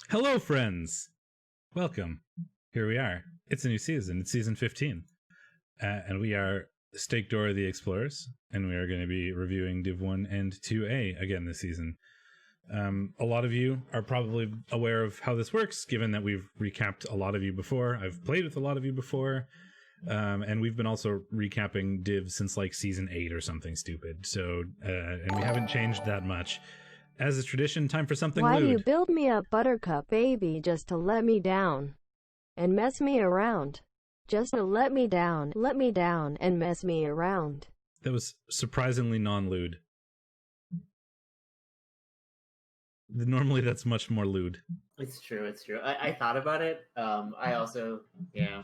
Hello, friends. Welcome. Here we are. It's a new season. It's season 15. And we are Steakdorra the Explorers, and we are going to be reviewing Div 1 and 2A again this season. A lot of you are probably aware of how this works, given that we've recapped a lot of you before. I've played with a lot of you before, and we've been also recapping Div since like season 8 or something stupid. So, and we haven't changed that much. As is tradition, time for something Why lewd. you build me up, buttercup baby, just to let me down and mess me around? Just to let me down and mess me around. That was surprisingly non-lewd. Normally that's much more lewd. It's true. I thought about it. I also, Yeah,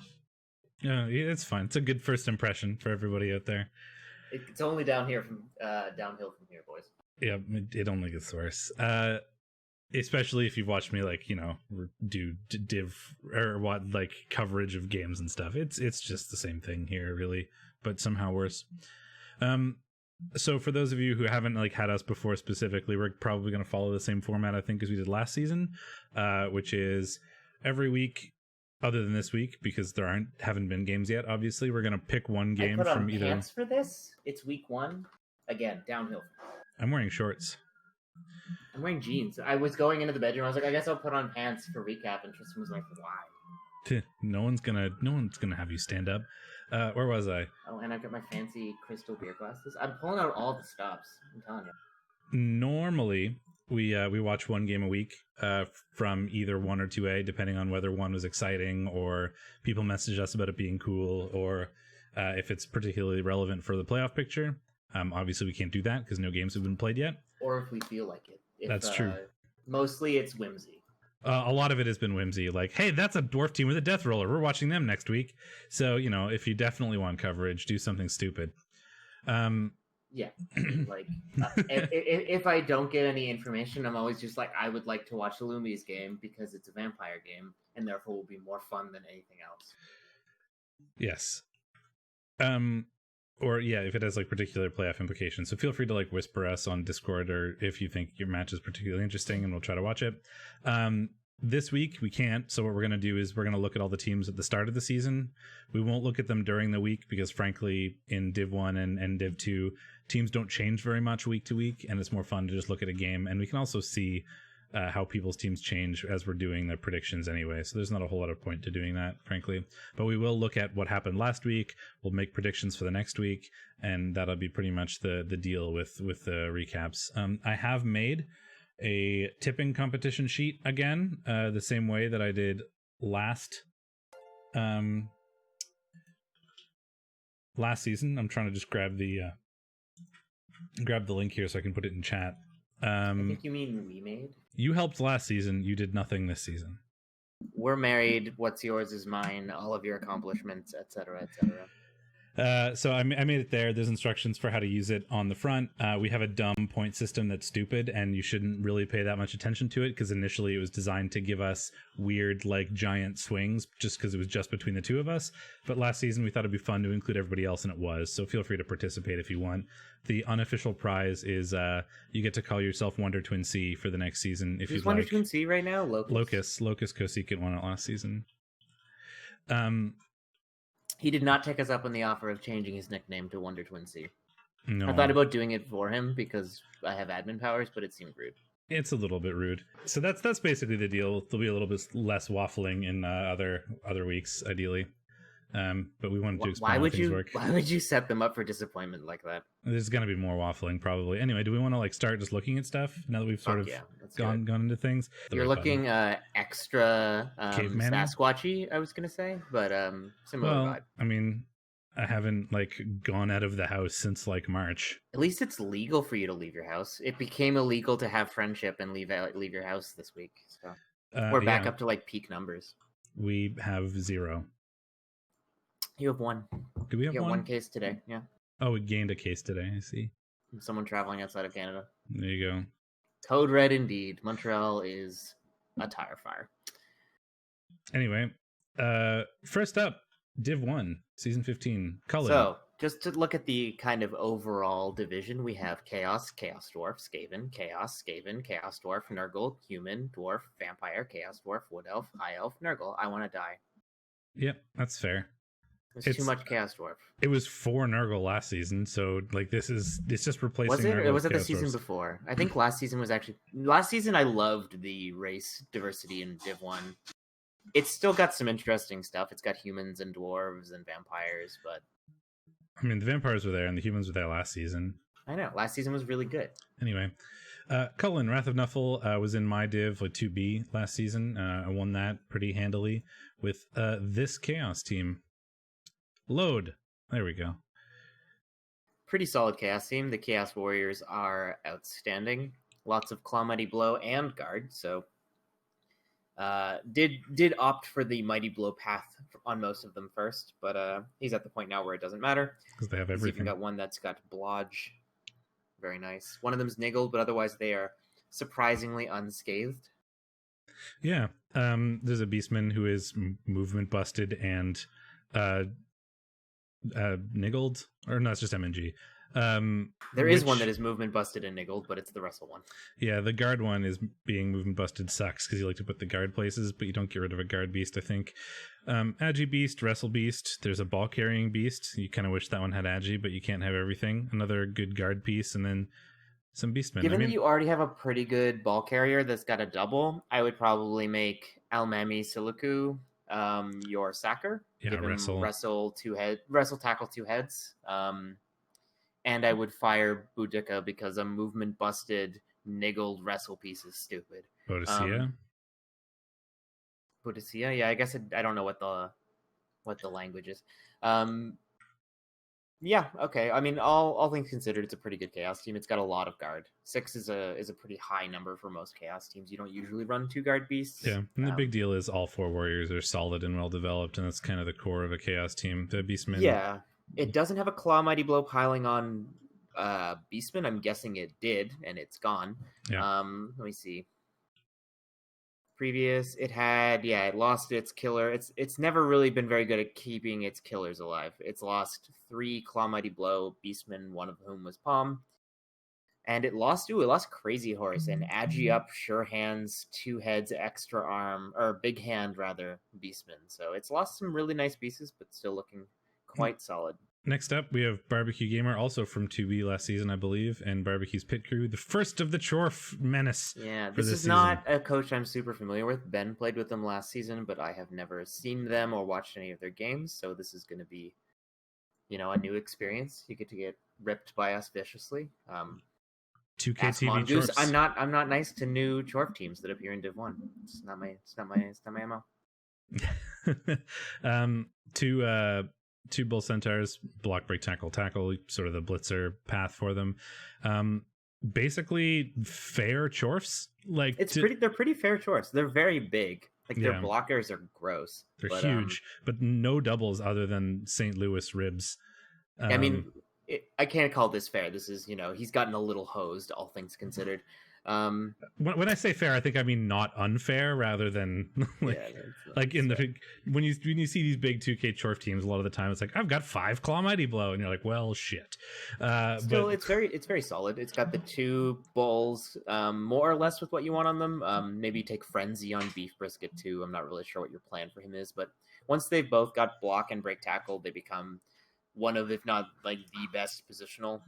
it's fine. It's a good first impression for everybody out there. It's only downhill from here, boys. Yeah, it only gets worse. Especially if you've watched me, like, you know, do div or what, like, coverage of games and stuff. It's just the same thing here, really, but somehow worse. So for those of you who haven't like had us before specifically, we're probably going to follow the same format, I think, as we did last season, which is every week, other than this week, because there haven't been games yet. Obviously, we're going to pick one game I put from on either. Pants for this. It's week 1. Again, downhill. I'm wearing shorts. I'm wearing jeans. I was going into the bedroom. I was like, I guess I'll put on pants for recap. And Tristan was like, why? No one's gonna have you stand up. Where was I? Oh, and I've got my fancy crystal beer glasses. I'm pulling out all the stops. I'm telling you. Normally, we watch one game a week from either 1 or 2A, depending on whether 1 was exciting or people message us about it being cool, or if it's particularly relevant for the playoff picture. Obviously, we can't do that because no games have been played yet. Or if we feel like it. That's true. Mostly it's whimsy. A lot of it has been whimsy. Like, hey, that's a dwarf team with a death roller. We're watching them next week. So, you know, if you definitely want coverage, do something stupid. Yeah. Like, if I don't get any information, I'm always just like, I would like to watch the Loomies game because it's a vampire game and therefore will be more fun than anything else. Yes. Or yeah, if it has like particular playoff implications. So feel free to like whisper us on Discord, or if you think your match is particularly interesting, and we'll try to watch it. This week we can't, so what we're going to do is we're going to look at all the teams at the start of the season. We won't look at them during the week because frankly in Div 1 and Div 2 teams don't change very much week to week, and it's more fun to just look at a game, and we can also see how people's teams change as we're doing the predictions anyway. So there's not a whole lot of point to doing that, frankly. But we will look at what happened last week. We'll make predictions for the next week, and that'll be pretty much the deal with the recaps. I have made a tipping competition sheet again, the same way that I did last season. I'm trying to just grab the link here so I can put it in chat. I think you mean we made? You helped last season. You did nothing this season. We're married. What's yours is mine. All of your accomplishments, etc., etc. So I made it there. There's instructions for how to use it on the front. We have a dumb point system that's stupid, and you shouldn't really pay that much attention to it because initially it was designed to give us weird, like, giant swings just because it was just between the two of us. But last season we thought it'd be fun to include everybody else, and it was. So feel free to participate if you want. The unofficial prize is you get to call yourself Wonder Twin C for the next season if you'd Wonder like. Twin C right now? Locus Kosik won it last season. He did not take us up on the offer of changing his nickname to Wonder Twin C. No. I thought about doing it for him because I have admin powers, but it seemed rude. It's a little bit rude. So that's basically the deal. There'll be a little bit less waffling in other weeks, ideally. But we wanted to explain how things work. Why would you set them up for disappointment like that? There's going to be more waffling, probably. Anyway, do we want to like start just looking at stuff now that we've sort of gone into things? You're looking extra caveman Sasquatchy, I was going to say, but similar vibe. I mean, I haven't like gone out of the house since like March. At least it's legal for you to leave your house. It became illegal to have friendship and leave your house this week. So we're back up to like peak numbers. We have 0. You have 1. Do we have one case today? Yeah. Oh, we gained a case today. I see. Someone traveling outside of Canada. There you go. Code red indeed. Montreal is a tire fire. Anyway, first up, Div 1, Season 15. Cullen. So, just to look at the kind of overall division, we have Chaos, Chaos Dwarf, Skaven, Chaos, Skaven, Chaos Dwarf, Nurgle, Human, Dwarf, Vampire, Chaos Dwarf, Wood Elf, High Elf, Nurgle. I want to die. Yep, that's fair. It's too much Chaos Dwarf. It was 4 Nurgle last season, so like it's just replacing. Was it? Nurgle Or was it the Chaos season Dwarfs. before? I think last season was actually last season. I loved the race diversity in Div 1. It's still got some interesting stuff. It's got humans and dwarves and vampires, but I mean, the vampires were there and the humans were there last season. I know last season was really good. Anyway, Cullen, Wrath of Nuffle was in my div like 2B last season. I won that pretty handily with this Chaos team. Load. There we go. Pretty solid Chaos team. The Chaos Warriors are outstanding. Lots of Claw, Mighty Blow, and Guard. So did opt for the Mighty Blow path on most of them first, but he's at the point now where it doesn't matter. Because they have He's everything. even got one that's got Blodge. Very nice. One of them's Niggled, but otherwise they are surprisingly unscathed. Yeah. There's a Beastman who is movement busted and niggled. Or no, it's just MNG. There is one that is movement busted and niggled, but it's the Russell one. Yeah, the guard one is being movement busted sucks because you like to put the guard places, but you don't get rid of a guard beast, I think. Agi beast, wrestle beast. There's a ball carrying beast. You kind of wish that one had Agi, but you can't have everything. Another good guard piece, and then some beastmen. Given that you already have a pretty good ball carrier that's got a double, I would probably make Almami Siliku your sacker. Yeah, Give him wrestle 2 head, wrestle tackle 2 heads. And I would fire Boudica because a movement busted niggled wrestle piece is stupid. Bodicea? Bodicea? Yeah, I guess I don't know what the language is. Yeah, okay. I mean, all things considered, it's a pretty good Chaos team. It's got a lot of guard. 6 is a pretty high number for most Chaos teams. You don't usually run 2 guard beasts. Yeah, and the big deal is all 4 warriors are solid and well developed, and that's kind of the core of a Chaos team. The Beastmen. Yeah. It doesn't have a Claw Mighty Blow piling on Beastman. I'm guessing it did, and it's gone. Yeah. Let me see. Previous, it lost its killer. It's never really been very good at keeping its killers alive. It's lost 3 Claw Mighty Blow Beastmen, one of whom was Palm. And it lost Crazy Horse and Agi Up, Sure Hands, 2 heads, extra arm, or big hand rather, Beastman. So it's lost some really nice pieces, but still looking quite solid. Next up, we have Barbecue Gamer, also from 2B last season, I believe, and Barbecue's Pit Crew, the first of the Chorf menace. Yeah, this is not a coach I'm super familiar with. Ben played with them last season, but I have never seen them or watched any of their games, so this is going to be, a new experience. You get to get ripped by us viciously. 2K TV Mongoose. Chorfs. I'm not nice to new Chorf teams that appear in Div 1. It's not my MO. Two Bull Centaurs, block, break, tackle, sort of the blitzer path for them. Basically fair Chorfs. Like they're pretty fair Chorfs. They're very big. Like their blockers are gross. They're huge, but no doubles other than St. Louis ribs. I mean, I can't call this fair. This is, he's gotten a little hosed, all things considered. When I say fair, I think I mean not unfair, rather than when you see these big 2K Chorf teams, a lot of the time it's like, I've got 5 Claw Mighty Blow, and you're like, well, shit. Still, it's very solid. It's got the 2 bowls, more or less with what you want on them. Maybe take Frenzy on Beef Brisket too. I'm not really sure what your plan for him is, but once they've both got block and break tackle, they become one of, if not like the best positional.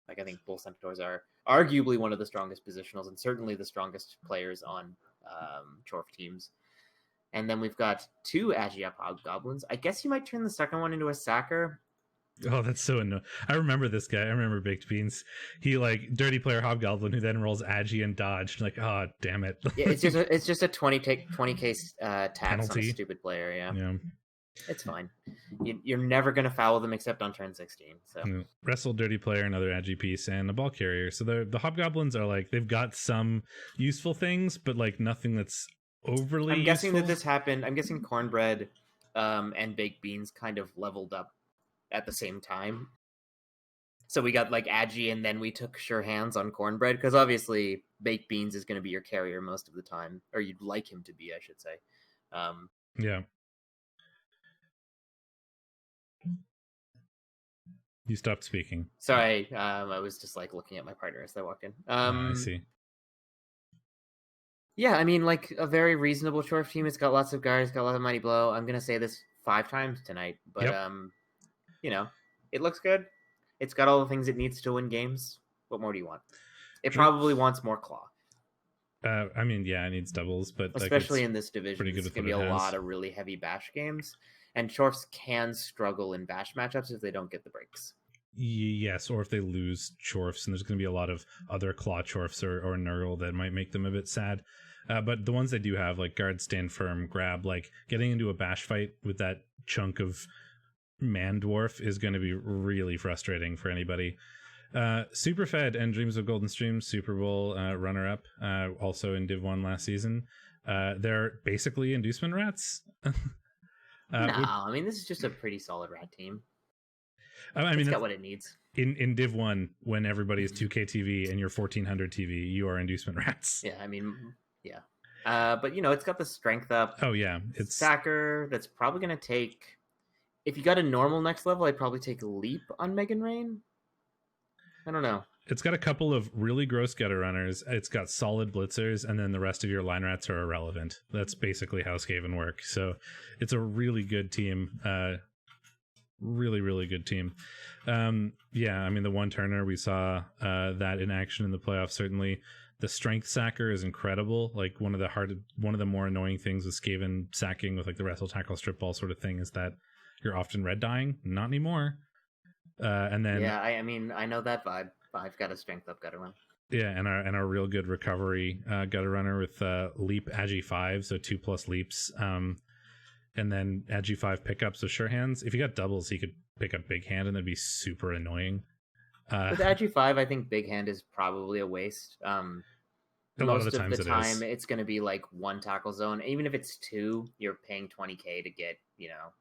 Like I think Bull Centaurs are arguably one of the strongest positionals and certainly the strongest players on Chorf teams. And then we've got 2 Agi Up Hobgoblins. I guess you might turn the second one into a sacker. Oh, that's so annoying. I remember this guy. I remember Baked Beans. He dirty player Hobgoblin who then rolls Agi and dodge. Like, oh, damn it. Yeah, it's just a 20k tax penalty on a stupid player. Yeah. It's fine. You're never going to foul them except on turn 16. So wrestle, dirty player, another Agi piece, and a ball carrier. So the Hobgoblins are they've got some useful things, but nothing that's overly I'm guessing useful. that this happened. I'm guessing Cornbread and Baked Beans kind of leveled up at the same time. So we got Agi, and then we took Sure Hands on Cornbread, because obviously Baked Beans is going to be your carrier most of the time, or you'd like him to be, I should say. Yeah. You stopped speaking. Sorry, I was just like looking at my partner as I walked in. I see. Yeah, I mean, like a very reasonable Chorf team. It's got lots of guards, got a lot of Mighty Blow. I'm gonna say this 5 times tonight, but you know, it looks good. It's got all the things it needs to win games. What more do you want? It probably wants more claw. I mean, yeah, it needs doubles, but especially in this division, it's gonna be a lot of really heavy bash games, and Chorfs can struggle in bash matchups if they don't get the breaks. Yes, or if they lose Chorfs, and there's going to be a lot of other claw Chorfs or Nurgle that might make them a bit sad. But the ones they do have, like guard, stand firm, grab, like getting into a bash fight with that chunk of man dwarf is going to be really frustrating for anybody. Superfed and Dreams of Golden Stream, Super Bowl runner-up, also in Div 1 last season. They're basically inducement rats. I mean, this is just a pretty solid rat team. I mean, it's got what it needs. In Div 1, when everybody is 2K TV and you're 1400 TV, you are inducement rats. Yeah, I mean, yeah. But, you know, it's got the strength up. Oh, yeah. It's Sacker that's probably going to take... If you got a normal next level, I'd probably take a leap on Megan Rain. I don't know. It's got a couple of really gross gutter runners. It's got solid blitzers, and then the rest of your line rats are irrelevant. That's basically how Skaven work. So it's a really good team. Really, really good team. Yeah, I mean, the one turner, we saw that in action in the playoffs. Certainly, the strength sacker is incredible. Like one of the more annoying things with Skaven sacking with like the wrestle, tackle, strip ball sort of thing is that you're often red dying. Not anymore. And then I mean, I know that vibe. I've got a strength up gutter run. Yeah, and our real good recovery gutter runner with leap agi 5, so 2+ leaps. And then agi 5 pickups with sure hands. If you got doubles, he could pick up big hand, and that'd be super annoying. With agi 5, I think big hand is probably a waste. Most of the time, it's going to be like one tackle zone. Even if it's 2, you're paying 20k to get, you know,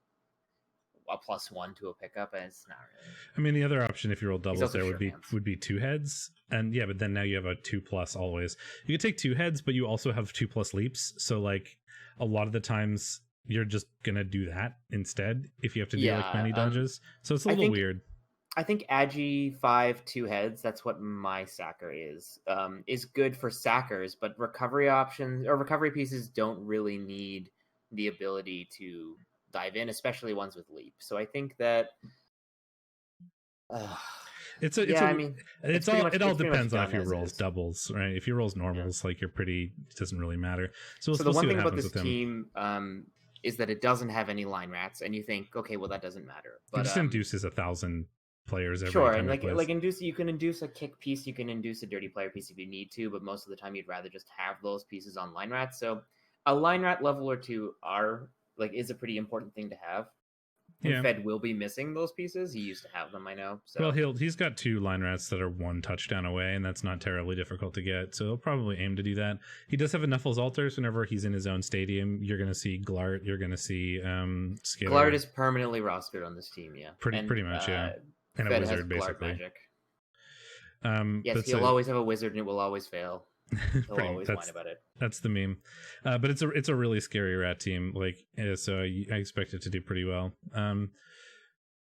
a +1 to a pickup, and it's not really. I mean, the other option if you roll doubles there would be 2 heads, and yeah, but then now you have a 2+ always. You could take 2 heads, but you also have 2+ leaps. So like a lot of the times you're just gonna do that instead if you have to do like many dodges. So it's a little weird. I think agi 5 2 heads. That's what my sacker is good for sackers, but recovery options or recovery pieces don't really need the ability to dive in, especially ones with leap. So I think that it all depends on if he rolls doubles, right? If he rolls normals, like you're pretty, it doesn't really matter. So the one thing about this team is that it doesn't have any line rats, and you think, okay, well that doesn't matter. But it just induces 1,000 players every sure, time. And you can induce a kick piece, you can induce a dirty player piece if you need to, but most of the time you'd rather just have those pieces on line rats. So a line rat level or 2 is a pretty important thing to have. And Fed will be missing those pieces. He used to have them, I know. So. Well, he's got 2 line rats that are 1 touchdown away, and that's not terribly difficult to get. So he'll probably aim to do that. He does have enough altars. Whenever he's in his own stadium, you're going to see Glart. You're going to see Skitter. Glart is permanently rostered on this team, yeah. Pretty much, yeah. And Fed a wizard, has basically. Magic. Yes, he'll always have a wizard, and it will always fail. He'll always whine about it. That's the meme. But it's a really scary rat team. Like, so I expect it to do pretty well.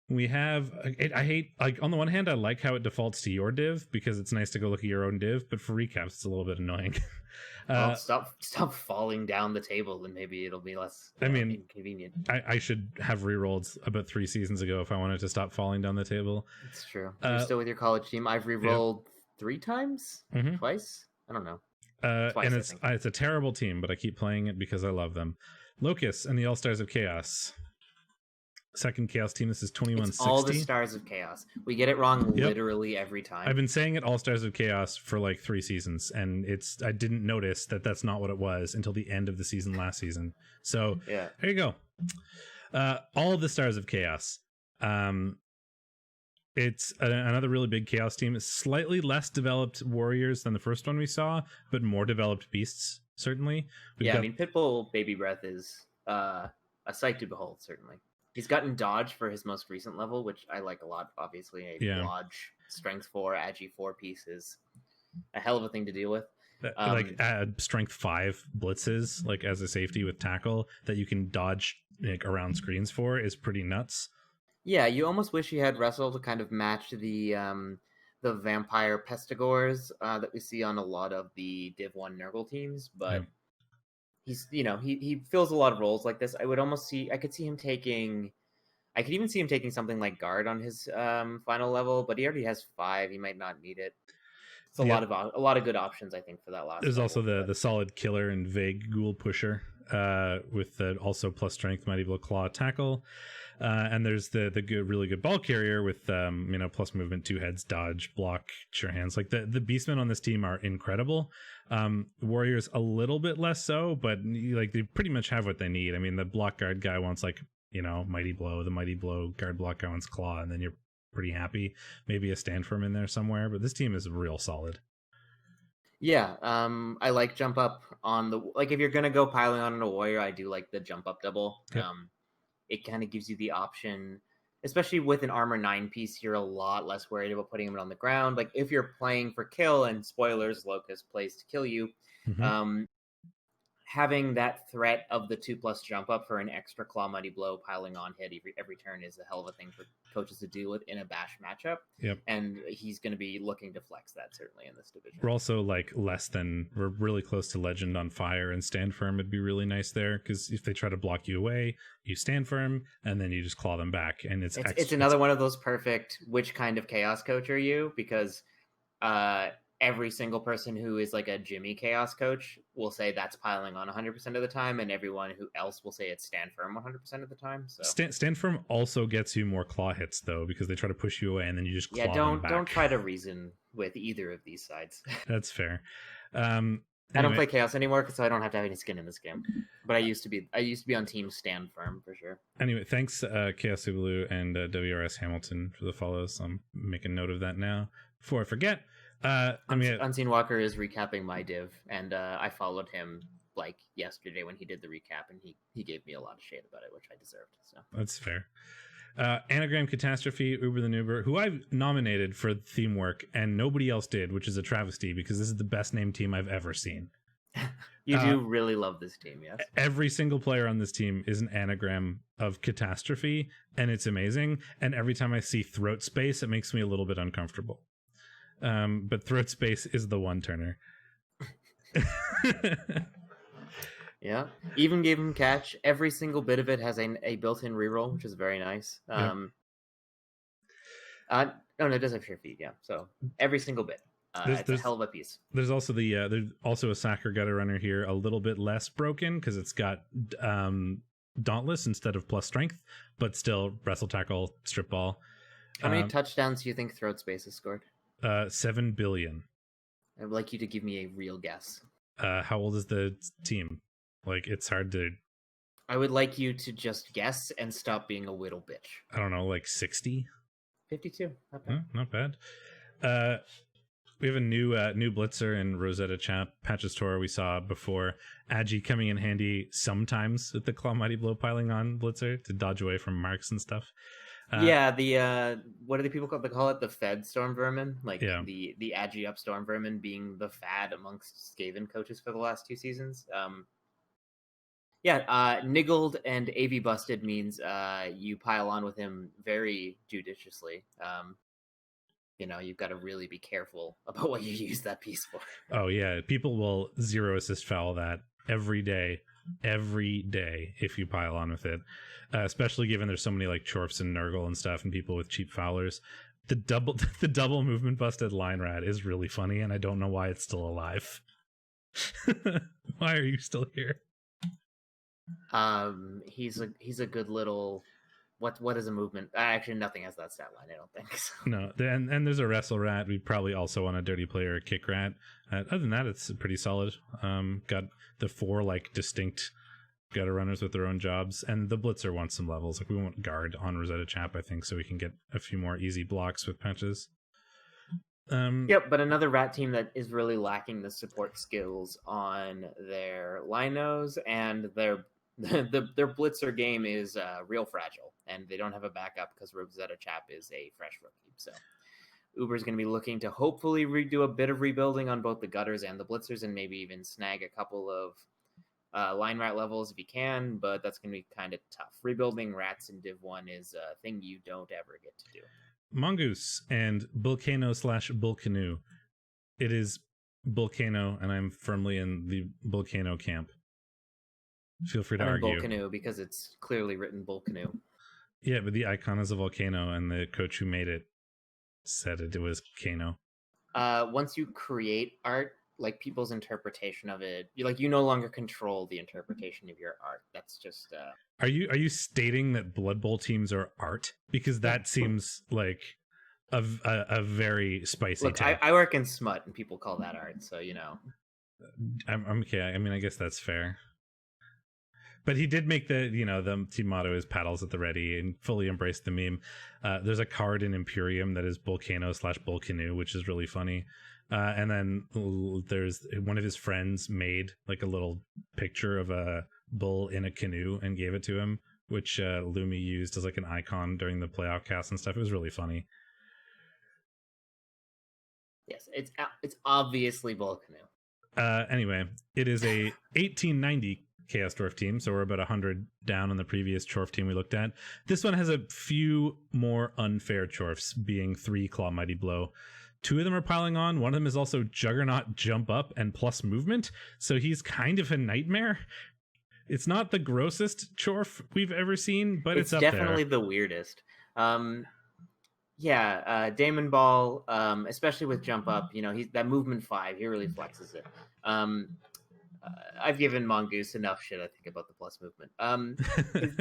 We have I hate, like, on the one hand I like how it defaults to your div because it's nice to go look at your own div, but for recaps it's a little bit annoying. Stop falling down the table, and maybe it'll be less inconvenient. I should have rerolled about 3 seasons ago if I wanted to stop falling down the table. It's true. You're still with your college team. I've rerolled 3 times, twice. I don't know. Twice, and it's a terrible team, but I keep playing it because I love them. Locust and the All Stars of Chaos. Second Chaos team. This is 2160. It's all the Stars of Chaos. We get it wrong literally every time. I've been saying it All Stars of Chaos for like 3 seasons, and I didn't notice that that's not what it was until the end of the season last season. So there you go. All of the Stars of Chaos. It's another really big Chaos team. It's slightly less developed warriors than the first one we saw, but more developed beasts, certainly. I mean, Pitbull Baby Breath is a sight to behold, certainly. He's gotten dodge for his most recent level, which I like a lot, obviously. A dodge, strength 4, agi 4 piece is a hell of a thing to deal with. Add strength 5 blitzes, like as a safety with tackle, that you can dodge like around screens for is pretty nuts. Yeah, you almost wish you had Wrestle to kind of match the vampire pestigores that we see on a lot of the Div 1 Nurgle teams, but he's he fills a lot of roles like this. I could see him taking, I could even see him taking something like guard on his final level, but he already has 5. He might not need it. It's a lot of good options, I think, for that last. There's level, also the solid killer and vague ghoul pusher with the also plus strength, mighty blow, claw, tackle. And there's the good, really good ball carrier with plus movement, 2 heads, dodge, block, sure hands. Like the beastmen on this team are incredible. Warriors a little bit less so, but like they pretty much have what they need. I mean, the block guard guy wants like mighty blow. The mighty blow guard block guy wants claw, and then you're pretty happy. Maybe a stand firm in there somewhere, but this team is real solid. Yeah, I like jump up on the, like, if you're gonna go piling on a warrior, I do like the jump up double. Yep. It kind of gives you the option, especially with an armor 9 piece, you're a lot less worried about putting him on the ground. Like if you're playing for kill, and spoilers, Locust plays to kill you, having that threat of the 2+ jump up for an extra claw mighty blow piling on hit every turn is a hell of a thing for coaches to deal with in a bash matchup. Yep. And he's going to be looking to flex that certainly in this division. We're also like we're really close to legend on fire, and stand firm would be really nice there, because if they try to block you away, you stand firm and then you just claw them back, and it's another one of those perfect which kind of chaos coach are you, because every single person who is like a Jimmy chaos coach will say that's piling on 100% of the time, and everyone who else will say it's stand firm 100% of the time. So stand firm also gets you more claw hits though, because they try to push you away and then you just claw them back. Don't try to reason with either of these sides. That's fair. Anyway. I don't play chaos anymore, so I don't have to have any skin in this game. But I used to be on team stand firm for sure. Anyway, thanks Chaos Subaru and WRS Hamilton for the follows. I'm making note of that now before I forget. Unseen Walker is recapping my div, and I followed him like yesterday when he did the recap, and he gave me a lot of shade about it, which I deserved. So that's fair. Anagram Catastrophe, Uber the Noober, who I've nominated for theme work and nobody else did, which is a travesty because this is the best named team I've ever seen. You do really love this team, yes? Every single player on this team is an anagram of catastrophe, and it's amazing. And every time I see throat space, it makes me a little bit uncomfortable. But throat space is the one turner. Yeah, even gave him catch. Every single bit of it has a built-in reroll, which is very nice. No, it does have sure feed. Yeah, so every single bit. It's a hell of a piece. There's also there's also a Sacker Gutter Runner here, a little bit less broken because it's got Dauntless instead of plus strength, but still wrestle, tackle, strip ball. How many touchdowns do you think throat space has scored? 7 billion. I'd like you to give me a real guess. How old is the team? Like, it's hard to... I would like you to just guess and stop being a whittle bitch. I don't know, like 60? 52. Not bad. Not bad. We have a new blitzer in Rosetta Patches Tora we saw before. Agi coming in handy sometimes with the Claw Mighty Blow piling on blitzer to dodge away from marks and stuff. The what do the people call it? The Fed Storm Vermin, the Agi up Storm Vermin being the fad amongst Skaven coaches for the last 2 seasons. Niggled and AV busted means you pile on with him very judiciously. You've got to really be careful about what you use that piece for. Oh yeah, people will 0 assist foul that every day if you pile on with it, especially given there's so many like Chorfs and Nurgle and stuff and people with cheap foulers. The double movement busted line rat is really funny, and I don't know why it's still alive. Why are you still here? He's a good little... What is a movement? Actually, nothing has that stat line, I don't think. So. No, and there's a wrestle rat. We probably also want a dirty player, a kick rat. Other than that, it's pretty solid. Got the 4 like distinct gutter runners with their own jobs, and the blitzer wants some levels. Like we want guard on Rosetta Chap, I think, so we can get a few more easy blocks with patches. Yep, but another rat team that is really lacking the support skills on their linos, and their blitzer game is real fragile, and they don't have a backup because Rosetta Chap is a fresh rookie. So Uber's going to be looking to hopefully do a bit of rebuilding on both the gutters and the blitzers, and maybe even snag a couple of line rat levels if you can, but that's going to be kind of tough. Rebuilding rats in Div 1 is a thing you don't ever get to do. Mongoose and Volcano/Bullcanoe. It is Volcano, and I'm firmly in the Volcano camp. Feel free to argue. Volcano, because it's clearly written Volcano. Yeah, but the icon is a volcano, and the coach who made it said it was Kano. Once you create art, like people's interpretation of it, you no longer control the interpretation of your art. That's just. Are you stating that Blood Bowl teams are art? Because that seems like a very spicy. Look, I work in smut, and people call that art. So I'm okay. I mean, I guess that's fair. But he did make the team motto is paddles at the ready and fully embraced the meme. There's a card in Imperium that is Volcano/Bullcanoe, which is really funny. And then there's one of his friends made like a little picture of a bull in a canoe and gave it to him, which Lumi used as like an icon during the playoff cast and stuff. It was really funny. Yes, it's obviously Volcanoe. Anyway, it is a 1890 Chaos Dwarf team, so we're about 100 down on the previous Chorf team we looked at. This one has a few more unfair Chorfs, being 3 Claw Mighty Blow. 2 of them are piling on. One of them is also Juggernaut Jump Up and plus movement, so he's kind of a nightmare. It's not the grossest Chorf we've ever seen, but it's up there. It's definitely the weirdest. Damon Ball, especially with Jump Up, he's that movement 5, he really flexes it. I've given Mongoose enough shit, I think, about the plus movement.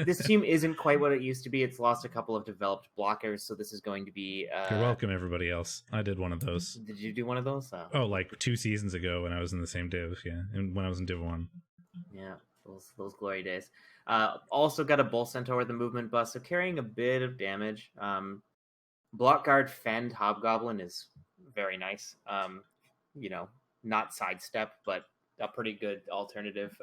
This team isn't quite what it used to be. It's lost a couple of developed blockers, so this is going to be... You're welcome, everybody else. I did one of those. Did you do one of those? Oh, like 2 seasons ago when I was in the same div, yeah. And when I was in Div 1. Yeah, those glory days. Also got a Bull Centaur with the movement bust, so carrying a bit of damage. Block Guard Fend Hobgoblin is very nice. Not sidestep, but a pretty good alternative.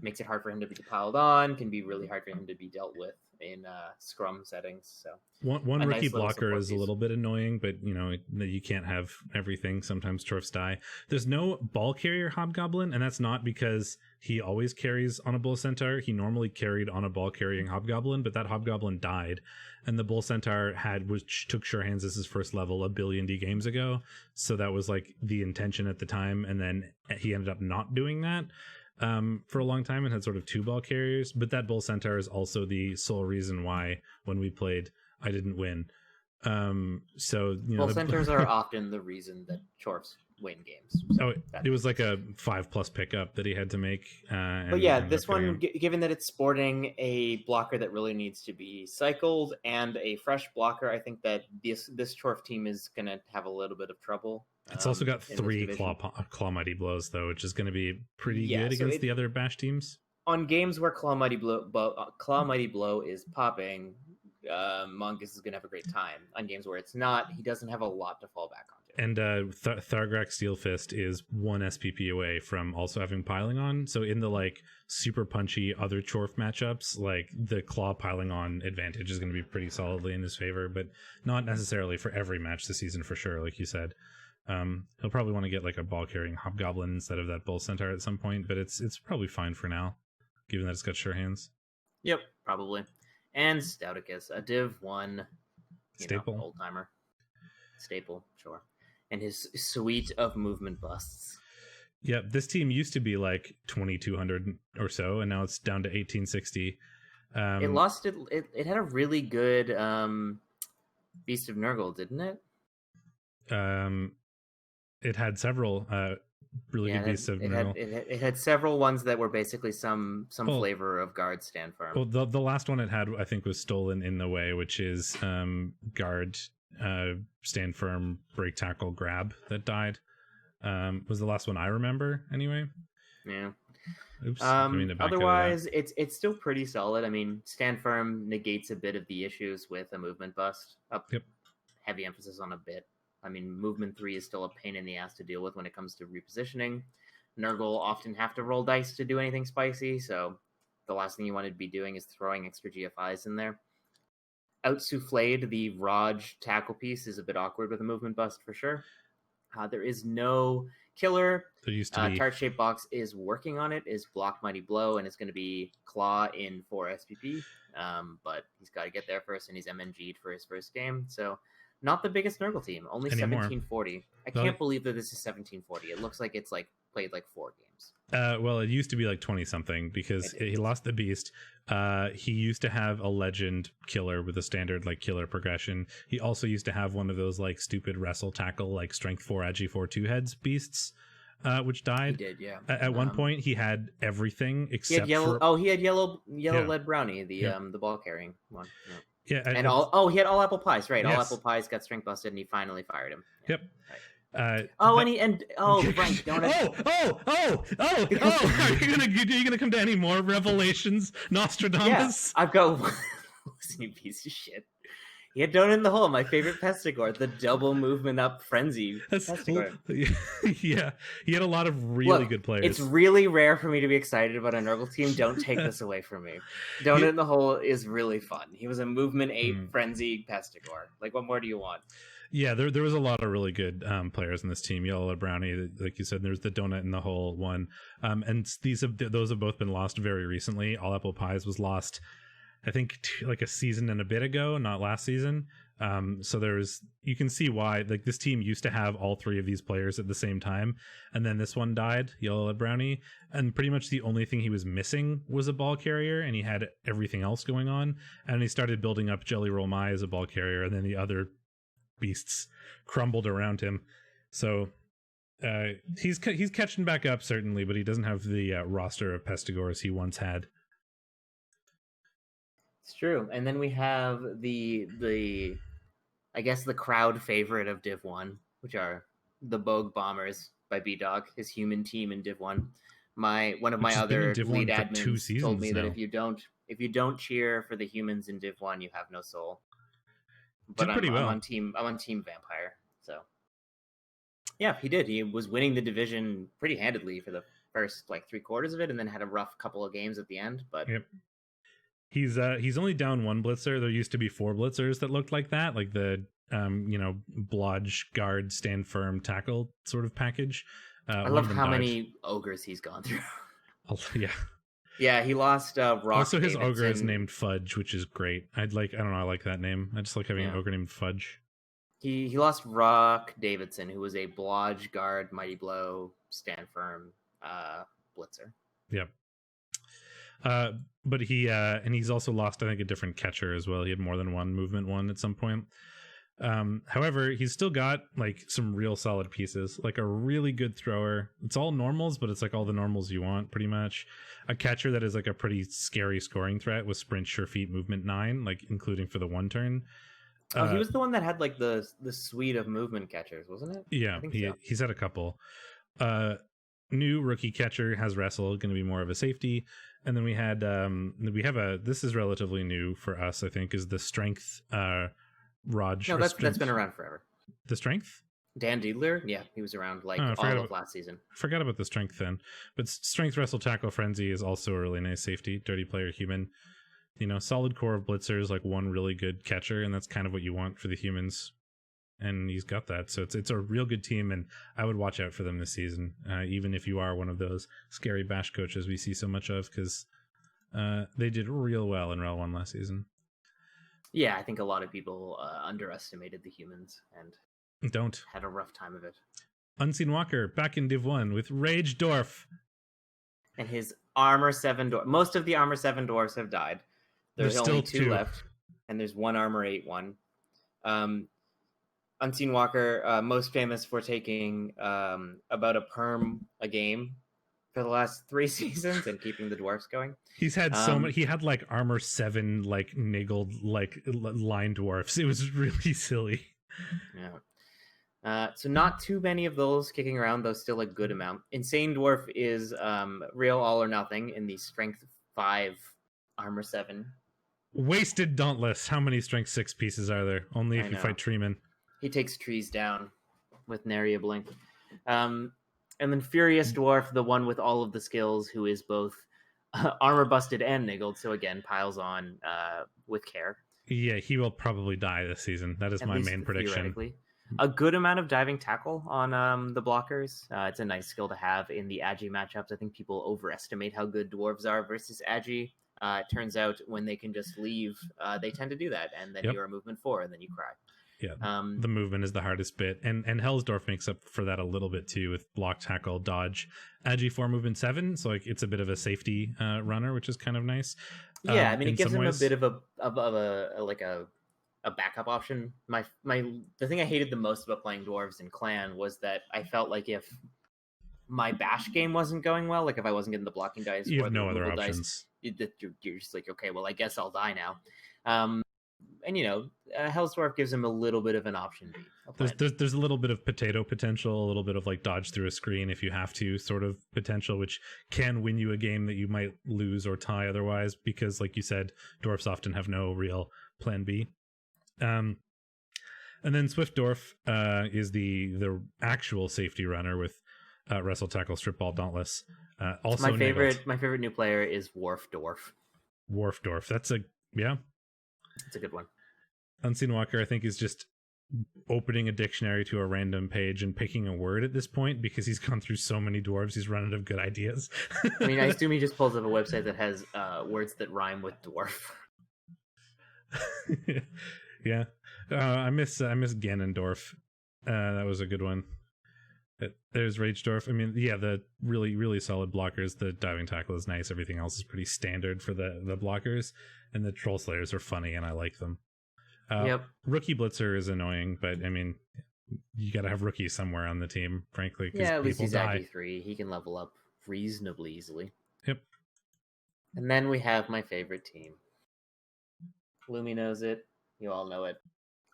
Makes it hard for him to be piled on, can be really hard for him to be dealt with in scrum settings. So one rookie blocker is a little bit annoying, but you can't have everything. Sometimes Chorfs die. There's no ball carrier Hobgoblin, and that's not because he always carries on a Bull Centaur. He normally carried on a ball carrying Hobgoblin, but that Hobgoblin died, and the Bull Centaur took Sure Hands as his first level a billion D games ago. So that was like the intention at the time, and then he ended up not doing that for a long time and had sort of 2 ball carriers. But that Bull Centaur is also the sole reason why when we played I didn't win. Bull Centaurs are often the reason that Chorfs win games. So it was like a 5+ pickup that he had to make. But yeah, this one, given that it's sporting a blocker that really needs to be cycled and a fresh blocker, I think that this Chorf team is going to have a little bit of trouble. It's also got 3 Claw Mighty Blows, though, which is going to be pretty good against the other Bash teams. On games where Claw Mighty Blow is popping, Mongoose is going to have a great time. On games where it's not, he doesn't have a lot to fall back onto. And Thargrak Steelfist is 1 SPP away from also having piling on. So in the super punchy other Chorf matchups, the claw piling on advantage is going to be pretty solidly in his favor, but not necessarily for every match this season for sure, like you said. He'll probably want to get a ball carrying Hobgoblin instead of that Bull Centaur at some point, but it's probably fine for now, given that it's got Sure Hands. Yep, probably. And Stouticus, a Div 1 staple, old timer. Staple, sure. And his suite of movement busts. Yeah, this team used to be 2,200 or so, and now it's down to 1,860. It lost it. It had a really good Beast of Nurgle, didn't it? It had several really good Beasts of Nurgle. It had several ones that were basically some flavor of Guard Stand Firm. Well, the last one it had, I think, was Stolen in the Way, which is Guard Stand Firm, Break Tackle, Grab that died. Was the last one I remember anyway. Yeah. Oops. Otherwise, it's still pretty solid. I mean, Stand Firm negates a bit of the issues with a movement bust. Yep. Heavy emphasis on a bit. I mean, movement 3 is still a pain in the ass to deal with when it comes to repositioning. Nurgle often have to roll dice to do anything spicy, so the last thing you want to be doing is throwing extra GFIs in there. Outsouffled, the Raj tackle piece, is a bit awkward with a movement bust for sure. There is no Killer. There used to be. Tart Shape Box is working on it, is Block Mighty Blow, and it's going to be Claw in 4 SPP. But he's got to get there first, and he's MNG'd for his first game. So not the biggest Nurgle team, only Anymore. 1740. I can't believe that this is 1740. It looks like it's like played like 4 games. Well, it used to be like 20 something because he lost the beast. He used to have a legend killer with a standard like killer progression. He also used to have one of those like stupid wrestle tackle like strength 4 agi 4 2 heads beasts, which died. He did, yeah. At one point, he had everything except he had yellow Yeah. lead brownie, the ball carrying one. Yeah, And he had all apple pies, right? Yes. All apple pies got strength busted, and he finally fired him. Yeah. Yep. Right. Right. Right. Oh! Are you gonna come to any more revelations, Nostradamus? Yeah, I've got one. You piece of shit. He had Donut in the Hole, my favorite Pestigore, the double movement up frenzy Pestigore. Yeah, he had a lot of really good players. It's really rare for me to be excited about a Nurgle team. Don't take this away from me. Donut in the Hole is really fun. He was a movement 8 frenzy Pestigore. Like, what more do you want? Yeah, there was a lot of really good players in this team. Yellow Brownie, like you said, there's the Donut in the Hole one, and those have both been lost very recently. All Apple Pies was lost, I think, like a season and a bit ago, not last season. So you can see why. Like, this team used to have all 3 of these players at the same time, and then this one died, Yellow Brownie, and pretty much the only thing he was missing was a ball carrier, and he had everything else going on. And he started building up Jelly Roll Mai as a ball carrier, and then the other beasts crumbled around him. So he's catching back up, certainly, but he doesn't have the roster of Pestigores he once had. It's true. And then we have the I guess the crowd favorite of Div 1, which are the Bogue Bombers by B-Dog, his human team in Div 1. One of my other lead admins told me that if you don't cheer for the humans in Div 1, you have no soul. But I'm on team Vampire. So yeah, he did. He was winning the division pretty handedly for the first like 3/4 of it, and then had a rough couple of games at the end. But yep. He's only down 1 blitzer. There used to be 4 blitzers that looked like that, like the blodge, guard, stand firm, tackle sort of package. I love how many ogres he's gone through. Yeah. Yeah, he lost Rock. Also, his Davidson. ogre is named Fudge, which is great. I like that name. I just like having an ogre named Fudge. He lost Rock Davidson, who was a blodge, guard, mighty blow, stand firm, blitzer. Yep. But he's also lost, I think, a different catcher as well. He had more than one movement one at some point. However, he's still got like some real solid pieces, like a really good thrower. It's all normals, but it's like all the normals you want, pretty much. A catcher that is like a pretty scary scoring threat with sprint, sure feet, movement 9, like including for the 1 turn. He was the one that had like the suite of movement catchers, wasn't it? Yeah, he's had a couple. New rookie catcher has wrestle, going to be more of a safety. And then we had this is relatively new for us, I think, is the strength Raj. No, that's been around forever. The strength? Dan Diedler? Yeah, he was around like all of last season. Forgot about the strength then. But strength, wrestle, tackle, frenzy is also a really nice safety. Dirty player, human. Solid core of blitzers, like 1 really good catcher, and that's kind of what you want for the humans. And he's got that. So it's a real good team, and I would watch out for them this season, even if you are one of those scary bash coaches we see so much of, because they did real well in REL 1 last season. Yeah, I think a lot of people underestimated the humans and had a rough time of it. Unseen Walker back in Div 1 with Rage Dwarf. And his Armor 7 dwarf. Most of the Armor 7 dwarves have died. There's only 2 left, and there's 1 Armor 8 one. Unseen Walker, most famous for taking about a perm a game for the last 3 seasons and keeping the dwarfs going. He's had so many. He had like Armor 7 like niggled like line dwarfs. It was really silly. Yeah. So not too many of those kicking around, though still a good amount. Insane Dwarf is real all or nothing in the Strength 5 Armor 7. Wasted Dauntless. How many Strength 6 pieces are there? Only if you fight Treeman. He takes trees down with nary a blink. And then Furious Dwarf, the one with all of the skills, who is both armor busted and niggled, so again, piles on with care. Yeah, he will probably die this season. That is my main prediction. A good amount of diving tackle on the blockers. It's a nice skill to have in the Agi matchups. I think people overestimate how good dwarves are versus Agi. It turns out when they can just leave, they tend to do that, and then you're a movement 4, and then you cry. Yeah, the movement is the hardest bit, and Hellsdorf makes up for that a little bit too with block, tackle, dodge. Agi 4 movement 7, so like it's a bit of a safety runner, which is kind of nice. Yeah, I mean it gives him a bit of a backup option. The thing I hated the most about playing dwarves in clan was that I felt like if my bash game wasn't going well, like if I wasn't getting the blocking dice, you have no other options. You're just like, okay, well I guess I'll die now. And Hellsdorf gives him a little bit of an option. There's a little bit of potato potential, a little bit of like dodge through a screen if you have to sort of potential, which can win you a game that you might lose or tie otherwise, because like you said, dwarfs often have no real plan B. And then Swiftdorf is the actual safety runner with wrestle, tackle, strip ball, dauntless. Also my favorite new player is Wharfdorf. That's it's a good one. Unseen Walker, I think, is just opening a dictionary to a random page and picking a word at this point because he's gone through so many dwarves. He's run out of good ideas. I mean, I assume he just pulls up a website that has words that rhyme with dwarf. Yeah, I miss Ganondorf. That was a good one. There's Ragedorf. I mean, yeah, the really, really solid blockers. The diving tackle is nice. Everything else is pretty standard for the blockers. And the Troll Slayers are funny, and I like them. Rookie Blitzer is annoying, but I mean, you got to have rookies somewhere on the team, frankly. Yeah, at least he's Agi 3. He can level up reasonably easily. Yep. And then we have my favorite team. Lumi knows it. You all know it.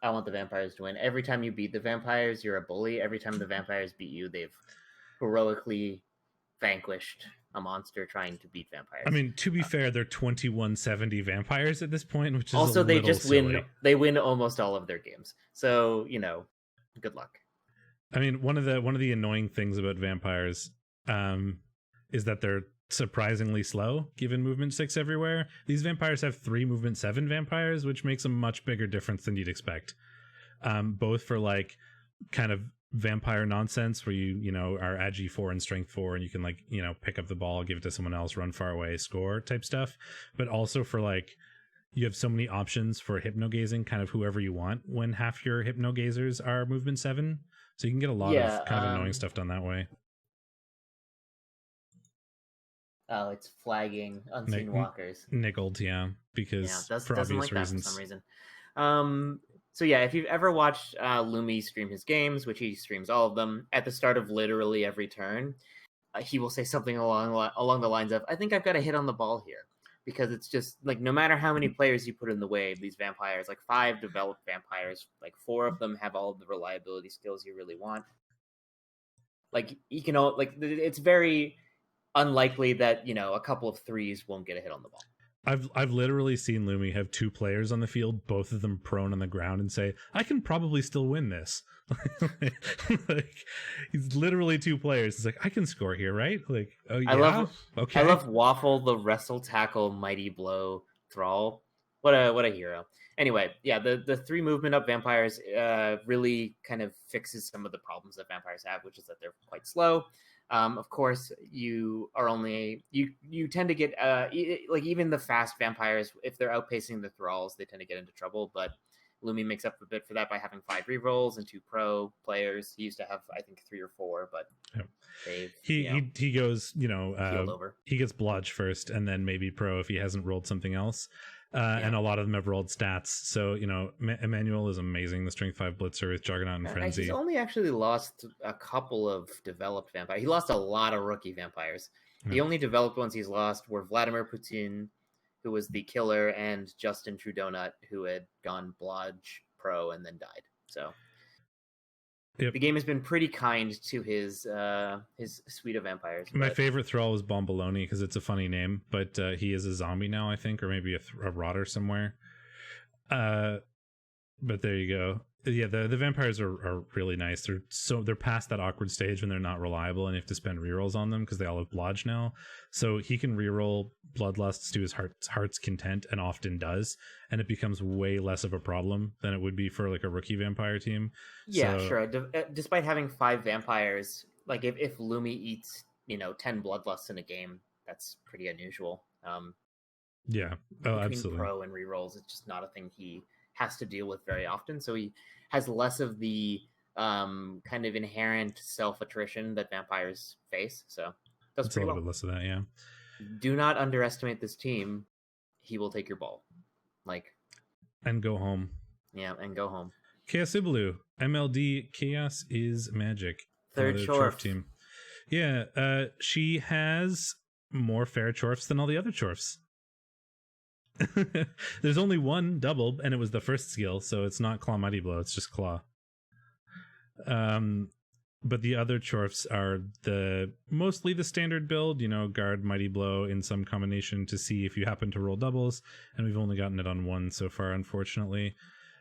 I want the vampires to win. Every time you beat the vampires, you're a bully. Every time the vampires beat you, they've heroically vanquished a monster trying to beat vampires. I mean, to be fair, they're 2170 vampires at this point, which is also they just silly. win. They win almost all of their games. So good luck. I mean, one of the annoying things about vampires is that they're surprisingly slow given movement 6 everywhere. These vampires have 3 movement 7 vampires, which makes a much bigger difference than you'd expect. Both for like kind of vampire nonsense where you are agi 4 and strength 4 and you can pick up the ball, give it to someone else, run far away, score type stuff, but also for like you have so many options for hypnogazing kind of whoever you want when half your hypnogazers are movement 7, so you can get a lot of kind of annoying stuff done that way. Oh, it's flagging unseen walkers. Niggled, yeah, because for obvious reasons. For some reason. So yeah, if you've ever watched Lumi stream his games, which he streams all of them, at the start of literally every turn, he will say something along the lines of, "I think I've got a hit on the ball here," because it's just like no matter how many players you put in the wave, these vampires, like 5 developed vampires, like 4 of them have all of the reliability skills you really want. Like you can it's very unlikely that a couple of 3s won't get a hit on the ball. I've literally seen Lumi have 2 players on the field, both of them prone on the ground, and say, "I can probably still win this." Like, he's literally 2 players. He's like, "I can score here, right?" Like, oh yeah, I love Waffle, the wrestle, tackle, mighty blow, thrall. What a hero. Anyway, yeah, the 3 movement up vampires really kind of fixes some of the problems that vampires have, which is that they're quite slow. Of course, you tend to get even the fast vampires, if they're outpacing the thralls, they tend to get into trouble. But Lumi makes up a bit for that by having 5 rerolls and 2 pro players. He used to have, I think, 3 or 4, but he goes, over. He gets blodge first, and then maybe pro if he hasn't rolled something else. And a lot of them have rolled stats. So, Emmanuel is amazing. The strength 5 blitzer with Juggernaut and Frenzy. He's only actually lost a couple of developed vampires. He lost a lot of rookie vampires. Yeah. The only developed ones he's lost were Vladimir Putin, who was the killer, and Justin Trudonut, who had gone blodge pro and then died. So the game has been pretty kind to his suite of vampires. My favorite thrall is Bombaloni because it's a funny name, but he is a zombie now, I think, or maybe a rotter somewhere. But there you go. Yeah, the vampires are really nice. They're past that awkward stage when they're not reliable and you have to spend rerolls on them because they all have blodge now. So he can reroll bloodlusts to his heart's content and often does, and it becomes way less of a problem than it would be for like a rookie vampire team. Yeah, sure. Despite having 5 vampires, like if Lumi eats 10 bloodlusts in a game, that's pretty unusual. Yeah, between absolutely. Pro and rerolls, it's just not a thing he has to deal with very often. So he has less of the kind of inherent self-attrition that vampires face. So that's a little bit less of that, yeah. Do not underestimate this team. He will take your ball. And go home. Yeah, and go home. Chaos Ibaloo. MLD Chaos is Magic. Third Chorf team. Yeah, she has more fair Chorfs than all the other Chorfs. There's only one double, and it was the first skill, so it's not Claw Mighty Blow, it's just Claw. But the other Chorfs are mostly the standard build, guard Mighty Blow in some combination to see if you happen to roll doubles, and we've only gotten it on one so far, unfortunately.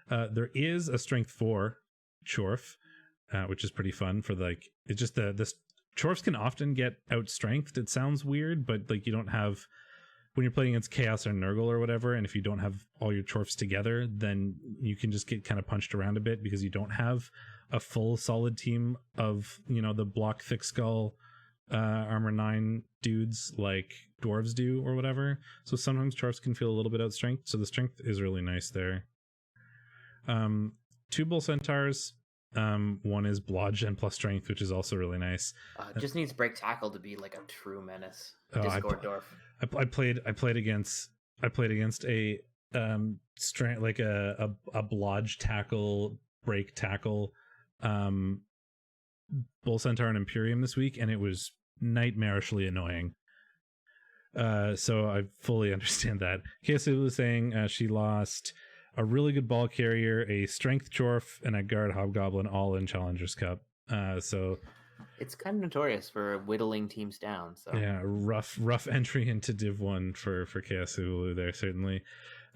There is a Strength 4 Chorf, which is pretty fun for it's just the Chorfs can often get out-strengthed. It sounds weird, but you don't have, when you're playing against Chaos or Nurgle or whatever, and if you don't have all your Chorfs together, then you can just get kind of punched around a bit because you don't have a full solid team of, the block thick skull armor 9 dudes like dwarves do or whatever. So sometimes Chorfs can feel a little bit out-strength, so the strength is really nice there. 2 bull centaurs. One is blodge and plus strength, which is also really nice. Just needs break tackle to be like a true menace. Discorddorf. I played against a strength, like a blodge tackle, break tackle, bull centaur and Imperium this week, and it was nightmarishly annoying. So I fully understand that. Kesu was saying she lost a really good ball carrier, a strength Chorf, and a guard hobgoblin all in Challengers Cup. So it's kind of notorious for whittling teams down. So yeah, rough entry into Div 1 for Kesu there, certainly.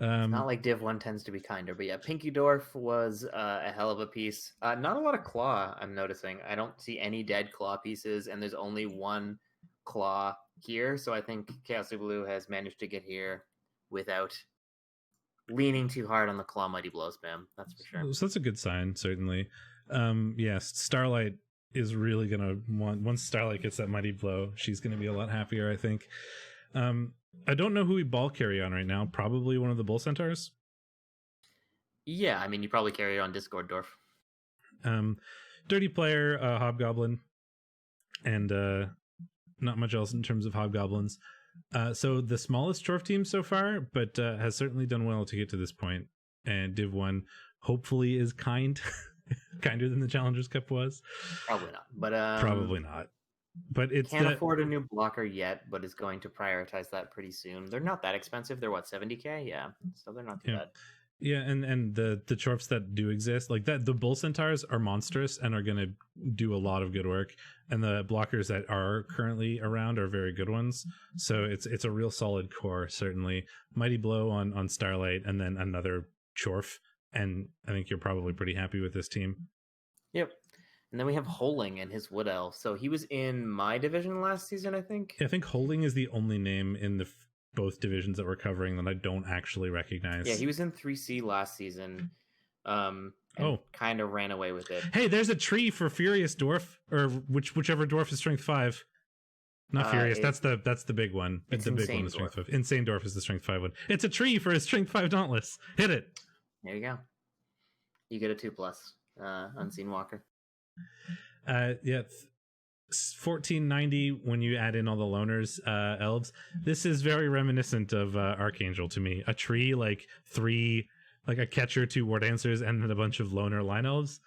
It's not like Div 1 tends to be kinder, but yeah, Pinky Dwarf was a hell of a piece. Not a lot of claw, I'm noticing. I don't see any dead claw pieces, and there's only one claw here, so I think Chaos Blue has managed to get here without leaning too hard on the claw mighty blow spam. That's for sure. So that's a good sign, certainly. Yes, Starlight is really gonna once Starlight gets that mighty blow, she's gonna be a lot happier, I think. I don't know who we ball carry on right now. Probably one of the bull centaurs. Yeah, I mean, you probably carry it on Discorddorf. Dirty player, hobgoblin, and not much else in terms of hobgoblins. So the smallest Chorf team so far, but has certainly done well to get to this point. And Div 1 hopefully is kinder than the Challengers Cup was. Probably not, but probably not. But it's can't afford a new blocker yet, but is going to prioritize that pretty soon. They're not that expensive. They're what, 70k? Yeah, so they're not too bad. Yeah, and the Chorfs that do exist, like that, the bull centaurs are monstrous and are going to do a lot of good work, and the blockers that are currently around are very good ones. So it's a real solid core, certainly. Mighty blow on Starlight, and then another Chorf, and I think you're probably pretty happy with this team. Yep. And then we have Holing and his Wood Elf. So he was in my division last season, I think. Yeah, I think Holing is the only name in the both divisions that we're covering that I don't actually recognize. Yeah, he was in 3C last season. Kind of ran away with it. Hey, there's a tree for Furious Dwarf, or whichever dwarf is strength 5. Not Furious. That's the big one. It's the big one is strength 5. Insane Dwarf is the strength 5 one. It's a tree for his strength 5 dauntless. Hit it. There you go. You get a 2+. Unseen Walker. Yeah. 1490 when you add in all the loners, elves. This is very reminiscent of Archangel to me. A tree, like 3, like a catcher, 2 ward answers, and then a bunch of loner line elves.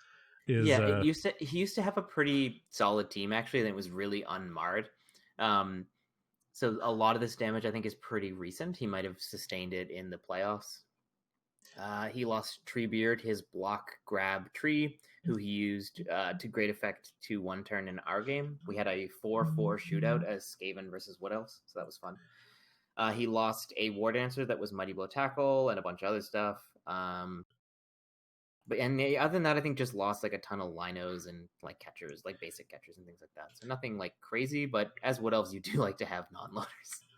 He used to have a pretty solid team actually, and it was really unmarred. So a lot of this damage I think is pretty recent. He might have sustained it in the playoffs. He lost Treebeard, his block grab tree, who he used to great effect to 1 turn in our game. We had a 4-4 shootout as Skaven versus Wood Elves, so that was fun. He lost a War Dancer that was Mighty Blow Tackle and a bunch of other stuff. But other than that, I think just lost like a ton of linos and like catchers, like basic catchers and things like that. So nothing like crazy, but as Wood Elves, you do like to have non-loaners.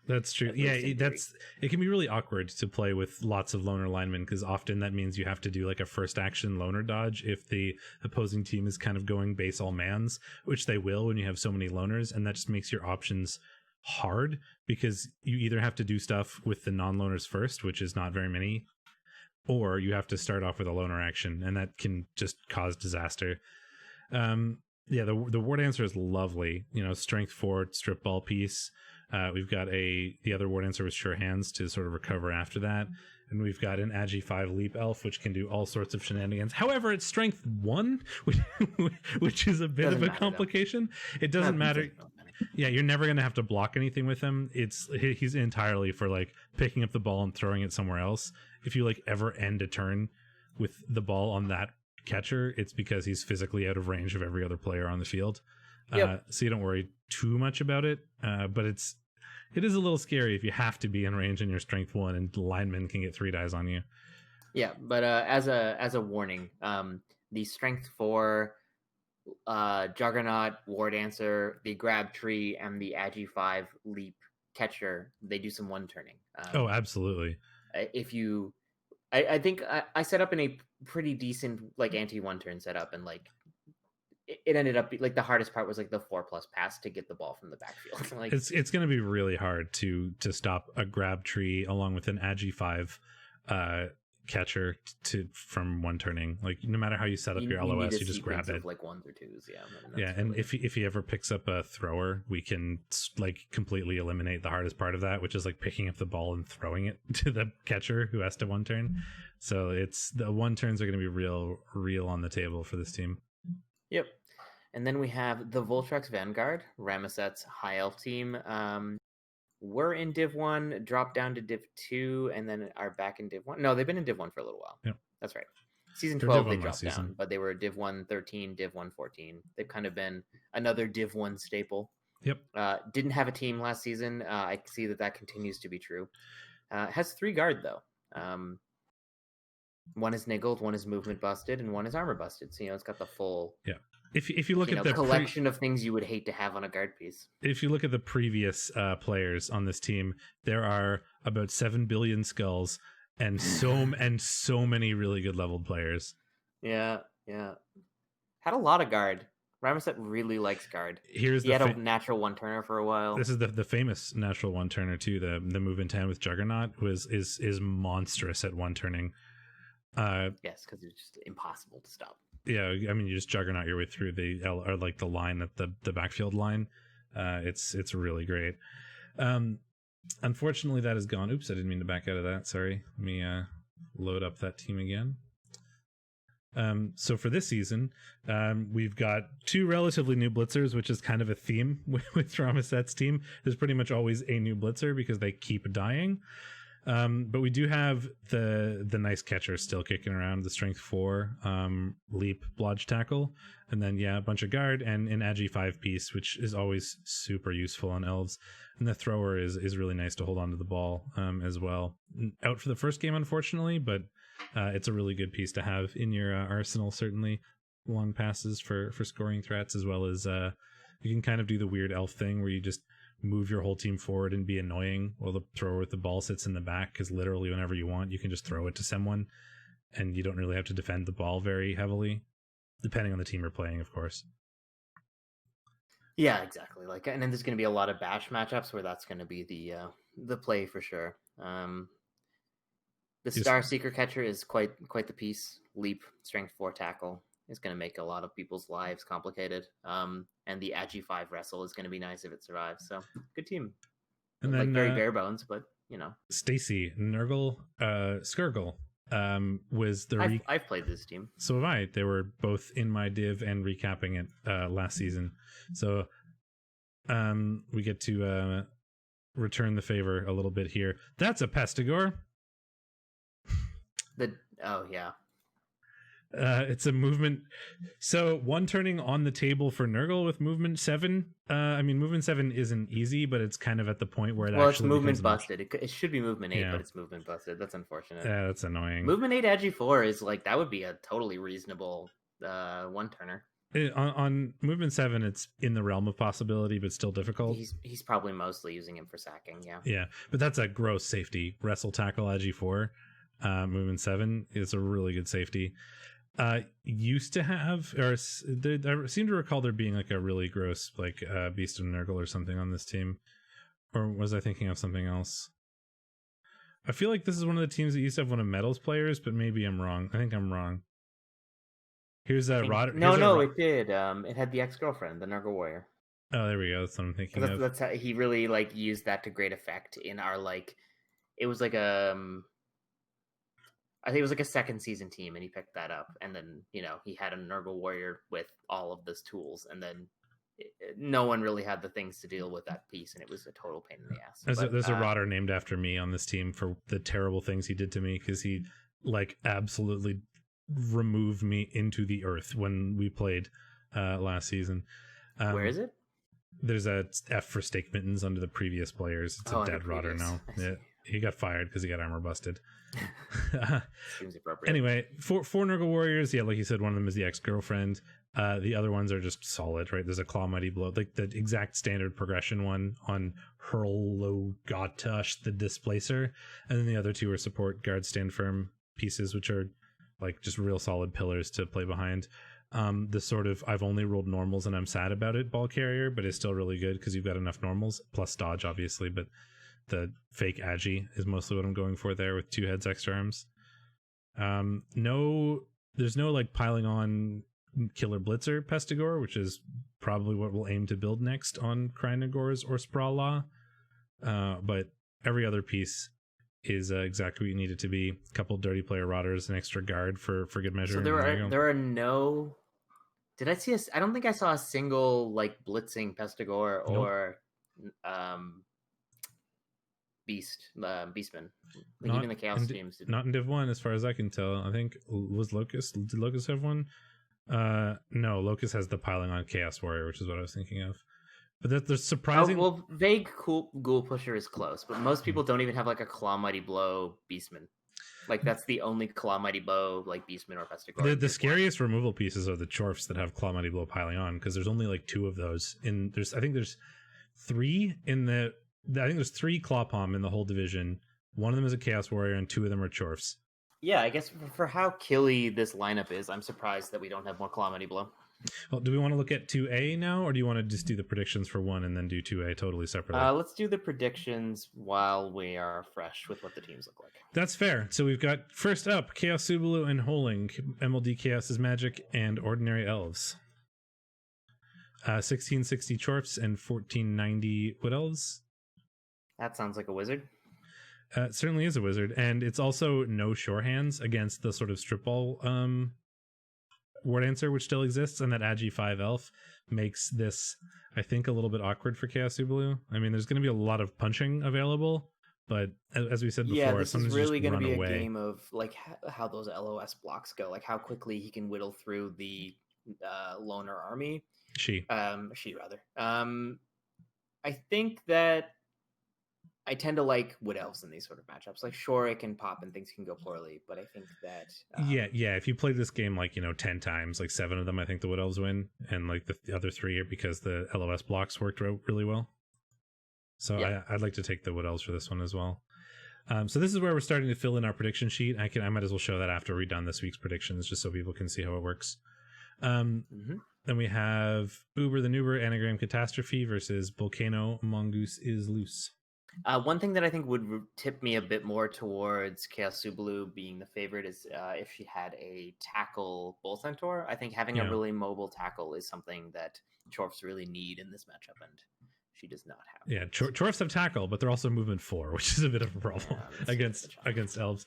That's true. Yeah, it can be really awkward to play with lots of loner linemen because often that means you have to do like a first action loner dodge if the opposing team is kind of going base all mans, which they will when you have so many loners, and that just makes your options hard because you either have to do stuff with the non-loners first, which is not very many, or you have to start off with a loner action, and that can just cause disaster. Yeah, the War Dancer is lovely. Strength 4 strip ball piece. We've got the other War Dancer with Sure Hands to sort of recover after that. And we've got an Agi 5 Leap Elf, which can do all sorts of shenanigans. However, it's Strength 1, which is a bit of a complication. It doesn't matter. Yeah, you're never going to have to block anything with him. He's entirely for like picking up the ball and throwing it somewhere else. If you like ever end a turn with the ball on that catcher, it's because he's physically out of range of every other player on the field. Yep. So you don't worry too much about it. But it is a little scary if you have to be in range and you're Strength 1 and the lineman can get 3 dies on you. Yeah, but as a warning, the Strength 4 Juggernaut, War Dancer, the Grab Tree, and the Agi 5 Leap catcher, they do some one turning. Oh, absolutely. I think I set up in a pretty decent like anti one turn setup, and like it ended up like the hardest part was like the 4+ pass to get the ball from the backfield. Like it's going to be really hard to stop a Grab Tree along with an Agi 5 catcher from one turning. Like no matter how you set up your LOS, you just grab it. Like 1s or 2s, yeah. And if he ever picks up a thrower, we can like completely eliminate the hardest part of that, which is like picking up the ball and throwing it to the catcher who has to one turn. So it's the one turns are going to be real on the table for this team. Yep. And then we have the Voltrex Vanguard, Ramaset's High Elf team. We're in Div 1, dropped down to Div 2, and then are back in Div 1. No, they've been in Div 1 for a little while. Yep. That's right. Season 12, they dropped down, but they were Div 1 13, Div 1 14. They've kind of been another Div 1 staple. Yep. Didn't have a team last season. I see that continues to be true. Has 3 guard, though. One is niggled, one is movement busted, and one is armor busted. So, it's got the full... Yeah. If you look at the collection of things you would hate to have on a guard piece. If you look at the previous players on this team, there are about 7 billion skulls and so many really good leveled players. Yeah. Had a lot of guard. Ramaset really likes guard. He had a natural one turner for a while. This is the famous natural one turner too. The move in 10 with Juggernaut is monstrous at one turning. Yes, because it's just impossible to stop. Yeah, I mean, you just Juggernaut your way through the line at the backfield line. It's really great. Unfortunately, that is gone. Oops, I didn't mean to back out of that. Sorry. Let me load up that team again. So for this season, we've got 2 relatively new blitzers, which is kind of a theme with Ramaset's team. There's pretty much always a new blitzer because they keep dying. But we do have the nice catcher still kicking around, the Strength 4 Leap Blodge Tackle, and then a bunch of guard and an Agi 5 piece, which is always super useful on elves. And the thrower is really nice to hold on to the ball as well. Out for the first game, unfortunately, but it's a really good piece to have in your arsenal, certainly. Long passes for scoring threats, as well as you can kind of do the weird elf thing where you just move your whole team forward and be annoying while the thrower with the ball sits in the back, because literally whenever you want, you can just throw it to someone and you don't really have to defend the ball very heavily, depending on the team you're playing, of course. Yeah, exactly. And then there's going to be a lot of bash matchups where that's going to be the play for sure. The Star Seeker catcher is quite the piece. Leap, Strength 4 tackle is going to make a lot of people's lives complicated. And the Agi 5 wrestle is going to be nice if it survives. So good team. And then very bare bones, but Stacy, Nurgle, Skirgle was the I've played this team. So have I. They were both in my div and recapping it last season. So we get to return the favor a little bit here. That's a Pestigore. It's a movement. So one turning on the table for Nurgle with movement 7. I mean, movement 7 isn't easy, but it's kind of at the point where it's movement busted. It should be movement 8, but it's movement busted. That's unfortunate. Yeah, that's annoying. Movement 8 agi 4 is like, that would be a totally reasonable one turner. On movement 7, it's in the realm of possibility, but still difficult. He's probably mostly using him for sacking. Yeah, but that's a gross safety. Wrestle tackle agi 4. Movement 7 is a really good safety. Used to have, or I seem to recall there being like a really gross like Beast of Nurgle or something on this team, or was I thinking of something else? I feel like this is one of the teams that used to have one of Metal's players, but maybe I'm wrong. I think I'm wrong. Here's a Rod. No, it did. It had the ex-girlfriend, the Nurgle Warrior. Oh, there we go. That's what I'm thinking of. That's how he really like used that to great effect in our like. It was like I think it was like a second season team, and he picked that up. And then, he had a Nurgle Warrior with all of those tools, and then no one really had the things to deal with that piece, and it was a total pain in the ass. There's a Rodder named after me on this team for the terrible things he did to me, because he like absolutely removed me into the earth when we played last season. Where is it? There's a F for Steakmittens under the previous players. It's a dead Rodder now. Yeah, he got fired because he got armor busted. Seems appropriate. Anyway, four Nurgle Warriors. Yeah, like you said, one of them is the ex-girlfriend. The other ones are just solid, right? There's a Claw Mighty Blow, like the exact standard progression one on Hurl-Lo-Gotush, the Displacer, and then the other two are support guard stand firm pieces, which are like just real solid pillars to play behind. The sort of I've only rolled normals and I'm sad about it ball carrier, but it's still really good because you've got enough normals plus dodge, obviously, but the fake agi is mostly what I'm going for there with 2 heads, extra arms. There's no like piling on Killer Blitzer Pestigore, which is probably what we'll aim to build next on Krynagors or Sprawlaw. But every other piece is exactly what you need it to be. A couple dirty player rotters, an extra guard for good measure. So there are no. Did I see I don't think I saw a single like blitzing Pestigore or Beastman. Like even the Chaos teams didn't. Not in Div 1 as far as I can tell. I think was Locust. Did Locust have one? No, Locust has the piling on Chaos Warrior, which is what I was thinking of. But there's surprising. Well, Vague Ghoul Pusher is close, but most people don't even have like a Claw Mighty Blow Beastman. Like that's the only Claw Mighty Blow like Beastman or Pestigore. The scariest removal pieces are the Chorfs that have Claw Mighty Blow piling on, because there's only like 2 of those. I think there's 3 in the. I think there's 3 Claw Palm in the whole division. One of them is a Chaos Warrior, and 2 of them are Chorfs. Yeah, I guess for how killy this lineup is, I'm surprised that we don't have more Claw Mighty Blow. Well, do we want to look at 2A now, or do you want to just do the predictions for 1 and then do 2A totally separately? Let's do the predictions while we are fresh with what the teams look like. That's fair. So we've got, first up, Chaos Subalu and Holing, MLD Chaos' Magic, and Ordinary Elves. 1660 Chorfs and 1490 Wood Elves. That sounds like a wizard. It certainly is a wizard, and it's also no Shore Hands against the sort of strip ball word answer, which still exists, and that Agi 5 Elf makes this, I think, a little bit awkward for Chaos Subalu. I mean, there's going to be a lot of punching available, but as we said before, this is really going to be a game of like how those LOS blocks go, like how quickly he can whittle through the loner army. She rather. I think that I tend to like Wood Elves in these sort of matchups. Like, sure, it can pop and things can go poorly, but I think that... Yeah. If you play this game, like, 10 times, like 7 of them, I think the Wood Elves win. And, like, the other 3 are because the LOS blocks worked out really well. So yeah. I'd like to take the Wood Elves for this one as well. So this is where we're starting to fill in our prediction sheet. I might as well show that after we're done this week's predictions, just so people can see how it works. Then we have Uber the Nuber Anagram Catastrophe versus Volcano Mongoose is Loose. One thing that I think would tip me a bit more towards Chaos Subalu being the favorite is if she had a tackle Bull Centaur. I think having a really mobile tackle is something that Chorfs really need in this matchup, and she does not have. Yeah, Chorfs have tackle, but they're also movement 4, which is a bit of a problem against elves.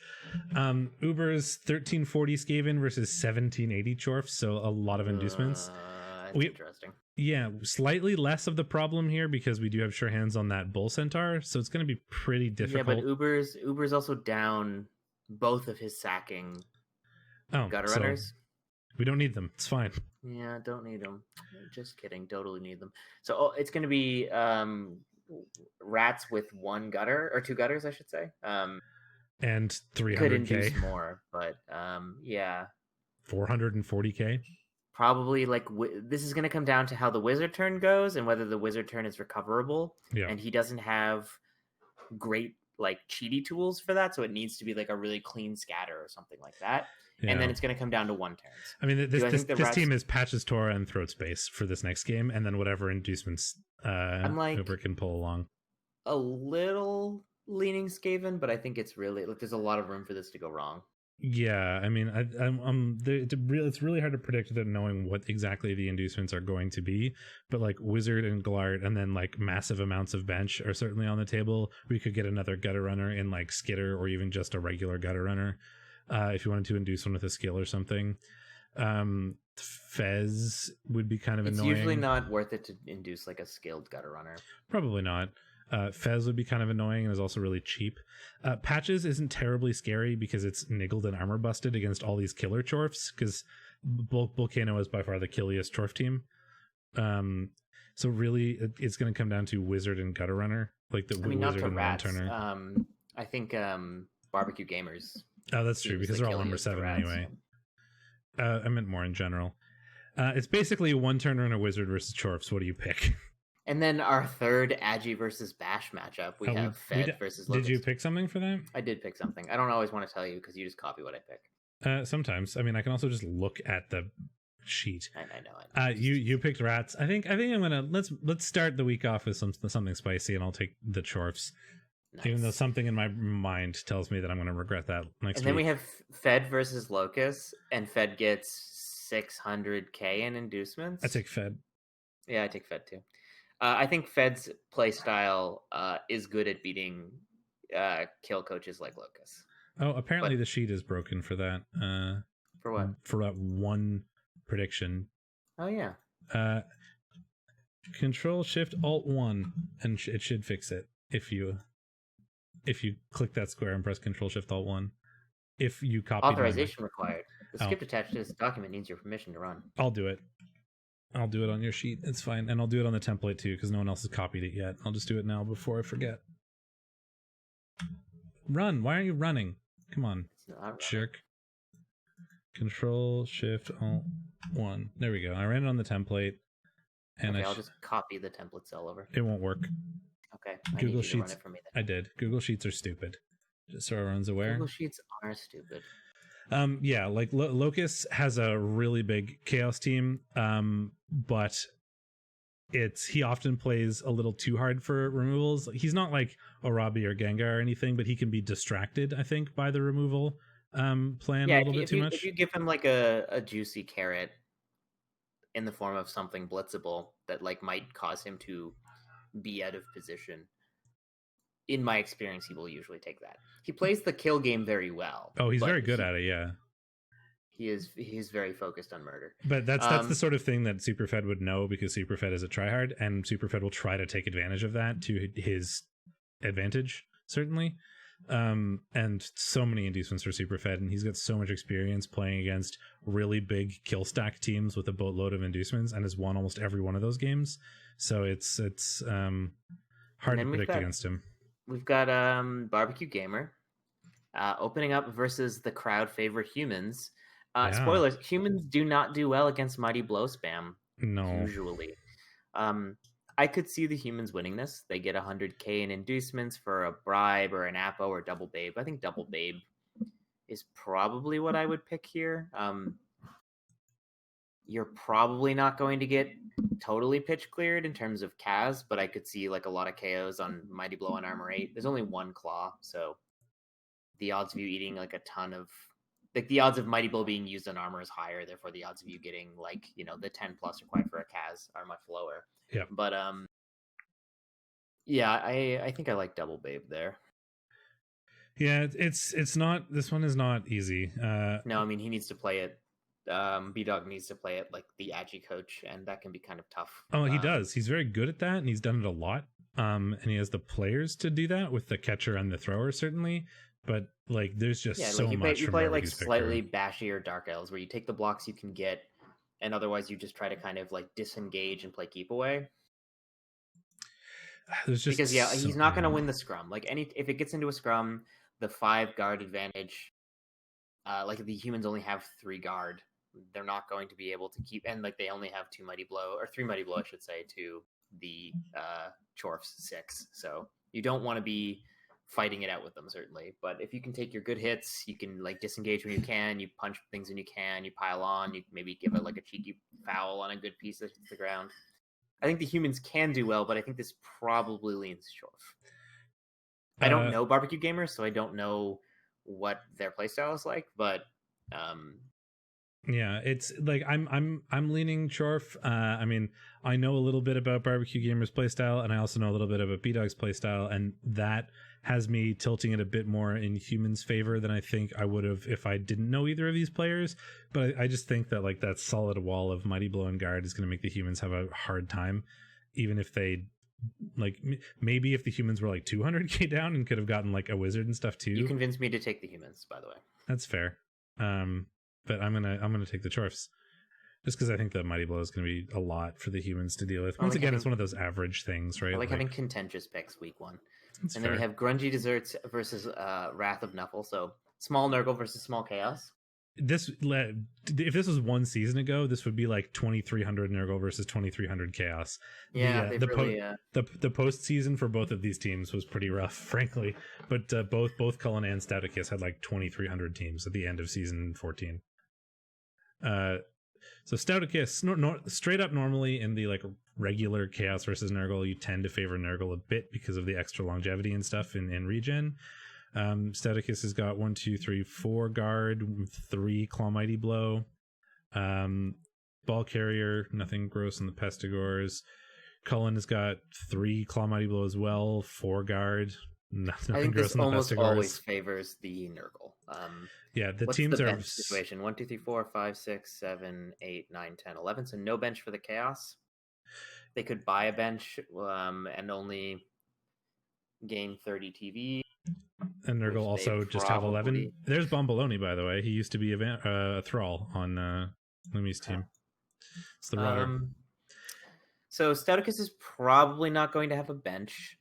Uber's 1340 Skaven versus 1780 Chorfs, so a lot of inducements. Interesting. Yeah, slightly less of the problem here because we do have sure hands on that Bull Centaur, so it's going to be pretty difficult. Yeah, but Uber's also down both of his sacking gutter runners. We don't need them. It's fine. Yeah, don't need them. Just kidding. Totally need them. So it's going to be rats with 1 gutter, or 2 gutters, I should say. And 300K. Could induce more, but yeah. 440K. Probably like this is going to come down to how the wizard turn goes and whether the wizard turn is recoverable. Yeah. And he doesn't have great like cheaty tools for that, so it needs to be like a really clean scatter or something like that. Yeah. And then it's going to come down to 1 turns. I mean, this team is Patches, Torah, and Throat Space for this next game, and then whatever inducements Uber can pull along. A little leaning Skaven, but I think it's really like there's a lot of room for this to go wrong. Yeah, I mean, it's really hard to predict without knowing what exactly the inducements are going to be. But like Wizard and Glart, and then like massive amounts of bench are certainly on the table. We could get another gutter runner in like Skitter, or even just a regular gutter runner, if you wanted to induce one with a skill or something. Fez would be kind of annoying. It's usually not worth it to induce like a skilled gutter runner. Probably not. Fez would be kind of annoying and is also really cheap. Patches isn't terribly scary because it's niggled and armor busted against all these killer chorfs, because Volcano is by far the killiest chorf team. So really, it's going to come down to Wizard and Gutter Runner, like the Wizard and One Turner. I think Barbecue Gamers. Oh, that's true, because they're all number 7 anyway. I meant more in general. It's basically a 1 turner and a Wizard versus chorfs. What do you pick? And then our third Agi versus Bash matchup, we have Fed versus Locust. Did you pick something for that? I did pick something. I don't always want to tell you because you just copy what I pick. Sometimes. I mean, I can also just look at the sheet. I know. You picked rats. I think I'm gonna let's start the week off with something spicy, and I'll take the chorfs. Nice. Even though something in my mind tells me that I'm gonna regret that next week. And then we have Fed versus Locust, and Fed gets 600K in inducements. I take Fed. Yeah, I take Fed too. I think Fed's play style is good at beating kill coaches like Locust. Oh, apparently the sheet is broken for that. For what? For that one prediction. Oh, yeah. Control Shift Alt 1, and it should fix it if you click that square and press Control Shift Alt 1. If you copy authorization required. The script attached to this document needs your permission to run. I'll do it. I'll do it on your sheet. It's fine. And I'll do it on the template too, because no one else has copied it yet. I'll just do it now before I forget. Run. Why aren't you running? Come on. Jerk. Control Shift Alt 1. There we go. I ran it on the template. And I'll just copy the template cell over. It won't work. Okay. Google Sheets. For me then. I did. Google Sheets are stupid. Just so everyone's aware. Google Sheets are stupid. Yeah, like Locust has a really big chaos team, but he often plays a little too hard for removals. He's not like Arabi or Gengar or anything, but he can be distracted, I think, by the removal plan a little bit too much. If you give him like a juicy carrot in the form of something blitzable that like might cause him to be out of position, in my experience, he will usually take that. He plays the kill game very well. Oh, he's very good at it, yeah. He's very focused on murder. But that's the sort of thing that Superfed would know, because Superfed is a tryhard, and Superfed will try to take advantage of that to his advantage, certainly. And so many inducements for Superfed, and he's got so much experience playing against really big kill stack teams with a boatload of inducements, and has won almost every one of those games. So it's hard to predict against him. We've got Barbecue Gamer opening up versus the crowd favorite Humans. Spoilers, Humans do not do well against Mighty Blow spam. No. Usually. I could see the Humans winning this. They get 100K in inducements for a bribe or an Apo or Double Babe. I think Double Babe is probably what I would pick here. You're probably not going to get totally pitch cleared in terms of Kaz, but I could see like a lot of KOs on Mighty Blow and Armor 8. There's only one Claw, so the odds of you eating like a ton of... like the odds of Mighty Blow being used on Armor is higher, therefore the odds of you getting like, the 10 plus required for a Kaz are much lower. Yeah. But yeah, I think I like Double Babe there. Yeah, it's not... this one is not easy. No, I mean, he needs to play it. B-Dog needs to play it like the Agi coach, and that can be kind of tough. Oh, he does. He's very good at that, and he's done it a lot. And he has the players to do that with the catcher and the thrower, certainly. but like there's just Yeah, so like much. you from play like Barbecue's slightly Victory. bashier Dark Elves, where you take the blocks you can get, and otherwise you just try to kind of like disengage and play keep away. There's just Because yeah, so he's not going to many. win the scrum. Like if it gets into a scrum, the 5 guard advantage, like if the humans only have 3 guard, they're not going to be able to keep, and like they only have 2 mighty blow or 3 mighty blow, I should say, to the Chorf's 6. So you don't want to be fighting it out with them, certainly. But if you can take your good hits, you can like disengage when you can, you punch things when you can, you pile on, you maybe give it like a cheeky foul on a good piece that hits the ground. I think the humans can do well, but I think this probably leans Chorf. I don't know barbecue gamers, so I don't know what their playstyle is like, but yeah, it's like I'm leaning Chorf. I mean, I know a little bit about Barbecue Gamers playstyle, and I also know a little bit about B-Dog's playstyle, and that has me tilting it a bit more in humans' favor than I think I would have if I didn't know either of these players. But I just think that like that solid wall of Mighty Blow and Guard is going to make the humans have a hard time, even if they like maybe if the humans were like 200k down and could have gotten like a wizard and stuff too. You convinced me to take the humans, by the way. That's fair. But I'm gonna take the Chorfs just because I think the Mighty Blow is going to be a lot for the humans to deal with. Once again, it's one of those average things, right? I like having contentious picks week 1. And fair. Then we have Grungy Desserts versus Wrath of Knuffle. So small Nurgle versus small Chaos. If this was 1 season ago, this would be like 2300 Nurgle versus 2300 Chaos. Yeah, the postseason for both of these teams was pretty rough, frankly. But both Cullen and Stouticus had like 2300 teams at the end of season 14. So Stouticus, straight up normally in the like regular Chaos versus Nurgle, you tend to favor Nurgle a bit because of the extra longevity and stuff in regen. Stouticus has got 1, 2, 3, 4 guard, 3 claw mighty blow, ball carrier, nothing gross in the pestigores. Cullen has got 3 claw mighty blow as well, 4 guard, nothing gross in the pestigores. Almost always favors the Nurgle. Yeah, the what's teams the are bench situation 1, 2, 3, 4, 5, 6, 7, 8, 9, 10, 11. So no bench for the Chaos. They could buy a bench and only gain 30 TV. And Nurgle also just have 11. There's Bombaloni, by the way. He used to be a thrall on Lumi's team. It's the rotter. So Stouticus is probably not going to have a bench.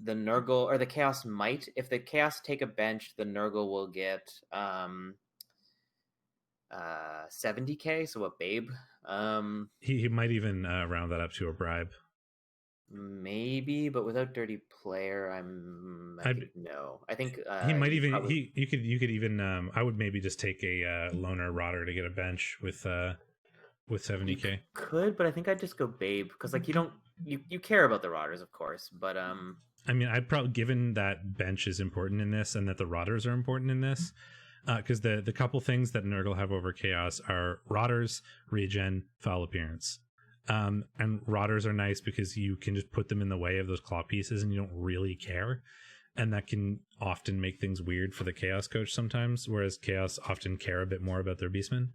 The Nurgle or the Chaos might. If the Chaos take a bench, the Nurgle will get 70k, so a babe. He might even round that up to a bribe. Maybe, but without dirty player, no. I think he might even probably... you could even I would maybe just take a loner rotter to get a bench with 70k. You could, but I think I'd just go babe because like you care about the rotters, of course, but I mean, I'd probably, given that bench is important in this and that the rotters are important in this, because the couple things that Nurgle have over Chaos are rotters, regen, foul appearance. And rotters are nice because you can just put them in the way of those claw pieces and you don't really care. And that can often make things weird for the Chaos coach sometimes, whereas Chaos often care a bit more about their beastmen.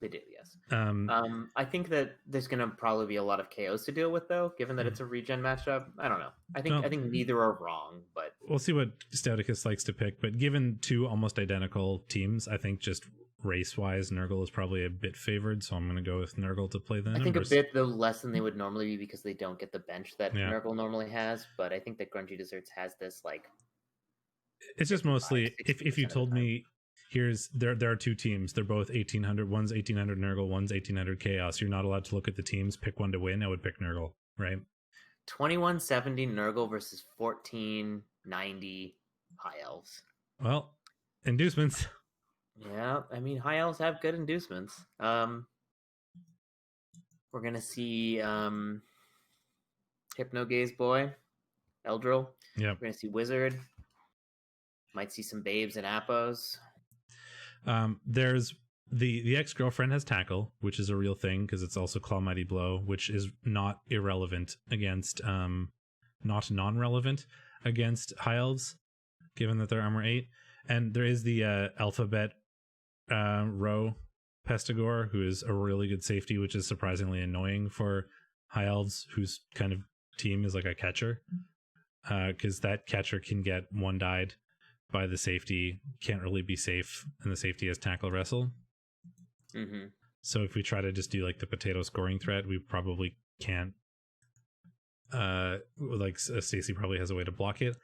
They do, yes. I think that there's going to probably be a lot of KOs to deal with, though, given that it's a regen matchup. I don't know. I think neither are wrong, but we'll see what Stouticus likes to pick. But given 2 almost identical teams, I think just race-wise, Nurgle is probably a bit favored, so I'm going to go with Nurgle to play the numbers. I think a bit, though, less than they would normally be because they don't get the bench that Nurgle normally has, but I think that Grungy Desserts has this, like... It's just mostly, if you told me, there are 2 teams, they're both 1800, one's 1800 Nurgle, one's 1800 Chaos, you're not allowed to look at the teams, pick one to win, I would pick Nurgle, right? 2170 Nurgle versus 1490 High Elves. Well, inducements... Yeah, I mean, High Elves have good inducements. We're going to see Hypnogaze Boy, Eldril. Yeah. We're going to see Wizard. Might see some Babes and Appos. There's the ex-girlfriend has Tackle, which is a real thing because it's also Claw Mighty Blow, which is not irrelevant against, not non-relevant against High Elves, given that they're armor 8. And there is the Alphabet row Pestigore, who is a really good safety, which is surprisingly annoying for High Elves, whose kind of team is like a catcher, because that catcher can get 1 died by the safety can't really be safe, and the safety has tackle wrestle. Mm-hmm. So if we try to just do like the potato scoring threat, we probably can't. Like Stacy probably has a way to block it.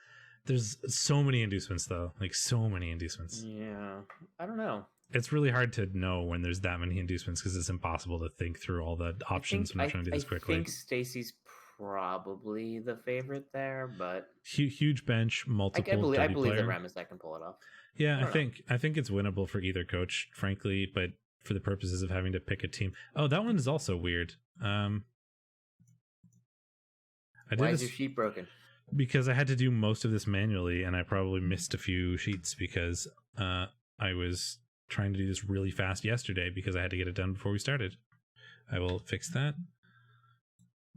There's so many inducements though, like so many inducements. Yeah, I don't know. It's really hard to know when there's that many inducements because it's impossible to think through all the options when we're trying to do this quickly. I think Stacy's probably the favorite there, but huge bench, multiple. I believe the Remis that can pull it off. Yeah, I think it's winnable for either coach, frankly, but for the purposes of having to pick a team. Oh, that one is also weird. Why is your sheet broken? Because I had to do most of this manually, and I probably missed a few sheets because I was trying to do this really fast yesterday because I had to get it done before we started. I will fix that.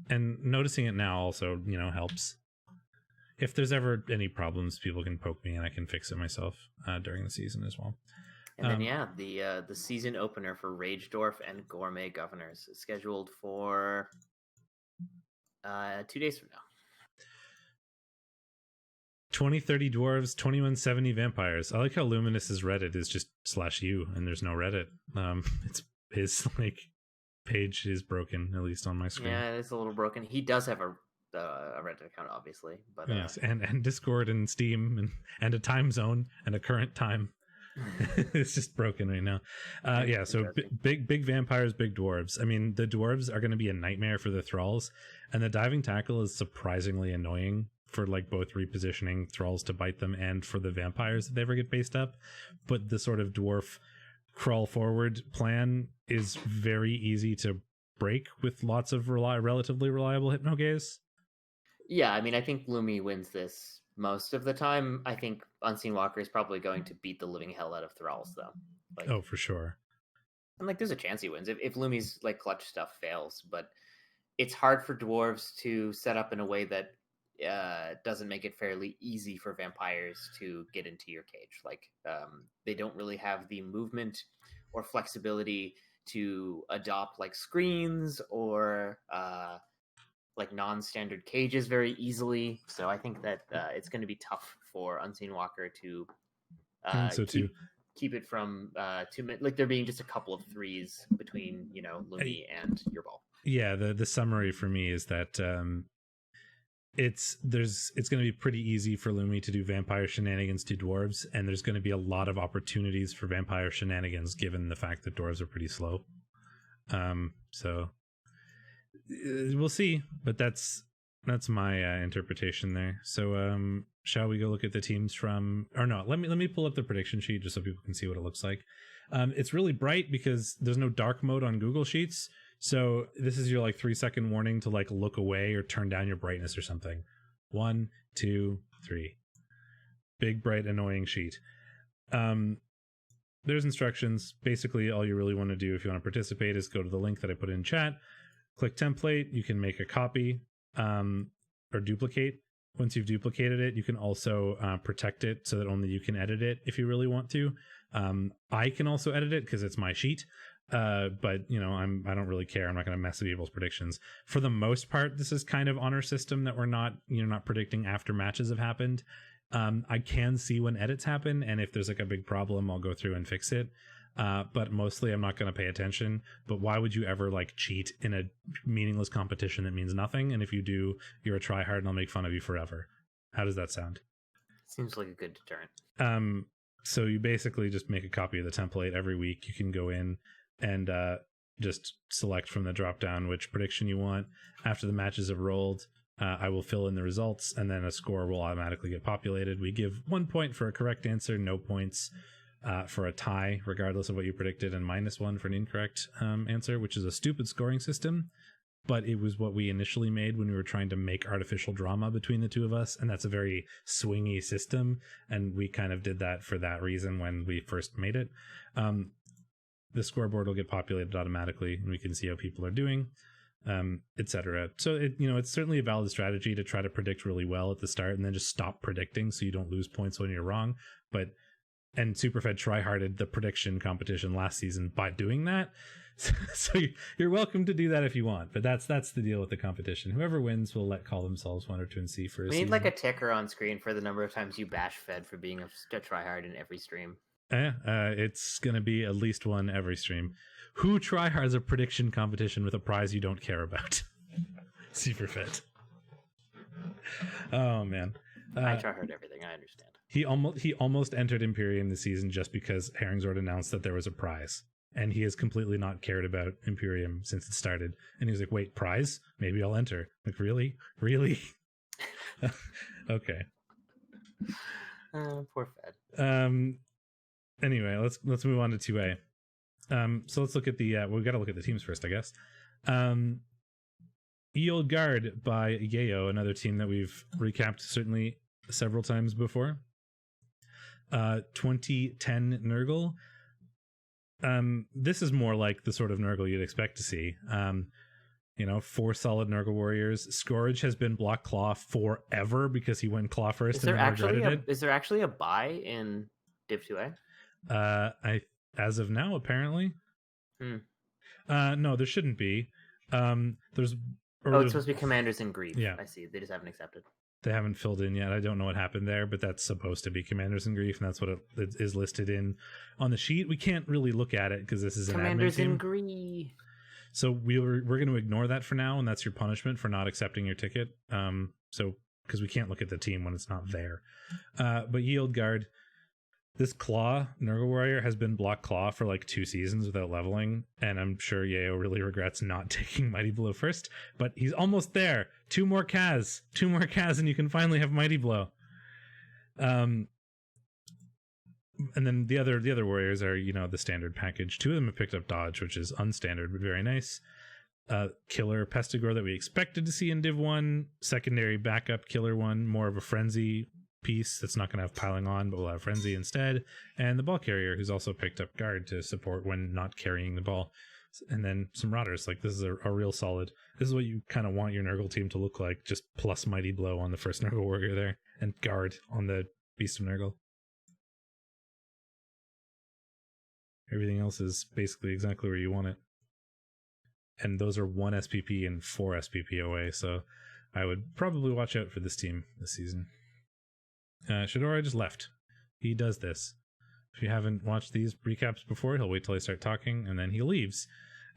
And noticing it now also, helps. If there's ever any problems, people can poke me and I can fix it myself during the season as well. And then the season opener for Ragedorf and Gourmet Governors is scheduled for 2 days from now. 2030 dwarves, 2170 vampires. I like how Luminous's Reddit is just /u and there's no Reddit. It's his page is broken, at least on my screen. Yeah, it's a little broken. He does have a Reddit account, obviously, but yes, and Discord and Steam and a time zone and a current time. It's just broken right now. So big vampires, big dwarves. I mean, the dwarves are going to be a nightmare for the thralls, and the diving tackle is surprisingly annoying for like both repositioning thralls to bite them and for the vampires if they ever get based up. But the sort of dwarf crawl forward plan is very easy to break with lots of relatively reliable hypno gaze. Yeah, I mean, I think Lumi wins this most of the time. I think Unseen Walker is probably going to beat the living hell out of thralls, though. Oh, for sure. And there's a chance he wins if Lumi's clutch stuff fails, but it's hard for dwarves to set up in a way that doesn't make it fairly easy for vampires to get into your cage. They don't really have the movement or flexibility to adopt screens or non-standard cages very easily. So I think that it's going to be tough for Unseen Walker to keep it from 2 minutes. There being just a couple of threes between Lumi and your ball. Yeah, the summary for me is that it's going to be pretty easy for Lumi to do vampire shenanigans to dwarves, and there's going to be a lot of opportunities for vampire shenanigans given the fact that dwarves are pretty slow. So we'll see, but that's my interpretation there. So shall we go look at the teams from, or no, let me pull up the prediction sheet just so people can see what it looks like. It's really bright because there's no dark mode on Google Sheets. So this is your 3-second warning to look away or turn down your brightness or something. 1, 2, 3. Big, bright, annoying sheet. There's instructions. Basically, all you really want to do if you want to participate is go to the link that I put in chat, click template. You can make a copy or duplicate. Once you've duplicated it, you can also protect it so that only you can edit it if you really want to. I can also edit it because it's my sheet. But I don't really care. I'm not going to mess with people's predictions. For the most part, this is kind of honor system that we're not predicting after matches have happened. I can see when edits happen, and if there's a big problem, I'll go through and fix it. But mostly I'm not going to pay attention. But why would you ever cheat in a meaningless competition that means nothing? And if you do, you're a tryhard and I'll make fun of you forever. How does that sound? Seems like a good deterrent. So you basically just make a copy of the template every week. You can go in and just select from the drop down which prediction you want. After the matches have rolled, I will fill in the results, and then a score will automatically get populated. We give 1 point for a correct answer, no points for a tie, regardless of what you predicted, and -1 for an incorrect answer, which is a stupid scoring system. But it was what we initially made when we were trying to make artificial drama between the two of us, and that's a very swingy system, and we kind of did that for that reason when we first made it. The scoreboard will get populated automatically, and we can see how people are doing, etc. So it's certainly a valid strategy to try to predict really well at the start and then just stop predicting so you don't lose points when you're wrong. But and Superfed tryharded the prediction competition last season by doing that. So you're welcome to do that if you want, but that's the deal with the competition. Whoever wins will call themselves 1 or 2 and C for a season. We need like a ticker on screen for the number of times you bash Fed for being a tryhard in every stream. It's gonna be at least one every stream. Who tryhards a prediction competition with a prize you don't care about? Superfed. Oh man. I tryhard everything, I understand. He almost entered Imperium this season just because Herringsword announced that there was a prize. And he has completely not cared about Imperium since it started. And he was like, wait, prize? Maybe I'll enter. Like, really? Really? Okay. Poor Fed. Anyway, let's move on to 2A. So let's look at we got to look at the teams first, I guess. Ye Olde Guard by Yayo, another team that we've recapped certainly several times before. 2010 Nurgle. This is more like the sort of Nurgle you'd expect to see. 4 solid Nurgle warriors. Scourge has been Block Claw forever because he went Claw first. Is there actually a buy in Div 2A? As of now, apparently. No, there shouldn't be. It's supposed to be Commanders in Grief. Yeah, I see. They just haven't accepted. They haven't filled in yet. I don't know what happened there, but that's supposed to be Commanders in Grief, and that's what it is listed in on the sheet. We can't really look at it because this is an Commanders admin team. in Grief. So we're going to ignore that for now, and that's your punishment for not accepting your ticket. Because we can't look at the team when it's not there. But Ye Olde Guard, this Claw Nurgle warrior has been Block Claw for like 2 seasons without leveling, and I'm sure Yayo really regrets not taking Mighty Blow first, but he's almost there. 2 more Kaz, and you can finally have Mighty Blow. And then the other warriors are, the standard package. 2 of them have picked up Dodge, which is unstandard but very nice. Killer Pestigore that we expected to see in Div 1, secondary backup killer one, more of a frenzy piece that's not going to have piling on, but we'll have frenzy instead. And the ball carrier, who's also picked up guard to support when not carrying the ball. And then some Rotters. Like, this is a real solid. This is what you kind of want your Nurgle team to look like, just plus Mighty Blow on the first Nurgle warrior there, and guard on the Beast of Nurgle. Everything else is basically exactly where you want it. And those are 1 SPP and 4 SPP away, so I would probably watch out for this team this season. Shadorra just left. He does this. If you haven't watched these recaps before, he'll wait till I start talking, and then he leaves.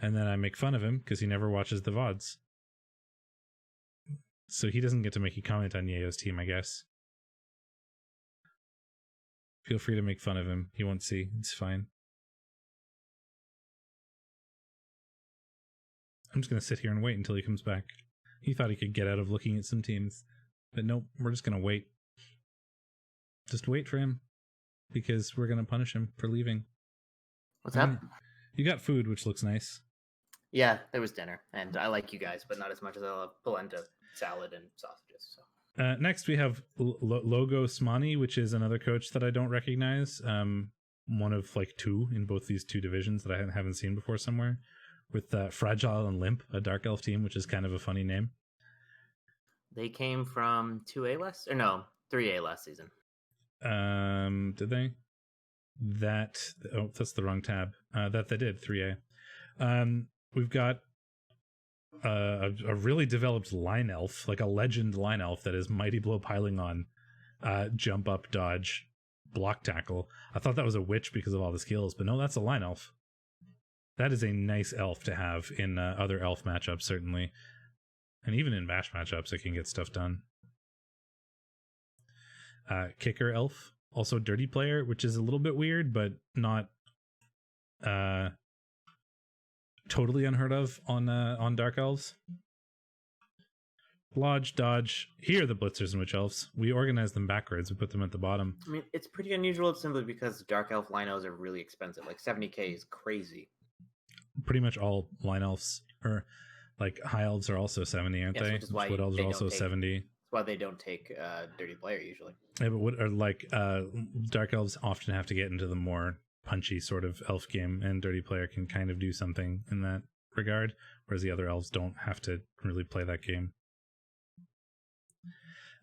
And then I make fun of him because he never watches the VODs. So he doesn't get to make a comment on Yayo's team, I guess. Feel free to make fun of him. He won't see. It's fine. I'm just going to sit here and wait until he comes back. He thought he could get out of looking at some teams. But nope, we're just going to wait. Just wait for him, because we're going to punish him for leaving. What's up? You got food, which looks nice. Yeah, there was dinner, and I like you guys, but not as much as I love polenta, salad, and sausages. So. Next, we have Logo Smani, which is another coach that I don't recognize. One of like 2 in both these 2 divisions that I haven't seen before somewhere. With Fragile and Limp, a Dark Elf team, which is kind of a funny name. They came from 2A 3A last season. Did they? That's the wrong tab. That they did 3A. We've got a really developed line elf, like a legend line elf that is Mighty Blow piling on, jump up, dodge, block tackle. I thought that was a witch because of all the skills, but no, that's a line elf. That is a nice elf to have in other elf matchups, certainly, and even in bash matchups, it can get stuff done. Kicker elf, also dirty player, which is a little bit weird, but not totally unheard of on dark elves. Lodge, dodge. Here are the blitzers and witch elves. We organize them backwards. We put them at the bottom. I mean, it's pretty unusual simply because dark elf line elves are really expensive. Like 70k is crazy. Pretty much all line elves, or like high elves, are also 70, aren't they? Which is why wood elves are also 70. That's why they don't take dirty player usually. Yeah, but dark elves often have to get into the more punchy sort of elf game, and dirty player can kind of do something in that regard, whereas the other elves don't have to really play that game.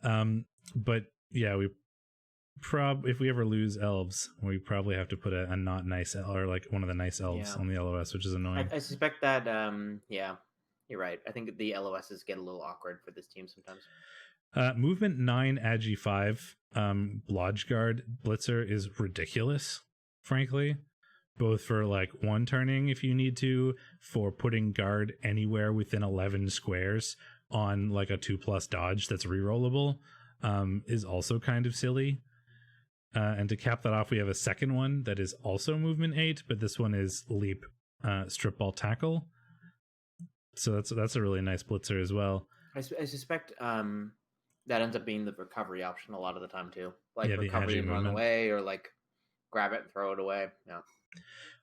But yeah, if we ever lose elves, we probably have to put a not nice or like one of the nice elves on the LOS, which is annoying. I suspect that yeah, you're right. I think the LOSs get a little awkward for this team sometimes. Movement 9 Agi 5 Lodge Guard Blitzer is ridiculous, frankly. Both for like one turning if you need to, for putting guard anywhere within 11 squares on like a 2+ dodge that's rerollable, is also kind of silly. And to cap that off, we have a second one that is also movement 8, but this one is leap strip ball tackle. So that's a really nice blitzer as well. I suspect that ends up being the recovery option a lot of the time too, like recovery and run away, or like grab it and throw it away. Yeah.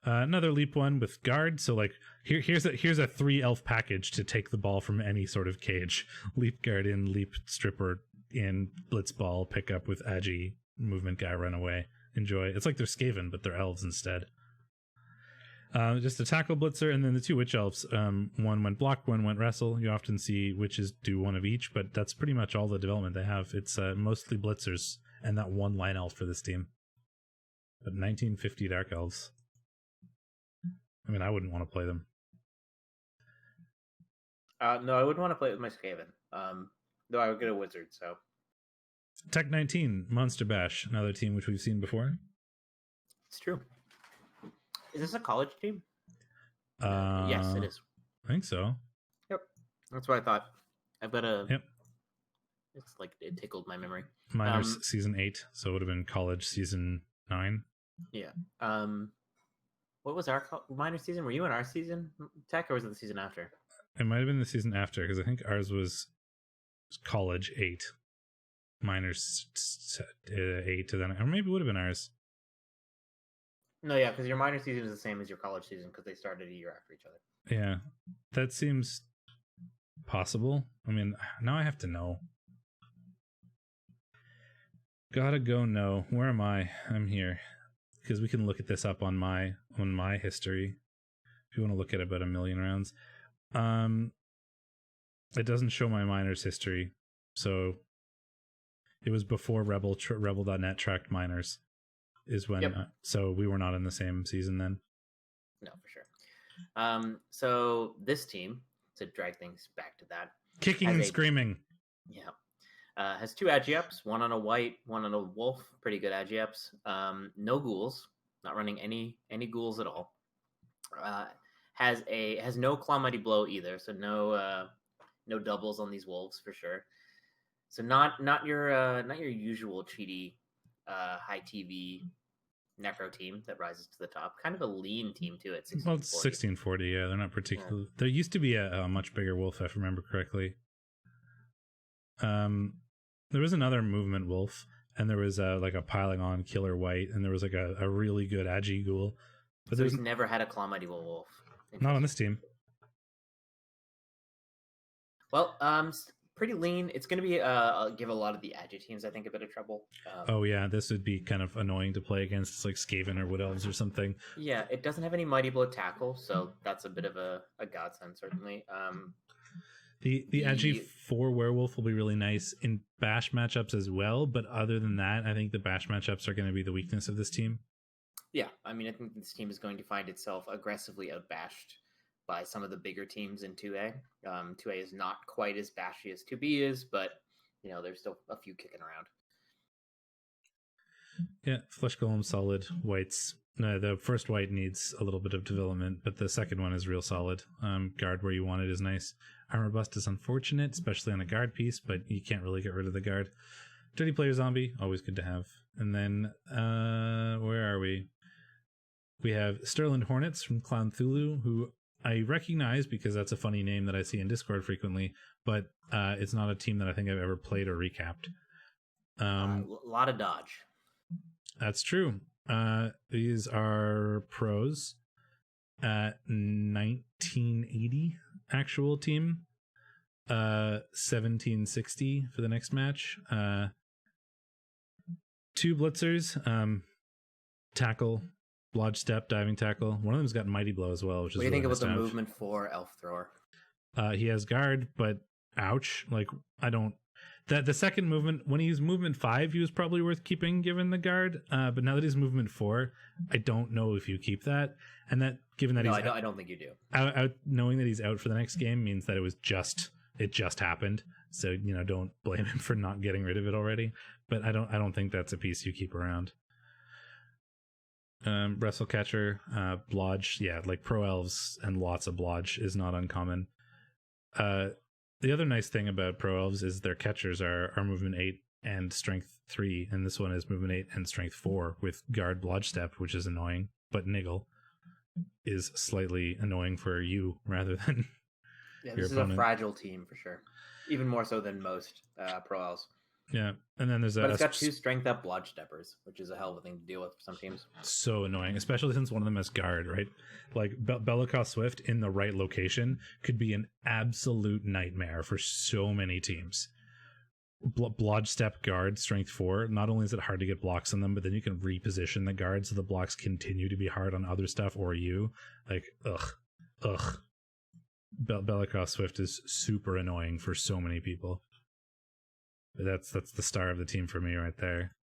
Another leap one with guard. So like here's a 3 elf package to take the ball from any sort of cage. Leap guard in, leap stripper in, blitz ball, pick up with Agi, movement guy, run away. Enjoy. It's like they're Skaven, but they're elves instead. Just a tackle blitzer, and then the 2 witch elves. One went block, one went wrestle. You often see witches do one of each, but that's pretty much all the development they have. It's mostly blitzers and that 1 line elf for this team. But 1950 dark elves. I mean, I wouldn't want to play them. No, I wouldn't want to play it with my Skaven. Though I would get a wizard, so. Tech 19, Monster Bash, another team which we've seen before. It's true. Is this a college team? Yes, it is. I think so. Yep. That's what I thought. I've got a... Yep. It's like, it tickled my memory. Minors season 8, so it would have been college season 9. Yeah. What was our minor season? Were you in our season, Tech, or was it the season after? It might have been the season after, because I think ours was college 8. Minors 8 to then, or maybe it would have been ours. No, yeah, because your minor season is the same as your college season because they started a year after each other. Yeah, that seems possible. I mean, now I have to know. Gotta go know. Where am I? I'm here. Because we can look at this up on my history. If you want to look at about 1 million rounds. It doesn't show my minors history. So it was before Rebel.net tracked minors. Is when so we were not in the same season then. No, for sure. So this team, to drag things back to that, kicking and screaming, has 2 Agi-ups, one on a white, one on a wolf. Pretty good Agi-ups. No ghouls, not running any ghouls at all. Has no Claw Mighty Blow either, so no doubles on these wolves for sure. So not your usual cheaty high TV necro team that rises to the top. Kind of a lean team too at 1640. Well, it's 1640, yeah. They're not particularly... There used to be a much bigger wolf, if I remember correctly. There was another movement wolf, and there was like a piling on killer white, and there was like a really good Agi ghoul. But there's never had a Claw Mighty Wolf. Not on this team. Well, pretty lean. It's going to be give a lot of the Agi teams, I think, a bit of trouble. Oh yeah, this would be kind of annoying to play against, like Skaven or Wood Elves or something. Yeah, it doesn't have any Mighty Blow tackle, so that's a bit of a godsend, certainly. The Agi 4 werewolf will be really nice in bash matchups as well, but other than that, I think the bash matchups are going to be the weakness of this team. Yeah, I mean, I think this team is going to find itself aggressively outbashed by some of the bigger teams in 2A. 2A is not quite as bashy as 2B is, but, you know, there's still a few kicking around. Yeah, Flesh Golem solid. Whites. No, the first white needs a little bit of development, but the second one is real solid. Guard where you want it is nice. Armor bust is unfortunate, especially on a guard piece, but you can't really get rid of the guard. Dirty Player Zombie, always good to have. And then, where are we? We have Sterling Hornets from Clown Thulu, who I recognize because that's a funny name that I see in Discord frequently, but it's not a team that I think I've ever played or recapped. A lot of dodge. That's true. These are pros at 1980 actual team, 1760 for the next match. 2 blitzers, tackle, lodge step, diving tackle. One of them's got Mighty Blow as well, which is what do you think nice about the movement for Elf Thrower? He has guard, but ouch. Like, I don't... The second movement, when he used movement 5, he was probably worth keeping given the guard. But now that he's movement 4, I don't know if you keep that. And that, given that I don't think you do. Out, knowing that he's out for the next game means that it just happened. So don't blame him for not getting rid of it already. But I don't think that's a piece you keep around. Wrestlecatcher, Blodge, like Pro Elves and lots of Blodge is not uncommon. The other nice thing about Pro Elves is their catchers are movement 8 and strength 3, and this one is movement 8 and strength 4 with guard Blodge Step, which is annoying, but Niggle is slightly annoying for you rather than your opponent. Is a fragile team for sure, even more so than most Pro Elves. Yeah, and then there's but it's got 2 strength up Blodge Steppers, which is a hell of a thing to deal with for some teams. So annoying, especially since one of them has guard, right? Like Belikos Swift in the right location could be an absolute nightmare for so many teams. Blodge Step guard, strength 4, not only is it hard to get blocks on them, but then you can reposition the guard so the blocks continue to be hard on other stuff or you. Like, ugh. Belikos Swift is super annoying for so many people. But that's the star of the team for me right there.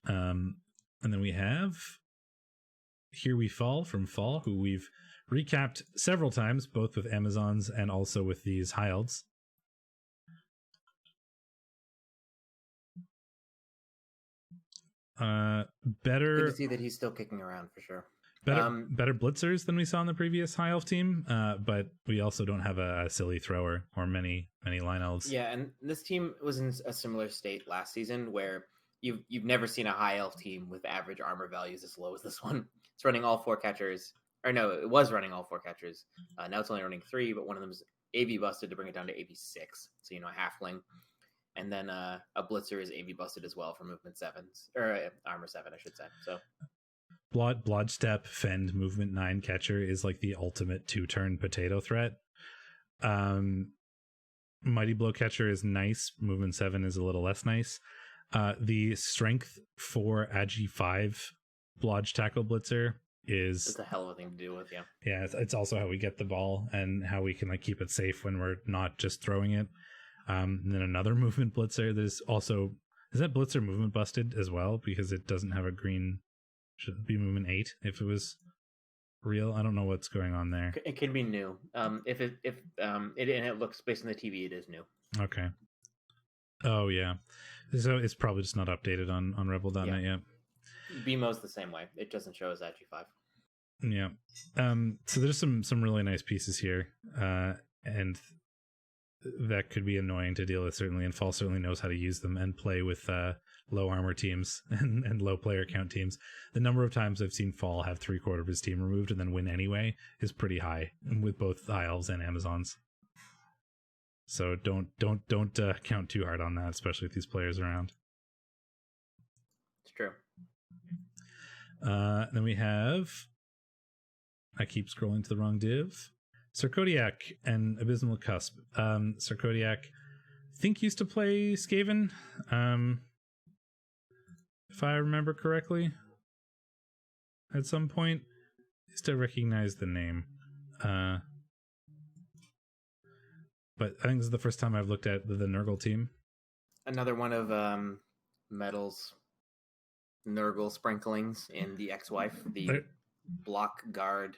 And then we have Here We Fall from Fall, who we've recapped several times, both with Amazons and also with these High Elves. Better. Good to see that he's still kicking around for sure. Better blitzers than we saw in the previous High Elf team, but we also don't have a silly thrower or many line elves. Yeah, and this team was in a similar state last season where you've never seen a High Elf team with average armor values as low as this one. It's running all 4 catchers. Or no, it was running all 4 catchers. Now it's only running 3, but one of them is AV busted to bring it down to AV 6. So, a halfling. And then a blitzer is AV busted as well for movement 7, or armor 7, I should say. So Blodge Step Fend movement 9 catcher is like the ultimate 2-turn potato threat. Mighty Blow catcher is nice. Movement 7 is a little less nice. The strength 4 Agi 5 Blodge Tackle Blitzer is it's a hell of a thing to deal with. Yeah, it's also how we get the ball and how we can keep it safe when we're not just throwing it. And then another movement blitzer. There's also, is that blitzer movement busted as well because it doesn't have a green? Should it be movement 8 if it was real? I don't know what's going on there. It can be new. If it looks based on the TV, it is new. Okay. Oh yeah. So it's probably just not updated on REBBL.net yet. BMO's the same way. It doesn't show as AG5. Yeah. So there's some really nice pieces here, and that could be annoying to deal with, certainly, and Fall certainly knows how to use them and play with low armor teams and low player count teams. The number of times I've seen Fall have 3/4 of his team removed and then win anyway is pretty high with both High Elves and Amazons. So don't count too hard on that, especially with these players around. It's true. Then we have, I keep scrolling to the wrong div, Sarkodiak and Abysmal Cusp. Sarkodiak, I think used to play Skaven, if I remember correctly, at some point. I used to recognize the name. But I think this is the first time I've looked at the Nurgle team. Another one of Metal's Nurgle sprinklings in the ex-wife. The block, guard,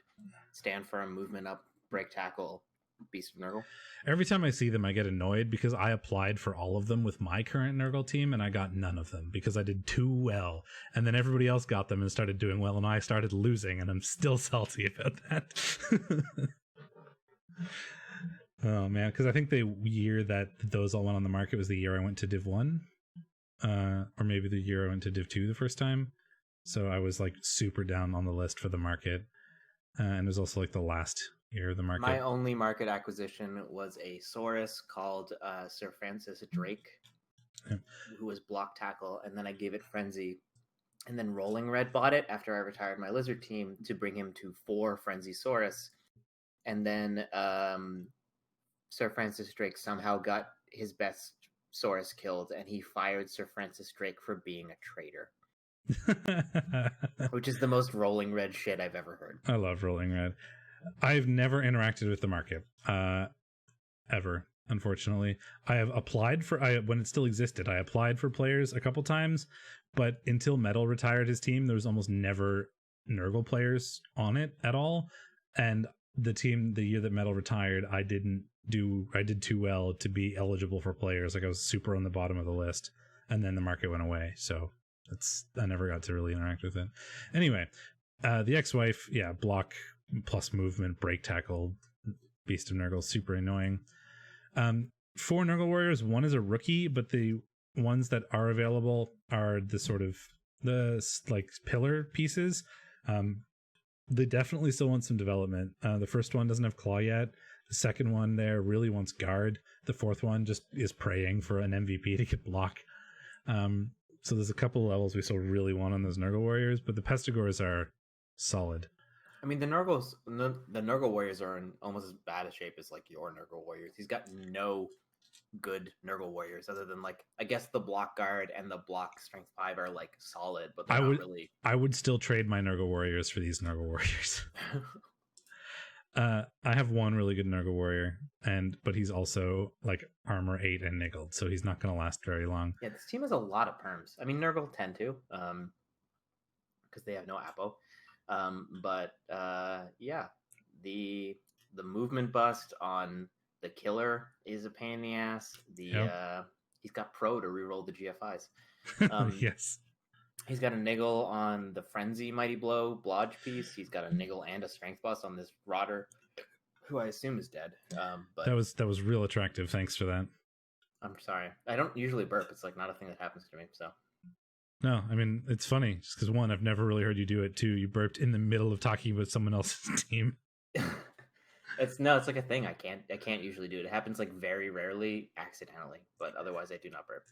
stand firm, movement up, break tackle, Beast of Nurgle. Every time I see them, I get annoyed because I applied for all of them with my current Nurgle team and I got none of them because I did too well. And then everybody else got them and started doing well and I started losing, and I'm still salty about that. Oh man, because I think the year that those all went on the market was the year I went to Div 1. Or maybe the year I went to Div 2 the first time. So I was like super down on the list for the market. And it was also like the last year of the market. My only market acquisition was a Saurus called Sir Francis Drake, who was block tackle. And then I gave it Frenzy. And then Rolling Red bought it after I retired my Lizard team to bring him to 4 Frenzy Saurus. And then Sir Francis Drake somehow got his best Saurus killed, and he fired Sir Francis Drake for being a traitor. Which is the most Rolling Red shit I've ever heard. I love Rolling Red. I've never interacted with the market, ever. unfortunately. I have applied for when it still existed. I applied for players a couple times, but until Metal retired his team, there was almost never Nurgle players on it at all. And the year that Metal retired, I did too well to be eligible for players. Like I was super on the bottom of the list, and then the market went away. So I never got to really interact with it. Anyway, the ex-wife, block plus movement, break tackle, Beast of Nurgle, super annoying. 4 Nurgle warriors, 1 is a rookie, but the ones that are available are the sort of the like pillar pieces. They definitely still want some development. The first one doesn't have claw yet. The second one there really wants guard. The fourth one just is praying for an MVP to get block. So there's a couple levels we still really want on those Nurgle warriors, but the Pestigors are solid. I mean, the Nurgle warriors are in almost as bad a shape as like your Nurgle warriors. He's got no good Nurgle warriors other than like I guess the block guard and the block strength 5 are like solid, but they're not really. I would still trade my Nurgle warriors for these Nurgle warriors. I have one really good Nurgle warrior, but he's also like armor 8 and niggled, so he's not going to last very long. Yeah, this team has a lot of perms. I mean, Nurgle tend to, because they have no Appo. The movement bust on the killer is a pain in the ass. He's got pro to reroll the GFIs. Yes. He's got a niggle on the Frenzy Mighty Blow Blodge piece. He's got a niggle and a strength bust on this Rotter, who I assume is dead. But that was real attractive. Thanks for that. I'm sorry. I don't usually burp. It's like not a thing that happens to me. So. No, I mean it's funny just because 1, I've never really heard you do it. 2, you burped in the middle of talking about someone else's team. It's like a thing. I can't usually do it. It happens like very rarely, accidentally, but otherwise I do not burp.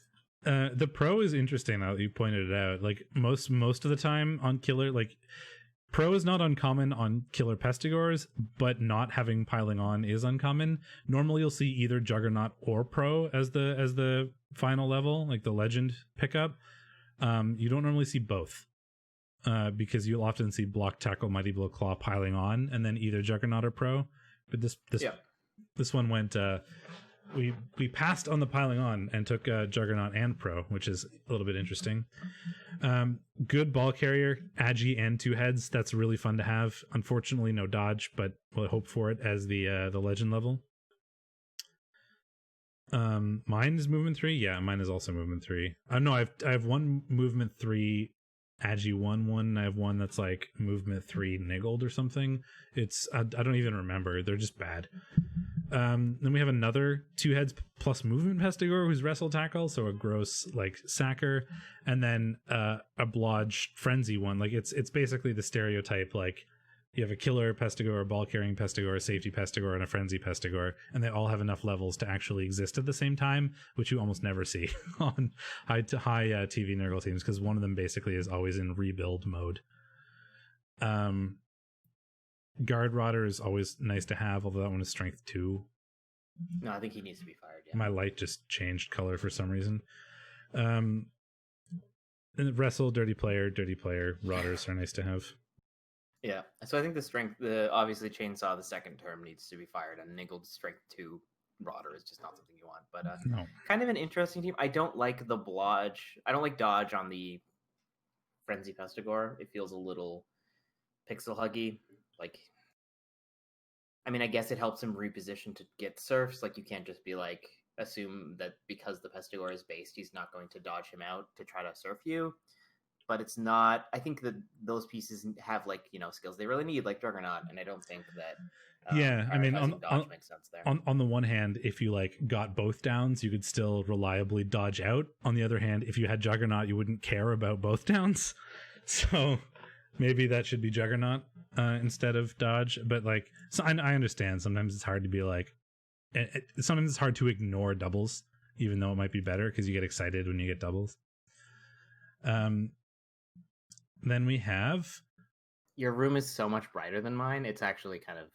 The pro is interesting now that you pointed it out. Like most of the time on killer, like pro is not uncommon on killer Pestigors, but not having piling on is uncommon. Normally you'll see either Juggernaut or pro as the final level, like the legend pickup. You don't normally see both. Because you'll often see block, tackle, mighty blow, claw piling on, and then either Juggernaut or pro. But this one went. We passed on the piling on and took Juggernaut and pro, which is a little bit interesting. Good ball carrier, Agi and 2 heads. That's really fun to have. Unfortunately, no dodge, but we'll hope for it as the legend level. Mine is movement 3. Yeah, mine is also movement 3. No, I have one movement 3 Agi 1. I have one that's like movement 3 niggled or something. I don't even remember. They're just bad. Then we have another 2 heads plus movement Pestigor who's wrestle tackle, so a gross like sacker, and then a blodge frenzy one. Like it's basically the stereotype, like you have a killer Pestigor, a ball carrying Pestigor, a safety Pestigor, and a frenzy Pestigor, and they all have enough levels to actually exist at the same time, which you almost never see on high TV Nurgle teams, because one of them basically is always in rebuild mode. Guard Rotter is always nice to have, although that one is strength 2. No, I think he needs to be fired. Yeah. My light just changed color for some reason. And wrestle, dirty player, Rotters are nice to have. Yeah, so I think obviously Chainsaw, the second term, needs to be fired, and Niggled strength 2 Rotter is just not something you want. But no. Kind of an interesting team. I don't like the blodge. I don't like dodge on the Frenzy Pestigor. It feels a little pixel huggy. Like, I mean, I guess it helps him reposition to get surfs. Like, you can't just be like, assume that because the Pestigor is based, he's not going to dodge him out to try to surf you. But it's not. I think that those pieces have like skills they really need, like Juggernaut, and I don't think that. I mean, dodge makes sense there. On the one hand, if you like got both downs, you could still reliably dodge out. On the other hand, if you had Juggernaut, you wouldn't care about both downs. So maybe that should be Juggernaut instead of dodge. But like, so I understand. Sometimes it's hard to be like. Sometimes it's hard to ignore doubles, even though it might be better because you get excited when you get doubles. Then we have... Your room is so much brighter than mine. It's actually kind of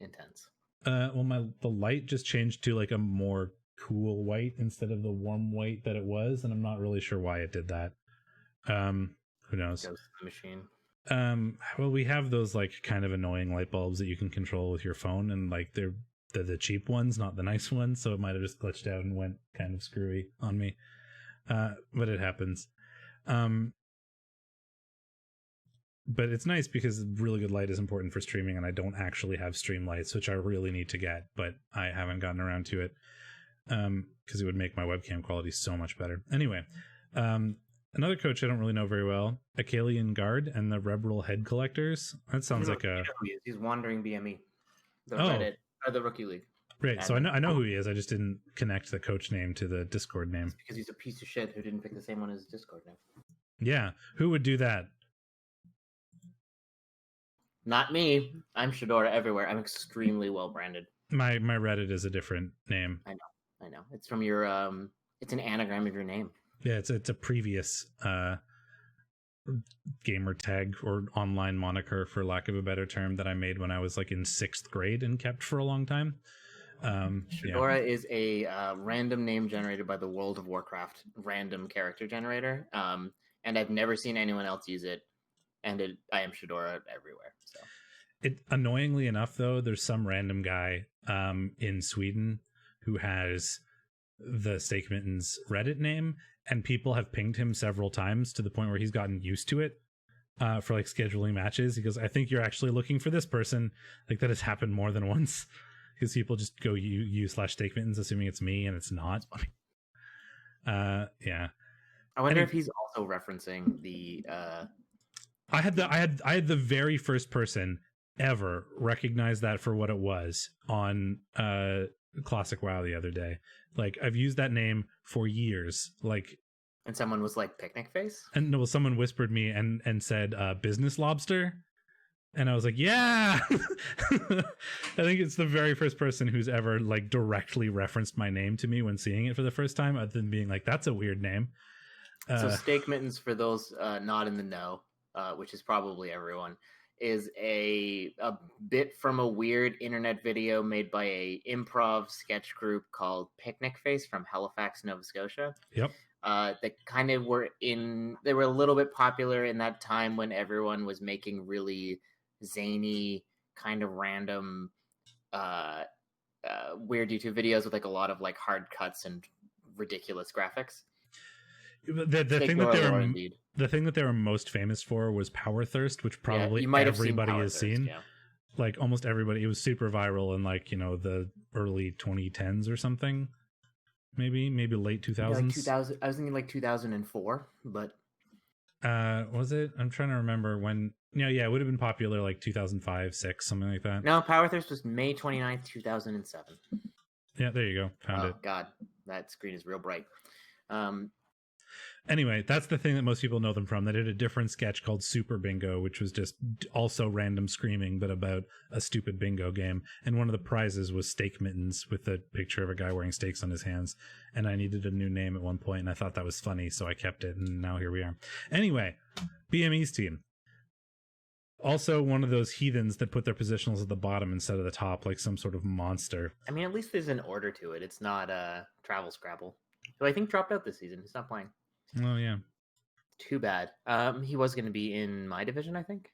intense. Well, the light just changed to like a more cool white instead of the warm white that it was, and I'm not really sure why it did that. Who knows? Goes to the machine. Well, we have those like kind of annoying light bulbs that you can control with your phone, and like they're the cheap ones, not the nice ones. So it might have just glitched out and went kind of screwy on me. But it happens. But it's nice because really good light is important for streaming, and I don't actually have stream lights, which I really need to get, but I haven't gotten around to it because it would make my webcam quality so much better. Anyway, another coach I don't really know very well, Akalian Guard and the REBBL Head Collectors. That sounds like a... He's Wandering BME, the Reddit, or the Rookie League. Right, so I know who he is. I just didn't connect the coach name to the Discord name. It's because he's a piece of shit who didn't pick the same one as his Discord name. Yeah, who would do that? Not me. I'm Shadorra everywhere. I'm extremely well branded. My Reddit is a different name. I know. It's from your it's an anagram of your name. Yeah, it's a previous gamer tag or online moniker, for lack of a better term, that I made when I was like in 6th grade and kept for a long time. Shadorra is a random name generated by the World of Warcraft random character generator. And I've never seen anyone else use it. And I am Shadorra everywhere. So, annoyingly enough, though, there's some random guy in Sweden who has the Steakmittens Reddit name, and people have pinged him several times to the point where he's gotten used to it for like scheduling matches. He goes, "I think you're actually looking for this person." Like that has happened more than once because people just go you/Steakmittens assuming it's me, and it's not. Yeah. I wonder if he's also referencing the. I had the very first person ever recognize that for what it was on Classic WoW the other day. Like I've used that name for years. Like, and someone was like Picnic Face, and no, someone whispered me and said Business Lobster, and I was like, yeah. I think it's the very first person who's ever like directly referenced my name to me when seeing it for the first time, other than being like, that's a weird name. So Steakmittens, for those not in the know, which is probably everyone, is a bit from a weird internet video made by a improv sketch group called Picnic Face from Halifax, Nova Scotia. Yep. That kind of they were a little bit popular in that time when everyone was making really zany, kind of random, weird YouTube videos with like a lot of like hard cuts and ridiculous graphics. The thing that they were most famous for was Power Thirst, which probably everybody has seen. Yeah. Like almost everybody. It was super viral in like, the early 2010s or something. Maybe late 2000s. Like 2000. I was thinking like 2004, but was it? I'm trying to remember when. Yeah, it would have been popular like 2005, 6, something like that. No, Power Thirst was May 29th, 2007. Yeah, there you go. Found it. Oh God, that screen is real bright. Anyway, that's the thing that most people know them from. They did a different sketch called Super Bingo, which was just also random screaming, but about a stupid bingo game. And one of the prizes was Steakmittens with a picture of a guy wearing steaks on his hands. And I needed a new name at one point, and I thought that was funny, so I kept it, and now here we are. Anyway, BME's team. Also one of those heathens that put their positionals at the bottom instead of the top, like some sort of monster. I mean, at least there's an order to it. It's not Travel Scrabble, who I think dropped out this season. He's not playing. Oh, yeah. Too bad. He was going to be in my division, I think.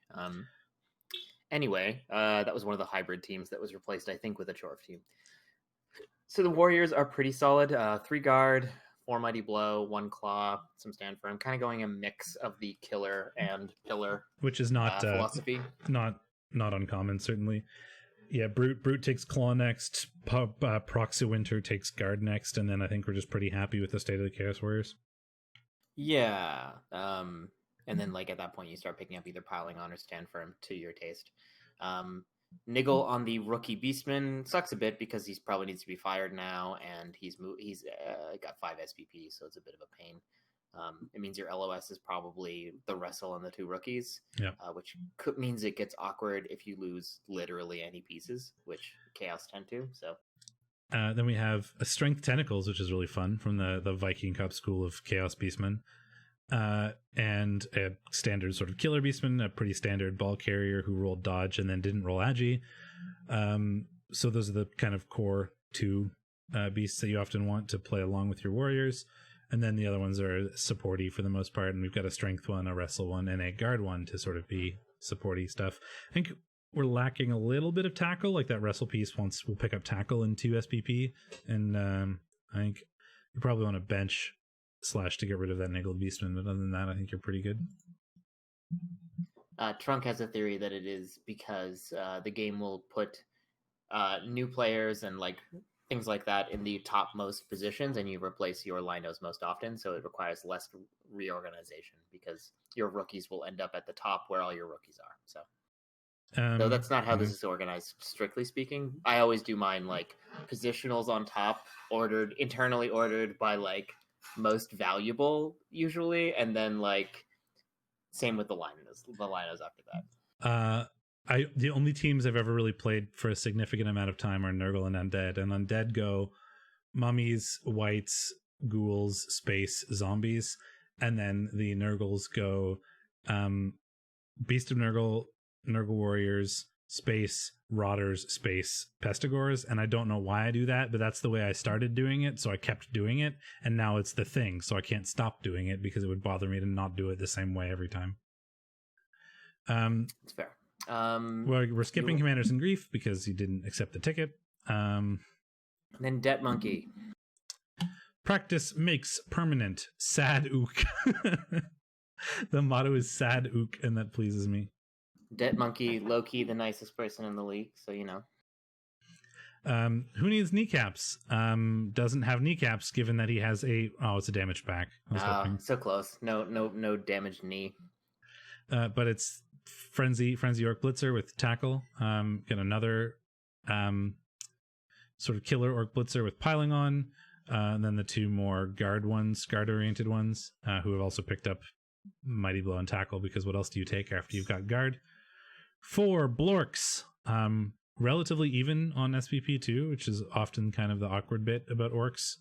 Anyway, that was one of the hybrid teams that was replaced, I think, with a Chorf team. So the Warriors are pretty solid. 3 guard, 4 mighty blow, 1 claw, some stand firm. Kind of going a mix of the killer and pillar, which is not philosophy. Not uncommon, certainly. Yeah, Brute takes claw next. Proxy Winter takes guard next, and then I think we're just pretty happy with the state of the Chaos Warriors. Yeah. And then like at that point you start picking up either piling on or stand firm to your taste. Niggle on the rookie Beastman sucks a bit because he probably needs to be fired now, and he's got 5 SPP, so it's a bit of a pain. It means your LOS is probably the wrestle on the 2 rookies, which means it gets awkward if you lose literally any pieces, which Chaos tend to. So then we have a Strength Tentacles, which is really fun, from the Viking Cup school of Chaos Beastmen. And a standard sort of Killer Beastman, a pretty standard ball carrier who rolled Dodge and then didn't roll Agi. So those are the kind of core 2 beasts that you often want to play along with your warriors. And then the other ones are supporty for the most part. And we've got a Strength one, a Wrestle one, and a Guard one to sort of be supporty stuff. I think we're lacking a little bit of tackle. Like that wrestle piece will pick up tackle in 2 SPP, and I think you probably want to bench Slash to get rid of that Niggled Beastman. But other than that, I think you're pretty good. Trunk has a theory that it is because the game will put new players and like things like that in the topmost positions, and you replace your linos most often, so it requires less reorganization because your rookies will end up at the top where all your rookies are. So though that's not how this is organized, strictly speaking. I always do mine like positionals on top, internally ordered by like most valuable usually, and then like same with the linos after that. The only teams I've ever really played for a significant amount of time are Nurgle and Undead. And Undead go mummies, whites, ghouls, space, zombies. And then the Nurgles go Beast of Nurgle, Nurgle Warriors, space, Rotters, space, Pestigores. And I don't know why I do that, but that's the way I started doing it. So I kept doing it. And now it's the thing. So I can't stop doing it because it would bother me to not do it the same way every time. It's fair. Well, we're skipping Commanders in Grief because you didn't accept the ticket. Then Debt Monkey. Practice makes permanent. Sad ook. The motto is sad ook, and that pleases me. Debt Monkey, low-key the nicest person in the league, so you know. Who needs kneecaps? Doesn't have kneecaps given that he has it's a damaged back. So close. No damaged knee. But it's Frenzy Orc Blitzer with tackle. Get another sort of killer Orc Blitzer with piling on. And then the 2 more guard oriented ones, who have also picked up Mighty Blow and tackle, because what else do you take after you've got guard? 4 Blorks. Relatively even on SPP too, which is often kind of the awkward bit about orcs.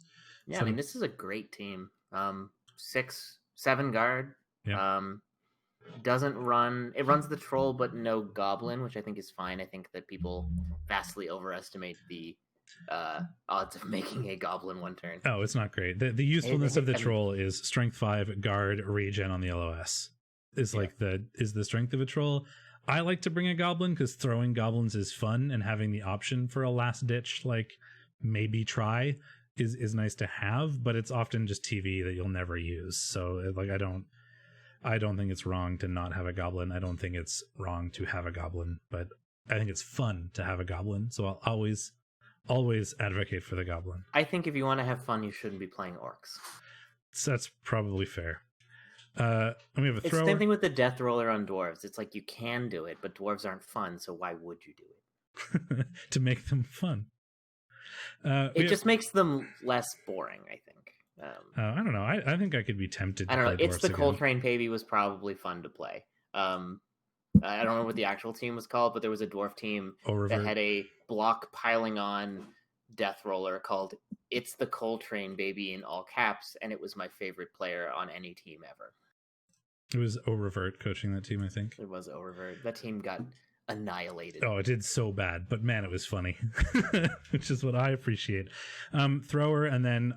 Yeah, so, I mean, this is a great team. 6-7 guard. Yeah. Doesn't run. It runs the troll, but no goblin, which I think is fine. I think that people vastly overestimate the odds of making a goblin one turn. Oh, it's not great. The usefulness of the troll is strength 5, guard, regen on the LOS. Is the strength of a troll. I like to bring a goblin because throwing goblins is fun, and having the option for a last ditch, like maybe try, is nice to have, but it's often just TV that you'll never use. So like I don't think it's wrong to not have a goblin. I don't think it's wrong to have a goblin, but I think it's fun to have a goblin. So I'll always advocate for the goblin. I think if you want to have fun, you shouldn't be playing orcs. So that's probably fair. And we have a thrower. It's the same thing with the death roller on dwarves. It's like you can do it, but dwarves aren't fun, so why would you do it? To make them fun. It just makes them less boring, I think. I don't know. I think I could be tempted to I don't know. play It's the again. Coltrane Baby was probably fun to play. I don't remember what the actual team was called, but there was a dwarf team that had a block piling on death roller called It's the Coltrane Baby in all caps, and it was my favorite player on any team ever. It was O'Revert coaching that team, I think. It was O'Revert. That team got annihilated. Oh, it did so bad, but man, it was funny, which is what I appreciate. Thrower, and then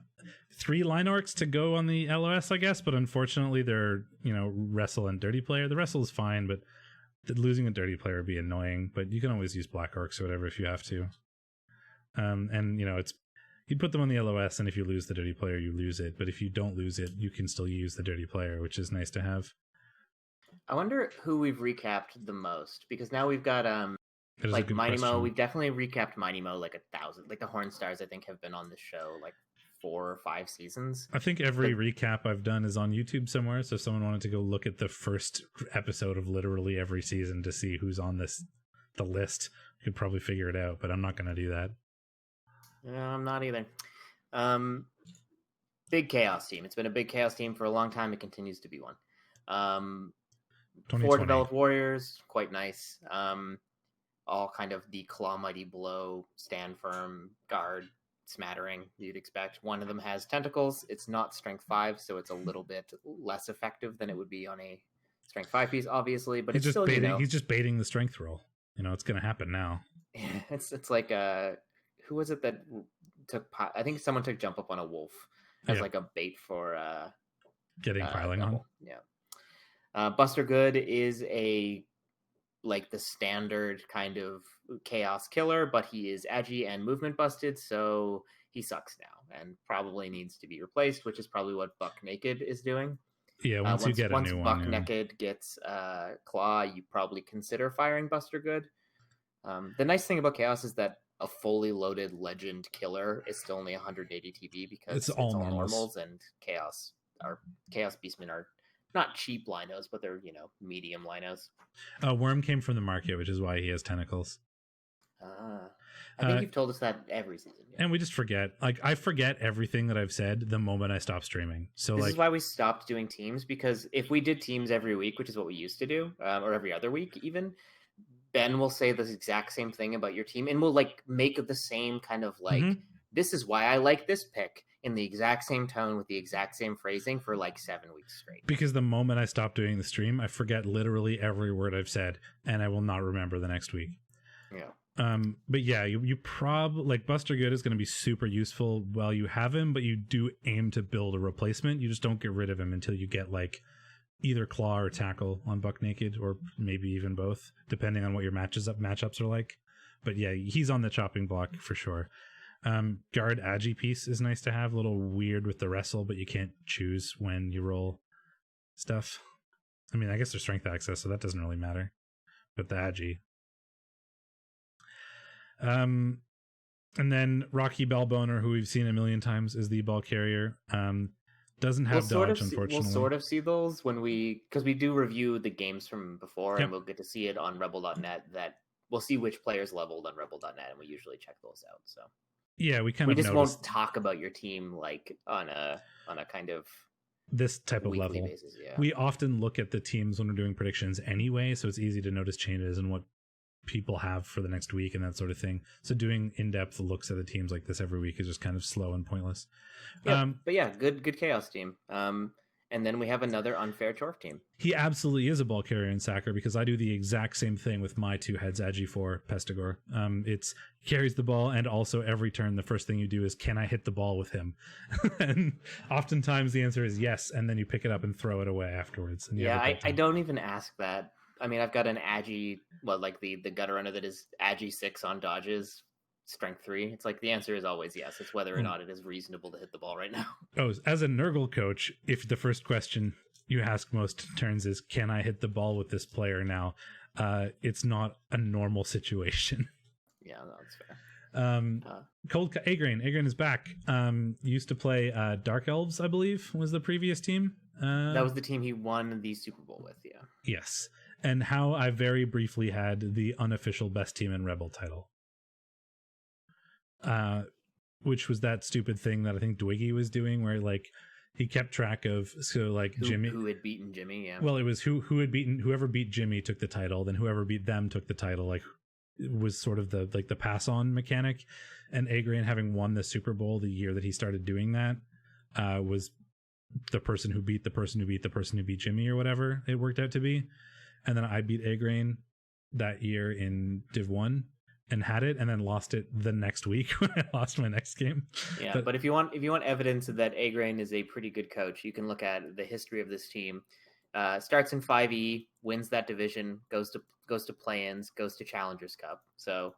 3 line orcs to go on the LOS, I guess, but unfortunately they're, wrestle and dirty player. The wrestle is fine, but losing a dirty player would be annoying, but you can always use black orcs or whatever if you have to. And you'd put them on the LOS, and if you lose the dirty player, you lose it. But if you don't lose it, you can still use the dirty player, which is nice to have. I wonder who we've recapped the most, because now we've got like Mighty Mo. We've definitely recapped Mighty Mo like 1,000. Like the Horn Stars, I think, have been on the show like 4 or 5 seasons. I think every recap I've done is on YouTube somewhere. So if someone wanted to go look at the first episode of literally every season to see who's on the list, you could probably figure it out. But I'm not going to do that. No, I'm not either. Big Chaos team. It's been a big Chaos team for a long time. It continues to be one. 4 developed warriors, quite nice. All kind of the claw mighty blow, stand firm, guard, smattering you'd expect. One of them has tentacles. It's not strength 5, so it's a little bit less effective than it would be on a strength 5 piece, obviously. But it's still baiting. He's just baiting the strength roll. It's going to happen now. It's like who was it that took? I think someone took jump up on a wolf as like a bait for getting piling on. Yeah. Buster Good is a like the standard kind of chaos killer, but he is agi and movement busted, so he sucks now and probably needs to be replaced, which is probably what Buck Naked is doing. Yeah, once you get a new one. Buck Naked gets Claw, you probably consider firing Buster Good. The nice thing about Chaos is that a fully loaded Legend killer is still only 180 TB because it's all normals, and Chaos Beastmen are not cheap linos, but they're, medium linos. Worm came from the market, which is why he has tentacles. I think you've told us that every season. Yeah. And we just forget. Like, I forget everything that I've said the moment I stop streaming. So this is why we stopped doing teams, because if we did teams every week, which is what we used to do, or every other week even, Ben will say the exact same thing about your team, and we'll make the same kind of this is why I like this pick, in the exact same tone with the exact same phrasing for 7 weeks straight. Because the moment I stop doing the stream, I forget literally every word I've said, and I will not remember the next week. Yeah. But yeah, you probably Buster Good is going to be super useful while you have him, but you do aim to build a replacement. You just don't get rid of him until you get either Claw or Tackle on Buck Naked, or maybe even both, depending on what your matchups are like. But yeah, he's on the chopping block for sure. Guard Agi piece is nice to have. A little weird with the wrestle, but you can't choose when you roll stuff. I mean, I guess there's strength access, so that doesn't really matter. But the Agi. And then Rocky Bellboner, who we've seen a million times, is the ball carrier. Doesn't have dodge, unfortunately. We'll sort of see those because we do review the games from before, yep. And we'll get to see it on REBBL.net. That we'll see which players leveled on REBBL.net, and we usually check those out. So yeah, we just won't talk about your team on a kind of this type of level basis. Yeah. We often look at the teams when we're doing predictions anyway, so it's easy to notice changes and what people have for the next week and that sort of thing. So doing in-depth looks at the teams like this every week is just kind of slow and pointless. Yeah, but yeah, good chaos team. And then we have another unfair Chorf team. He absolutely is a ball carrier in Sacker, because I do the exact same thing with my two heads, Agi for Pestigor. It's carries the ball, and also every turn the first thing you do is, can I hit the ball with him? And oftentimes the answer is yes, and then you pick it up and throw it away afterwards. And I don't even ask that. I mean, I've got an Agi, the gutter runner that is Agi 6 on dodges, strength 3. It's the answer is always yes. It's whether or not it is reasonable to hit the ball right now. Oh, as a Nurgle coach, if the first question you ask most turns is, can I hit the ball with this player now? It's not a normal situation. Yeah, no, that's fair. Cold Agrain is back. Used to play Dark Elves, I believe, was the previous team. That was the team he won the Super Bowl with, yeah. Yes. And how I very briefly had the unofficial best team in REBBL title. Which was that stupid thing that I think Dwiggy was doing, where he kept track of Jimmy, who had beaten Jimmy. Yeah. Well, it was whoever beat Jimmy took the title, then whoever beat them took the title. It was sort of the pass on mechanic. And Agrain, having won the Super Bowl the year that he started doing that, was the person who beat the person who beat the person who beat Jimmy, or whatever it worked out to be. And then I beat Agrain that year in Div 1 and had it, and then lost it the next week when I lost my next game. Yeah, but if you want evidence that Agrain is a pretty good coach, you can look at the history of this team. Starts in 5E, wins that division, goes to play-ins, goes to Challengers Cup. So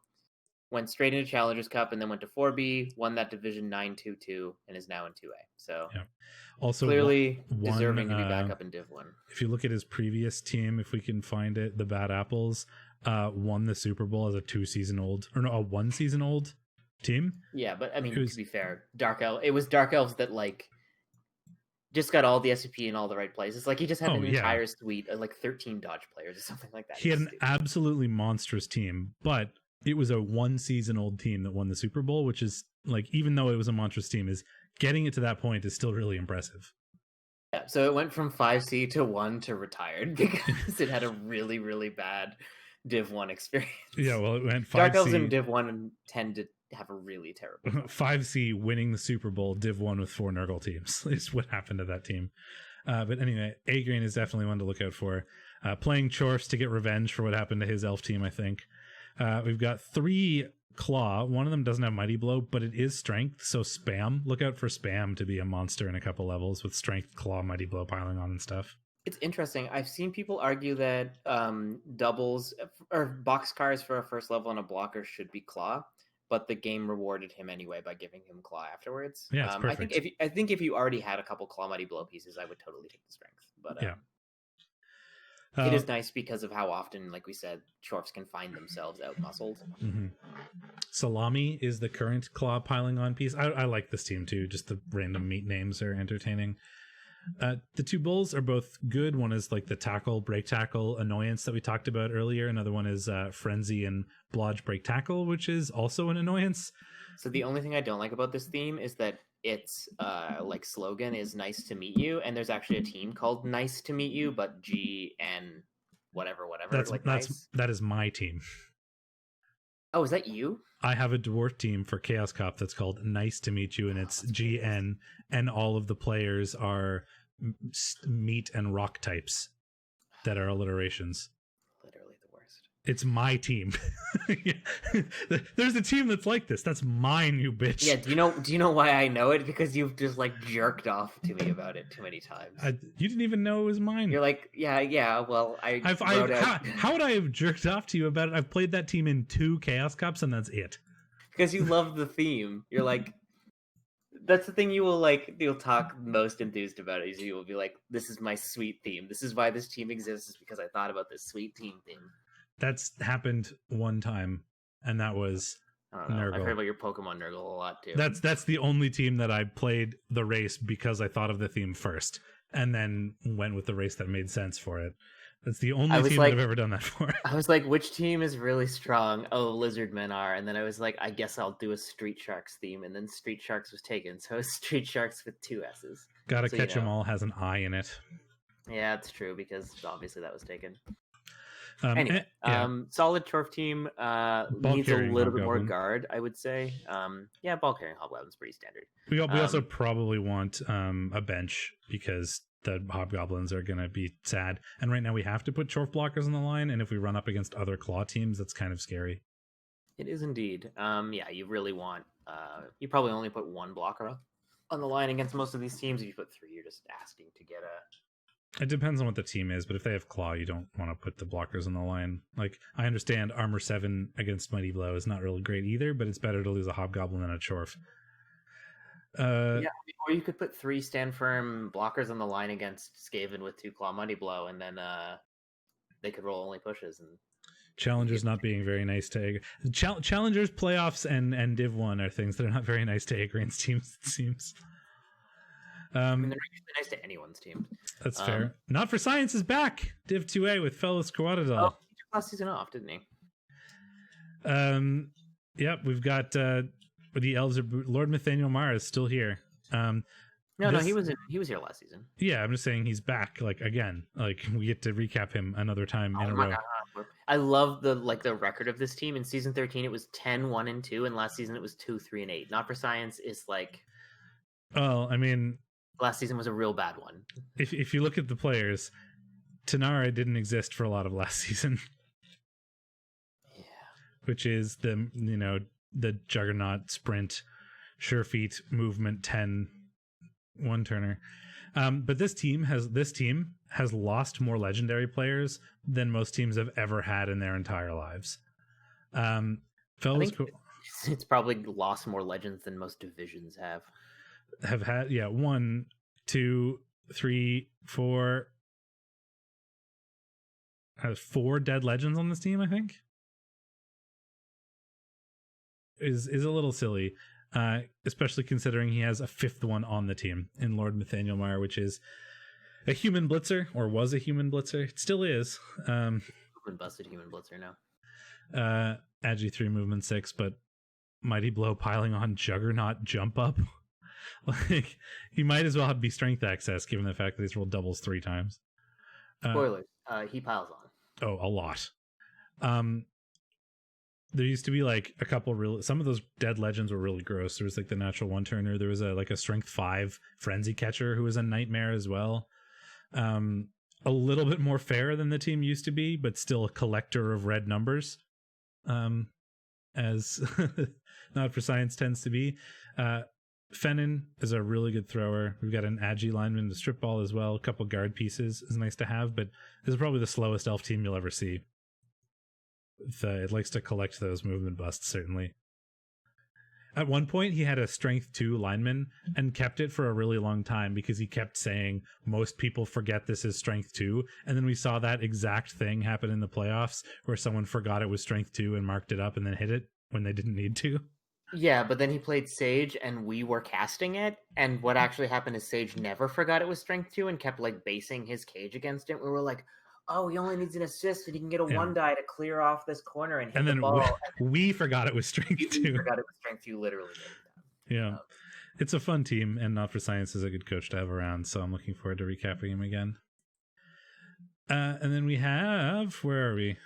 went straight into Challengers Cup, and then went to 4B, won that division 9-2-2, and is now in 2A. So yeah. Also clearly deserving to be back up in Div 1. If you look at his previous team, if we can find it, the Bad Apples won the Super Bowl as a 1 season old team. Yeah, but I mean, to be fair, it was Dark Elves that just got all the SCP in all the right places. He just had an entire suite of 13 dodge players or something like that. He had an absolutely monstrous team, but it was a 1 season old team that won the Super Bowl, which is even though it was a monstrous team, is getting it to that point is still really impressive. Yeah, so it went from 5C to 1 to retired because it had a really, really bad Div 1 experience. Yeah, well, it went 5C. Dark Elves in Div 1 tend to have a really terrible 5C winning the Super Bowl, Div 1 with 4 Nurgle teams is what happened to that team. But anyway, Agrain is definitely one to look out for. Playing Chorfs to get revenge for what happened to his elf team, I think. We've got 3 Claw. One of them doesn't have Mighty Blow, but it is Strength, so Spam. Look out for Spam to be a monster in a couple levels with Strength, Claw, Mighty Blow piling on and stuff. It's interesting. I've seen people argue that doubles or boxcars for a first level and a blocker should be claw, but the game rewarded him anyway by giving him claw afterwards. Yeah, it's perfect. I think if you already had a couple claw mighty blow pieces, I would totally take the strength. But it is nice because of how often, like we said, Chorfs can find themselves out muscled. Mm-hmm. Salami is the current claw piling on piece. I like this team too. Just the random meat names are entertaining. The two bulls are both good. One is like the tackle, break tackle annoyance that we talked about earlier. Another one is frenzy and blodge break tackle, which is also an annoyance. So the only thing I don't like about this theme is that its like slogan is "Nice to meet you," and there's actually a team called "Nice to Meet You," but GN whatever. That is my team. Oh, is that you? I have a dwarf team for Chaos Cop that's called Nice to Meet You, and it's GN, and all of the players are meat and rock types that are alliterations. Literally the worst. It's my team. There's a team that's like this. That's mine, you bitch. Yeah, do you know why I know it? Because you've just like jerked off to me about it too many times. You didn't even know it was mine. You're like, yeah, well, how would I have jerked off to you about it? I've played that team in 2 Chaos Cups, and that's it. Because you love the theme. You're like, that's the thing you'll talk most enthused about is you will be like, this is my sweet theme. This is why this team exists, is because I thought about this sweet team thing. That's happened one time, and that was Nurgle. I've heard about your Pokemon Nurgle a lot too. That's the only team that I played the race because I thought of the theme first, and then went with the race that made sense for it. That's the only team that I've ever done that for. I was like, which team is really strong? Oh, Lizardmen are. And then I was like, I guess I'll do a Street Sharks theme. And then Street Sharks was taken. So it's Street Sharks with 2 S's. Gotta catch them all has an I in it. Yeah, it's true, because obviously that was taken. Solid Chorf team needs a little bit more guard, I would say. Ball carrying Hobgoblin's pretty standard. We also probably want a bench because the Hobgoblins are going to be sad. And right now we have to put Chorf blockers on the line, and if we run up against other claw teams, that's kind of scary. It is indeed. You really want... you probably only put 1 blocker on the line against most of these teams. If you put 3, you're just asking to get a... It depends on what the team is, but if they have claw, you don't want to put the blockers on the line. Like, I understand armor 7 against Mighty Blow is not really great either, but it's better to lose a Hobgoblin than a Chorf. Or you could put 3 stand firm blockers on the line against Skaven with 2 claw Mighty Blow, and then they could roll only pushes. And Challengers not being very nice to Challengers, playoffs, and Div 1 are things that are not very nice to Agrion's teams, it seems. I mean, they're usually nice to anyone's team. That's fair. Not for Science is back. Div 2A with Fellows Quaddadal. Oh, he took last season off, didn't he? Yep, we've got the elves are Lord Nathaniel Mara is still here. No, he was here last season. Yeah, I'm just saying he's back. Like again, like we get to recap him another time in a row. God. I love the record of this team. In season 13, it was 10-1-2, and last season it was 2-3-8. Not for Science is like. Well, I mean, last season was a real bad one. If you look at the players, Tanara didn't exist for a lot of last season. Yeah, which is the Juggernaut sprint, sure feet movement 10 1-turner. But this team has lost more legendary players than most teams have ever had in their entire lives. It's probably lost more legends than most divisions have had. 1, 2, 3, 4. Has 4 dead legends on this team, I think. Is a little silly, especially considering he has a 5th one on the team in Lord Nathaniel Meyer, which is a human blitzer, or was a human blitzer. It still is. Busted human blitzer now. Agi 3 movement 6, but Mighty Blow piling on Juggernaut jump up. Like he might as well be strength access given the fact that he's rolled doubles 3 times. Spoilers. He piles on. Oh, a lot. There used to be like a couple some of those dead legends were really gross. There was like the natural 1-turner. There was a strength 5 frenzy catcher who was a nightmare as well. A little bit more fair than the team used to be, but still a collector of red numbers. As Not for Science tends to be. Fennin is a really good thrower. We've got an Agi lineman, the strip ball as well. A couple guard pieces is nice to have, but this is probably the slowest elf team you'll ever see. It likes to collect those movement busts, certainly. At one point, he had a strength 2 lineman and kept it for a really long time because he kept saying most people forget this is strength 2. And then we saw that exact thing happen in the playoffs where someone forgot it was strength 2 and marked it up and then hit it when they didn't need to. Yeah, but then he played Sage and we were casting it. And what actually happened is Sage never forgot it was strength 2 and kept like basing his cage against it. We were like, oh, he only needs an assist and he can get a 1 die to clear off this corner and hit the ball. We forgot it was strength 2. We forgot it was strength 2, literally. Yeah. It's a fun team, and Not for Science is a good coach to have around, so I'm looking forward to recapping him again. And then we have, where are we?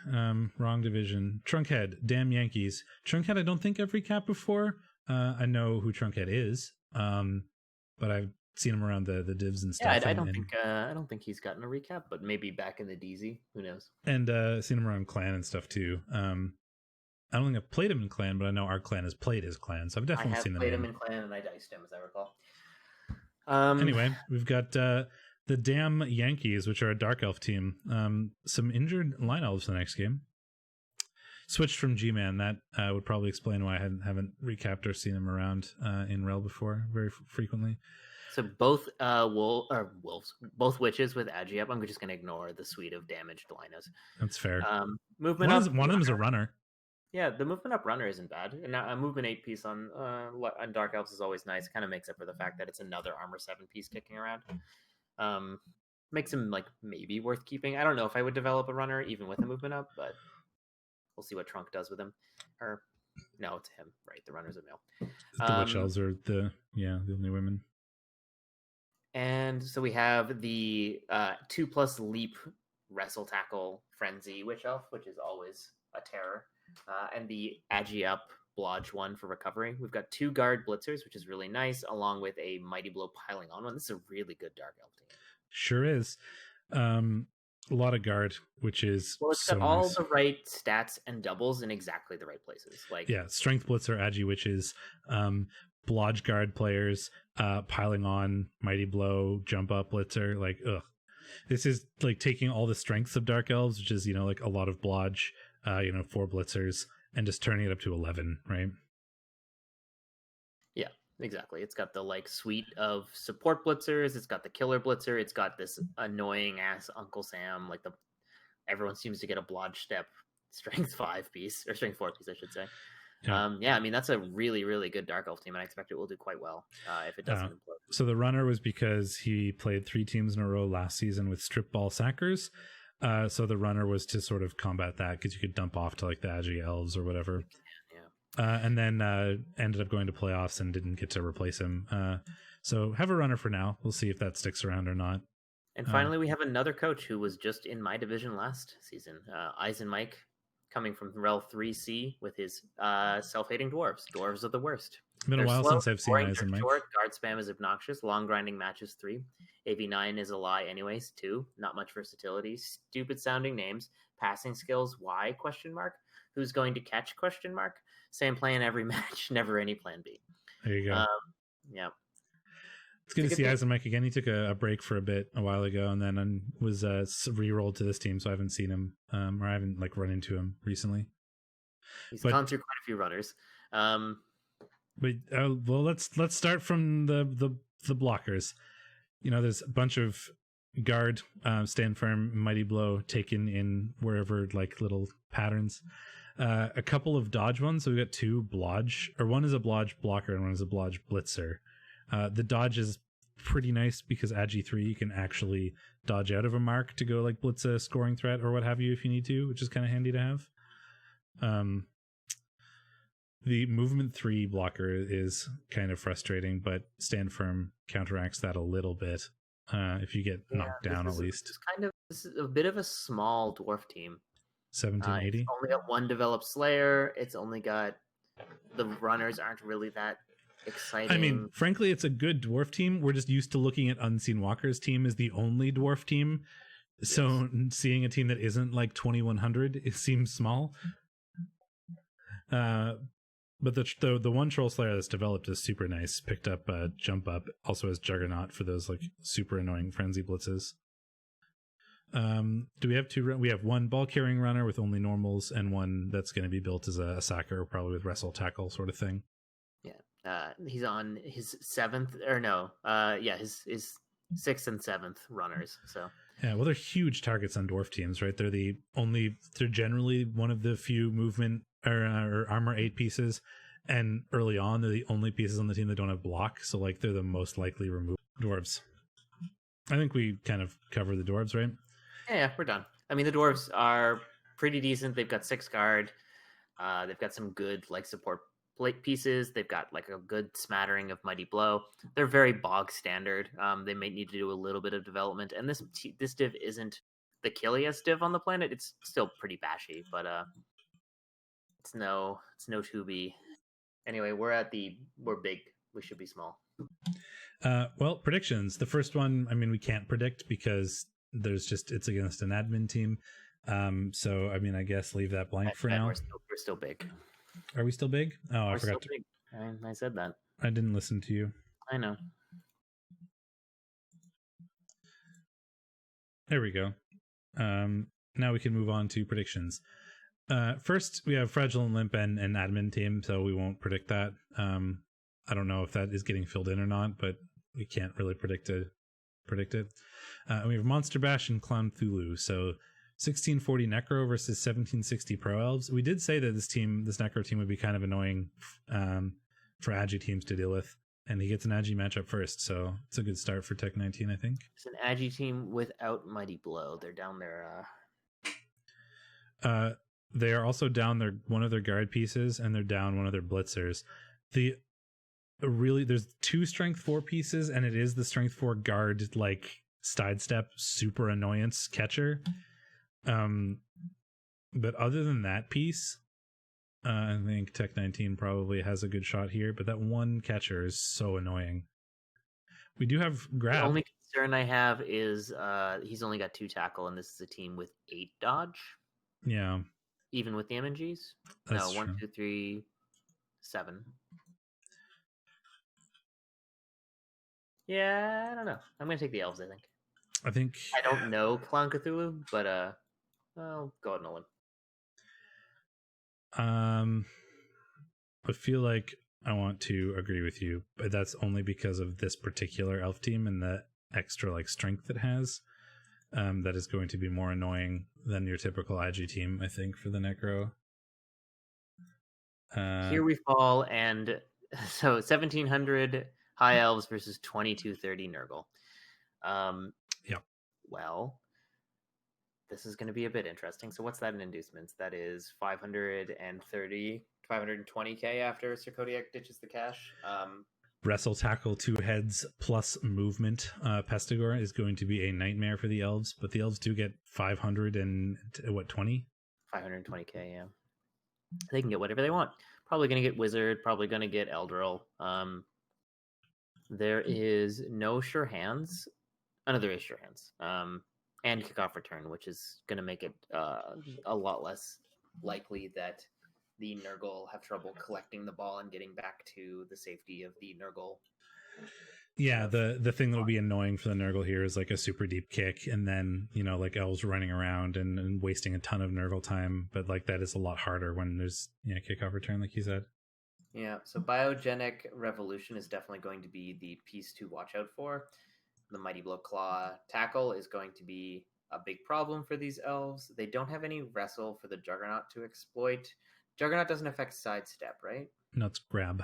Wrong division. Trunkhead, damn Yankees. Trunkhead, I don't think I've recapped before. I know who Trunkhead is, but I've seen him around the divs and stuff. Yeah, I don't think he's gotten a recap, but maybe back in the DZ. Who knows? And seen him around Clan and stuff too. I don't think I've played him in Clan, but I know our Clan has played his Clan, so I've definitely seen them. I have played him in Clan, and I diced him, as I recall. Anyway, we've got the damn Yankees, which are a Dark Elf team. Some injured line elves the next game. Switched from G-Man. That would probably explain why I haven't recapped or seen him around in REL before very frequently. So both wolves, both witches with Agi up. I'm just going to ignore the suite of damaged linos. That's fair. Movement one up. One of them is a runner. Yeah, the movement up runner isn't bad. And a movement 8 piece on Dark Elves is always nice. Kind of makes up for the fact that it's another armor 7 piece kicking around. Makes him like maybe worth keeping. I don't know if I would develop a runner even with a movement up, but we'll see what Trunk does with him. Or no, it's him, right? The runner's a male. The witch elves are the only women. And so we have the 2+ leap wrestle tackle frenzy witch elf, which is always a terror. And the Agi up blodge one for recovery. We've got 2 guard blitzers, which is really nice, along with a mighty blow piling on one. This is a really good Dark Elf team. Sure is. A lot of guard, which is it's got all the right stats and doubles in exactly the right places. Like strength blitzer, Agi witches, blodge guard players, piling on mighty blow, jump up blitzer. Like, ugh, this is like taking all the strengths of Dark Elves, which is like a lot of blodge, 4 blitzers, and just turning it up to 11, right? Yeah, exactly. It's got the like suite of support blitzers. It's got the killer blitzer. It's got this annoying ass Uncle Sam. Like everyone seems to get a blodge step strength 5 piece or strength 4 piece, I should say. Yeah. I mean, that's a really, really good Dark Elf team, and I expect it will do quite well if it doesn't implode. So the runner was because he played 3 teams in a row last season with strip ball sackers. So the runner was to sort of combat that because you could dump off to like the Agi elves or whatever. Yeah. And then ended up going to playoffs and didn't get to replace him. So have a runner for now. We'll see if that sticks around or not. And finally, we have another coach who was just in my division last season, Eisen Mike, coming from REL 3C with his self-hating dwarves. Dwarves are the worst. It's been a while since I've seen Eisen Mike. Short, guard spam is obnoxious. Long grinding matches 3. AV9 is a lie anyways 2. Not much versatility. Stupid sounding names. Passing skills why ? Who's going to catch ? Same plan every match. Never any plan B. There you go. Yeah. It's good to see Eisen Mike again. He took a break for a while ago, and then was re-rolled to this team, so I haven't seen him, or I haven't run into him recently. He's gone through quite a few runners. But well, let's start from the blockers. There's a bunch of guard, stand firm, mighty blow taken in wherever little patterns. A couple of dodge ones. So we got 2 blodge, or one is a blodge blocker and one is a blodge blitzer. The dodge is pretty nice because Agi 3 you can actually dodge out of a mark to go blitz a scoring threat or what have you if you need to, which is kind of handy to have. The movement 3 blocker is kind of frustrating, but stand firm counteracts that a little bit if you get knocked down at least. This is a bit of a small dwarf team. 1780. It's only got 1 developed Slayer. It's only got the runners aren't really that exciting. I mean, frankly, it's a good dwarf team. We're just used to looking at Unseen Walker's team as the only dwarf team. Yes. So seeing a team that isn't 2100, it seems small. But the one Troll Slayer that's developed is super nice. Picked up Jump Up, also has Juggernaut for those like super annoying frenzy blitzes. Do we have two? We have one ball carrying runner with only normals, and one that's going to be built as a sacker, probably with wrestle tackle sort of thing. Yeah, he's on his seventh, his sixth and seventh runners. So yeah, well, they're huge targets on dwarf teams, right? They're generally one of the few movement or armor 8 pieces, and early on they're the only pieces on the team that don't have block, so like they're the most likely removed dwarves. I think we kind of covered the dwarves, right? Yeah, we're done. I mean, the dwarves are pretty decent. They've got 6 guard. They've got some good like support plate pieces. They've got like a good smattering of Mighty Blow. They're very bog standard. They may need to do a little bit of development. And this div isn't the killiest div on the planet. It's still pretty bashy, but it's no 2B. Anyway, we're big. We should be small. Well, predictions. The first one, I mean, we can't predict because it's against an admin team. So I mean, I guess leave that blank for now. We're still big. Are we still big? Oh, I forgot. I said that. I didn't listen to you. I know. There we go. Now we can move on to predictions. First, we have Fragile and Limp and an admin team, so we won't predict that. I don't know if that is getting filled in or not, but we can't really predict it. We have Monster Bash and Clown Thulu. So 1640 Necro versus 1760 Pro Elves. We did say that this Necro team would be kind of annoying for Agi teams to deal with, and he gets an Agi matchup first, so it's a good start for Tech 19, I think. It's an Agi team without Mighty Blow. They're down there. They are also down one of their guard pieces, and they're down one of their blitzers. There's 2 strength 4 pieces, and it is the strength 4 guard like sidestep super annoyance catcher. But other than that piece, I think Tech 19 probably has a good shot here, but that one catcher is so annoying. We do have grab. The only concern I have is he's only got 2 tackle, and this is a team with 8 dodge. Yeah. Even with the MNGs? That's no, 1, true. 2, 3, 7. Yeah, I don't know. I'm going to take the elves, I think. I don't know Clown Cthulhu, but I'll go out on a limb. I feel like I want to agree with you, but that's only because of this particular elf team and the extra like strength it has. That is going to be more annoying than your typical Agi team, I think, for the Necro. Here we fall, and so 1700 High Elves versus 2230 Nurgle. Yep. Well, this is going to be a bit interesting. So what's that in inducements? That is 520k after Sir Kodiak ditches the cash. Wrestle tackle 2 heads plus movement. Pestigor is going to be a nightmare for the elves, but the elves do get 520? 520k, yeah. They can get whatever they want. Probably going to get Wizard, probably going to get Eldril. There is no sure hands. Oh, no, there is sure hands. And kickoff return, which is going to make it a lot less likely that the Nurgle have trouble collecting the ball and getting back to the safety of the Nurgle. Yeah, the thing that will be annoying for the Nurgle here is like a super deep kick, and then, like elves running around and wasting a ton of Nurgle time, but like that is a lot harder when there's kickoff return, like you said. Yeah, so Biogenic Revolution is definitely going to be the piece to watch out for. The Mighty Blow Claw tackle is going to be a big problem for these elves. They don't have any wrestle for the Juggernaut to exploit. Juggernaut doesn't affect sidestep, right? No, it's grab.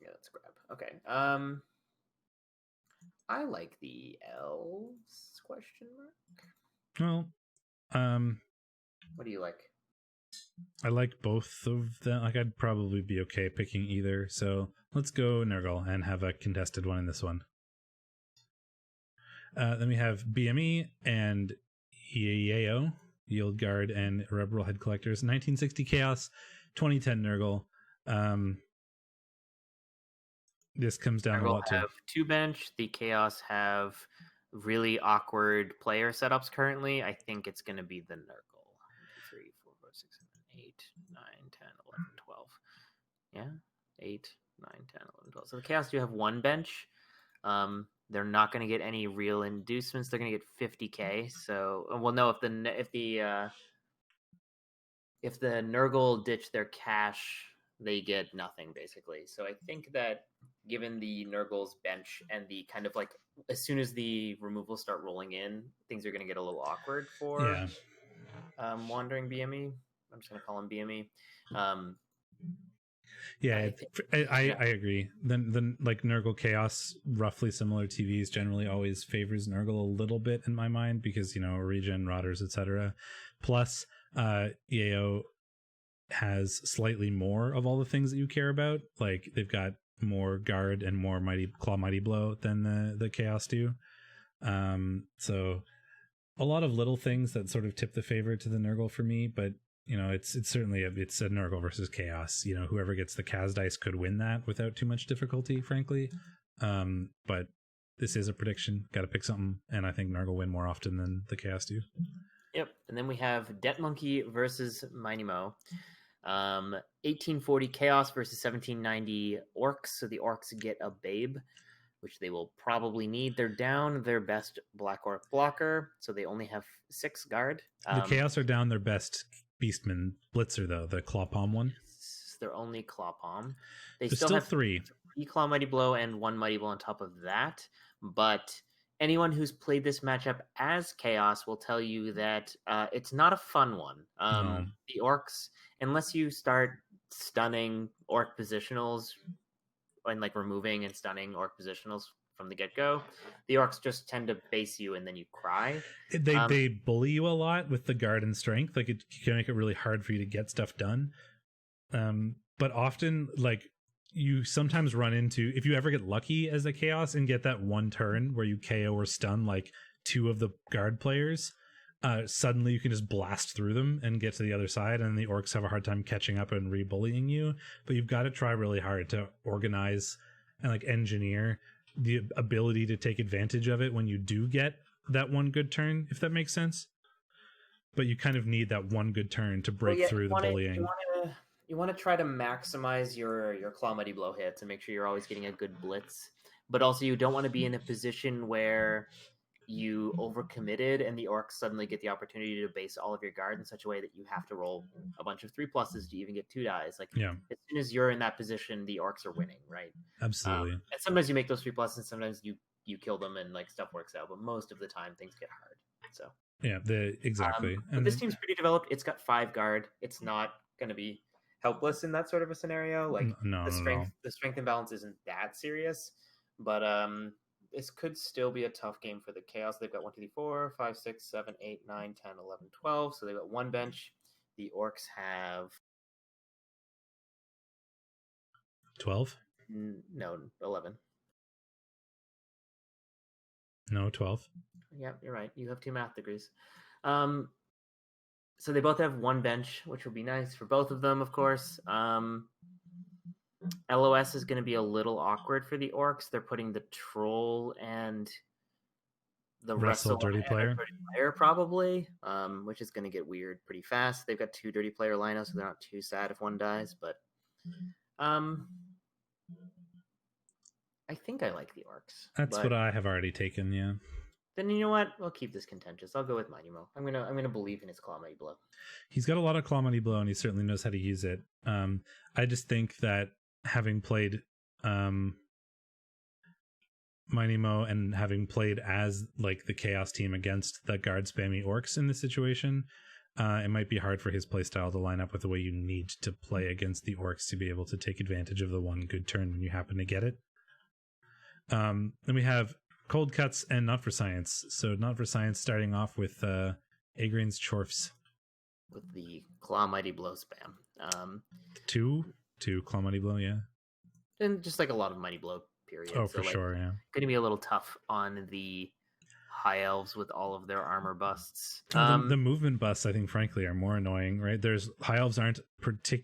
Yeah, that's grab. Okay. I like the elves, question mark. Well, what do you like? I like both of them. Like, I'd probably be okay picking either. So let's go Nurgle and have a contested one in this one. Then we have BME and Yeo, Yield Guard, and REBBL Head Collectors. 1960 Chaos, 2010 Nurgle. This comes down Nurgle a lot to... have 2 bench. The Chaos have really awkward player setups currently. I think it's going to be the Nurgle. 1, 2, 3, 4, 5, 6, 7, 8, 9, 10, 11, 12. Yeah, 8, 9, 10, 11, 12. So the Chaos do have one bench. They're not going to get any real inducements. They're going to get 50k. So we'll know if the Nurgle ditch their cash, they get nothing basically. So I think that given the Nurgle's bench and the kind of like as soon as the removals start rolling in, things are going to get a little awkward for Wandering BME. I'm just going to call him BME. I agree. Then like Nurgle Chaos, roughly similar TVs generally always favors Nurgle a little bit in my mind because, you know, regen, rotters, etc. Plus, EAO has slightly more of all the things that you care about. Like they've got more guard and more mighty blow than the Chaos do. So a lot of little things that sort of tip the favor to the Nurgle for me, but you know, it's certainly it's a Nurgle versus Chaos. You know, whoever gets the Kaz dice could win that without too much difficulty, frankly. But this is a prediction. Got to pick something, and I think Nurgle win more often than the Chaos do. Yep, and then we have Det Monkey versus Minimo. 1840 Chaos versus 1790 Orcs. So the Orcs get a Babe, which they will probably need. They're down their best Black Orc blocker, so they only have 6 guard. The Chaos are down their best Beastman Blitzer, though, the Claw Palm one. Their only Claw Palm. There's still have 3 Claw Mighty Blow and 1 Mighty Blow on top of that. But anyone who's played this matchup as Chaos will tell you that it's not a fun one. No. The Orcs, unless you start stunning Orc positionals and like removing and stunning Orc positionals from the get-go, the Orcs just tend to base you and then you cry. They bully you a lot with the guard and strength. Like it can make it really hard for you to get stuff done. But often, like, you sometimes run into, if you ever get lucky as a Chaos and get that one turn where you KO or stun like 2 of the guard players, suddenly you can just blast through them and get to the other side, and the Orcs have a hard time catching up and re-bullying you. But you've got to try really hard to organize and like engineer the ability to take advantage of it when you do get that one good turn, if that makes sense. But you kind of need that one good turn to break through the bullying. You want to try to maximize your Claw Mighty Blow hit to make sure you're always getting a good blitz. But also you don't want to be in a position where you overcommitted and the Orcs suddenly get the opportunity to base all of your guard in such a way that you have to roll a bunch of 3+s to even get 2 dies. Like, as soon as you're in that position, the Orcs are winning, right? Absolutely. And sometimes you make those 3+s and sometimes you kill them and like stuff works out, but most of the time things get hard. So exactly. But this team's pretty developed. It's got 5 guard. It's not going to be helpless in that sort of a scenario. Like the strength imbalance isn't that serious, but this could still be a tough game for the Chaos. They've got 1, 2, 3, 4, 5, 6, 7, 8, 9, 10, 11, 12. So they've got 1 bench. The Orcs have 12. No, 11. No, 12. Yeah, you're right. You have 2 math degrees. So they both have 1 bench, which will be nice for both of them, of course. LOS is going to be a little awkward for the Orcs. They're putting the Troll and the Wrestle Dirty Player probably, which is going to get weird pretty fast. They've got 2 Dirty Player lineups, so they're not too sad if one dies. But I think I like the Orcs. That's what I have already taken, yeah. Then you know what? We'll keep this contentious. I'll go with Minimo. I'm gonna believe in his Claw Mighty Blow. He's got a lot of Claw Mighty Blow, and he certainly knows how to use it. I just think that having played Minimo and having played as like the Chaos team against the guard spammy Orcs in this situation, it might be hard for his playstyle to line up with the way you need to play against the Orcs to be able to take advantage of the one good turn when you happen to get it. Then we have Cold Cuts and Not for Science. So Not for Science starting off with Agrain's Chorfs. With the Claw Mighty Blow spam. 2 Claw Mighty Blow, yeah. And just like a lot of Mighty Blow, period. Oh, so for sure, yeah. Going to be a little tough on the High Elves with all of their armor busts. The movement busts, I think, frankly, are more annoying, right? There's High Elves aren't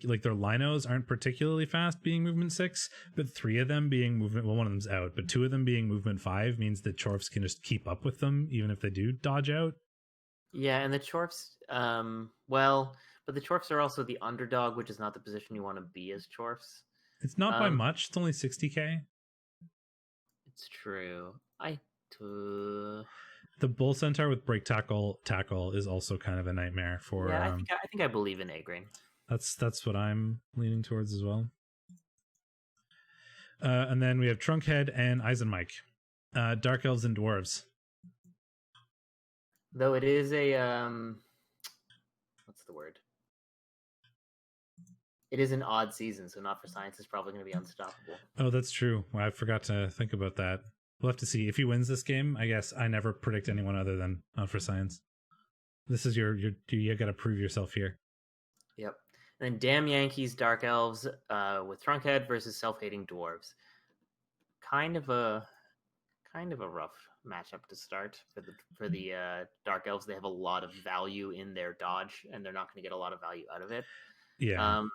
like their Linos aren't particularly fast being movement 6, but 3 of them being movement, well, one of them's out, but 2 of them being movement 5 means that Chorfs can just keep up with them, even if they do dodge out. Yeah, and the Chorfs, but the Chorfs are also the underdog, which is not the position you want to be as Chorfs. It's not by much. It's only 60k. It's true. The Bull Centaur with break tackle is also kind of a nightmare for. Yeah, I think I believe in A-Grain. That's what I'm leaning towards as well. And then we have Trunkhead and Eisenmike. Dark Elves and Dwarves. Though it is a what's the word? It is an odd season, so Not for Science is probably going to be unstoppable. Oh, that's true. Well, I forgot to think about that. We'll have to see if he wins this game. I guess I never predict anyone other than Not for Science. This is you got to prove yourself here. Yep. And then Damn Yankees, Dark Elves with Trunkhead versus Self-Hating Dwarves. Kind of a rough matchup to start for the Dark Elves. They have a lot of value in their dodge, and they're not going to get a lot of value out of it. Yeah.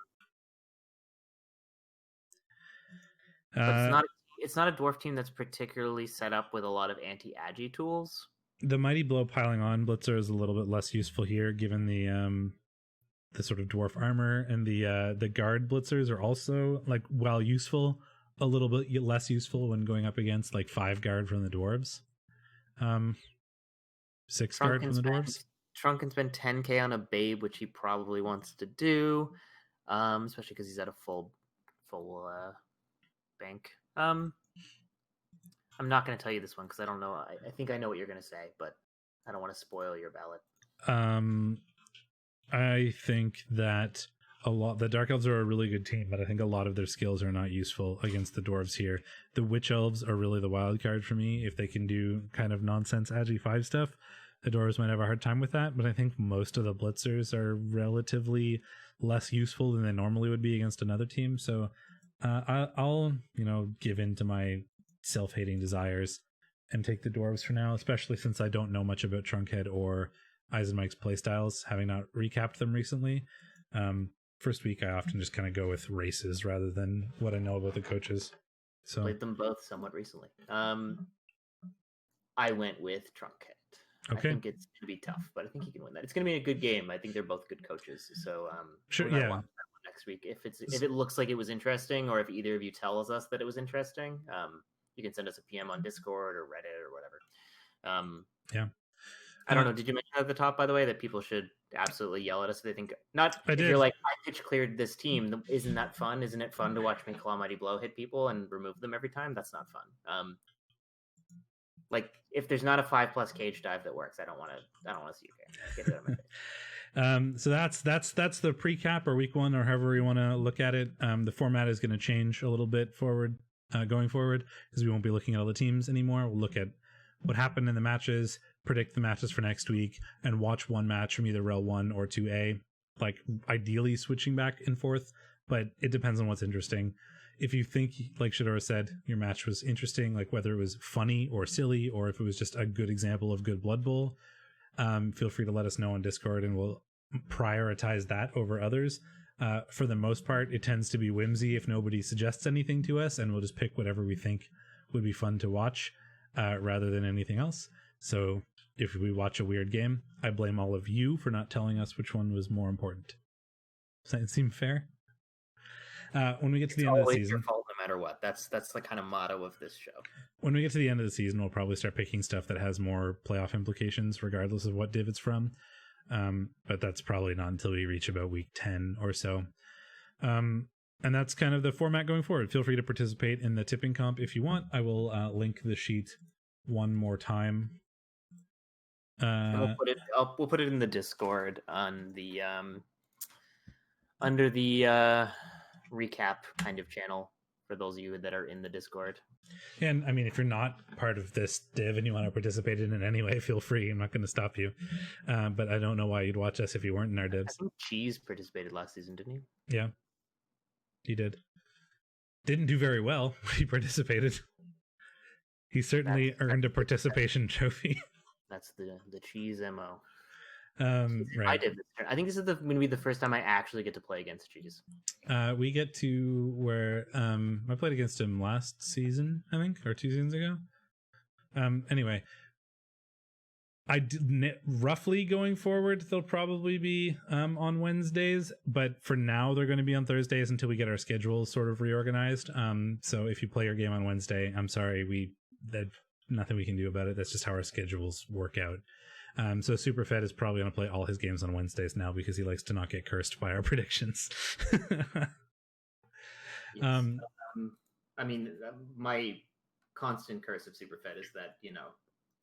But it's not a dwarf team that's particularly set up with a lot of anti-agi tools. The Mighty Blow piling on blitzer is a little bit less useful here, given the sort of dwarf armor, and the guard blitzers are also, like, while useful, a little bit less useful when going up against like 5 guard from the dwarves. 6 guard from the dwarves. Trunk can spend 10k on a babe, which he probably wants to do, especially because he's at a full bank. I'm not going to tell you this one because I don't know. I think I know what you're going to say, but I don't want to spoil your ballot. I think that the Dark Elves are a really good team, but I think a lot of their skills are not useful against the Dwarves here. The Witch Elves are really the wild card for me. If they can do kind of nonsense Agi 5 stuff, the Dwarves might have a hard time with that, but I think most of the Blitzers are relatively less useful than they normally would be against another team. So I'll give in to my self-hating desires and take the Dwarves for now, especially since I don't know much about Trunkhead or Eisenmike's playstyles, having not recapped them recently. First week, I often just kind of go with races rather than what I know about the coaches. So played them both somewhat recently. I went with Trunkhead. Okay. I think it's going to be tough, but I think he can win that. It's going to be a good game. I think they're both good coaches. So sure, yeah. Watch that one next week. If it looks like it was interesting, or if either of you tells us that it was interesting, you can send us a PM on Discord or Reddit or whatever. Yeah. I don't know. Did you mention at the top, by the way, that people should absolutely yell at us if they think not? I if did. You're like, I pitch cleared this team. Isn't that fun? Isn't it fun to watch me Claw Mighty Blow hit people and remove them every time? That's not fun. Like if there's not a 5+ cage dive that works, I don't want to see you get it out of my face. So that's the pre-cap or week 1 or however you want to look at it. The format is going to change a little bit going forward because we won't be looking at all the teams anymore. We'll look at what happened in the matches, predict the matches for next week, and watch one match from either REL 1 or 2A, like ideally switching back and forth, but it depends on what's interesting. If you think, like Shadorra said, your match was interesting, like whether it was funny or silly, or if it was just a good example of good Blood Bowl, feel free to let us know on Discord and we'll prioritize that over others. For the most part, it tends to be whimsy if nobody suggests anything to us, and we'll just pick whatever we think would be fun to watch rather than anything else. So if we watch a weird game, I blame all of you for not telling us which one was more important. Does that seem fair? When we get to the end of the season, your fault no matter what. That's the kind of motto of this show. When we get to the end of the season, we'll probably start picking stuff that has more playoff implications, regardless of what div it's from. But that's probably not until we reach about week 10 or so. And that's kind of the format going forward. Feel free to participate in the tipping comp if you want. I will link the sheet one more time. We'll put it in the Discord on the under the recap kind of channel for those of you that are in the Discord. And I mean, if you're not part of this div and you want to participate in it anyway, feel free. I'm not going to stop you. But I don't know why you'd watch us if you weren't in our divs. I think Cheese participated last season, didn't he? Yeah, he did. Didn't do very well, but he participated. He certainly earned a participation trophy. That's the Cheese MO. Right. I did this turn. I think this is going to be the first time I actually get to play against Cheese. We get to where I played against him last season, I think, or 2 seasons ago. Anyway, Roughly going forward, they'll probably be on Wednesdays, but for now they're going to be on Thursdays until we get our schedules sort of reorganized. So if you play your game on Wednesday, I'm sorry, that nothing we can do about it. That's just how our schedules work out. So Superfed is probably going to play all his games on Wednesdays now because he likes to not get cursed by our predictions. Yes. I mean, my constant curse of Superfed is that,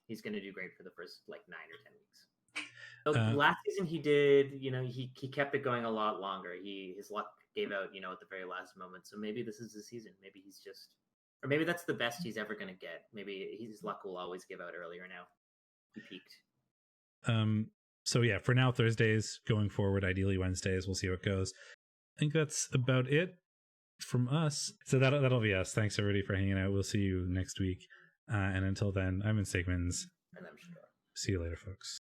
he's going to do great for the first 9 or 10 weeks. So last season he did, he kept it going a lot longer. His luck gave out, at the very last moment. So maybe this is the season. Maybe he's just, or maybe that's the best he's ever going to get. Maybe his luck will always give out earlier now. He peaked. So yeah, for now, Thursdays, going forward, ideally Wednesdays. We'll see how it goes. I think that's about it from us. So that'll be us. Thanks everybody for hanging out. We'll see you next week. And until then, I'm in Steakmittens. And I'm Shadorra. See you later, folks.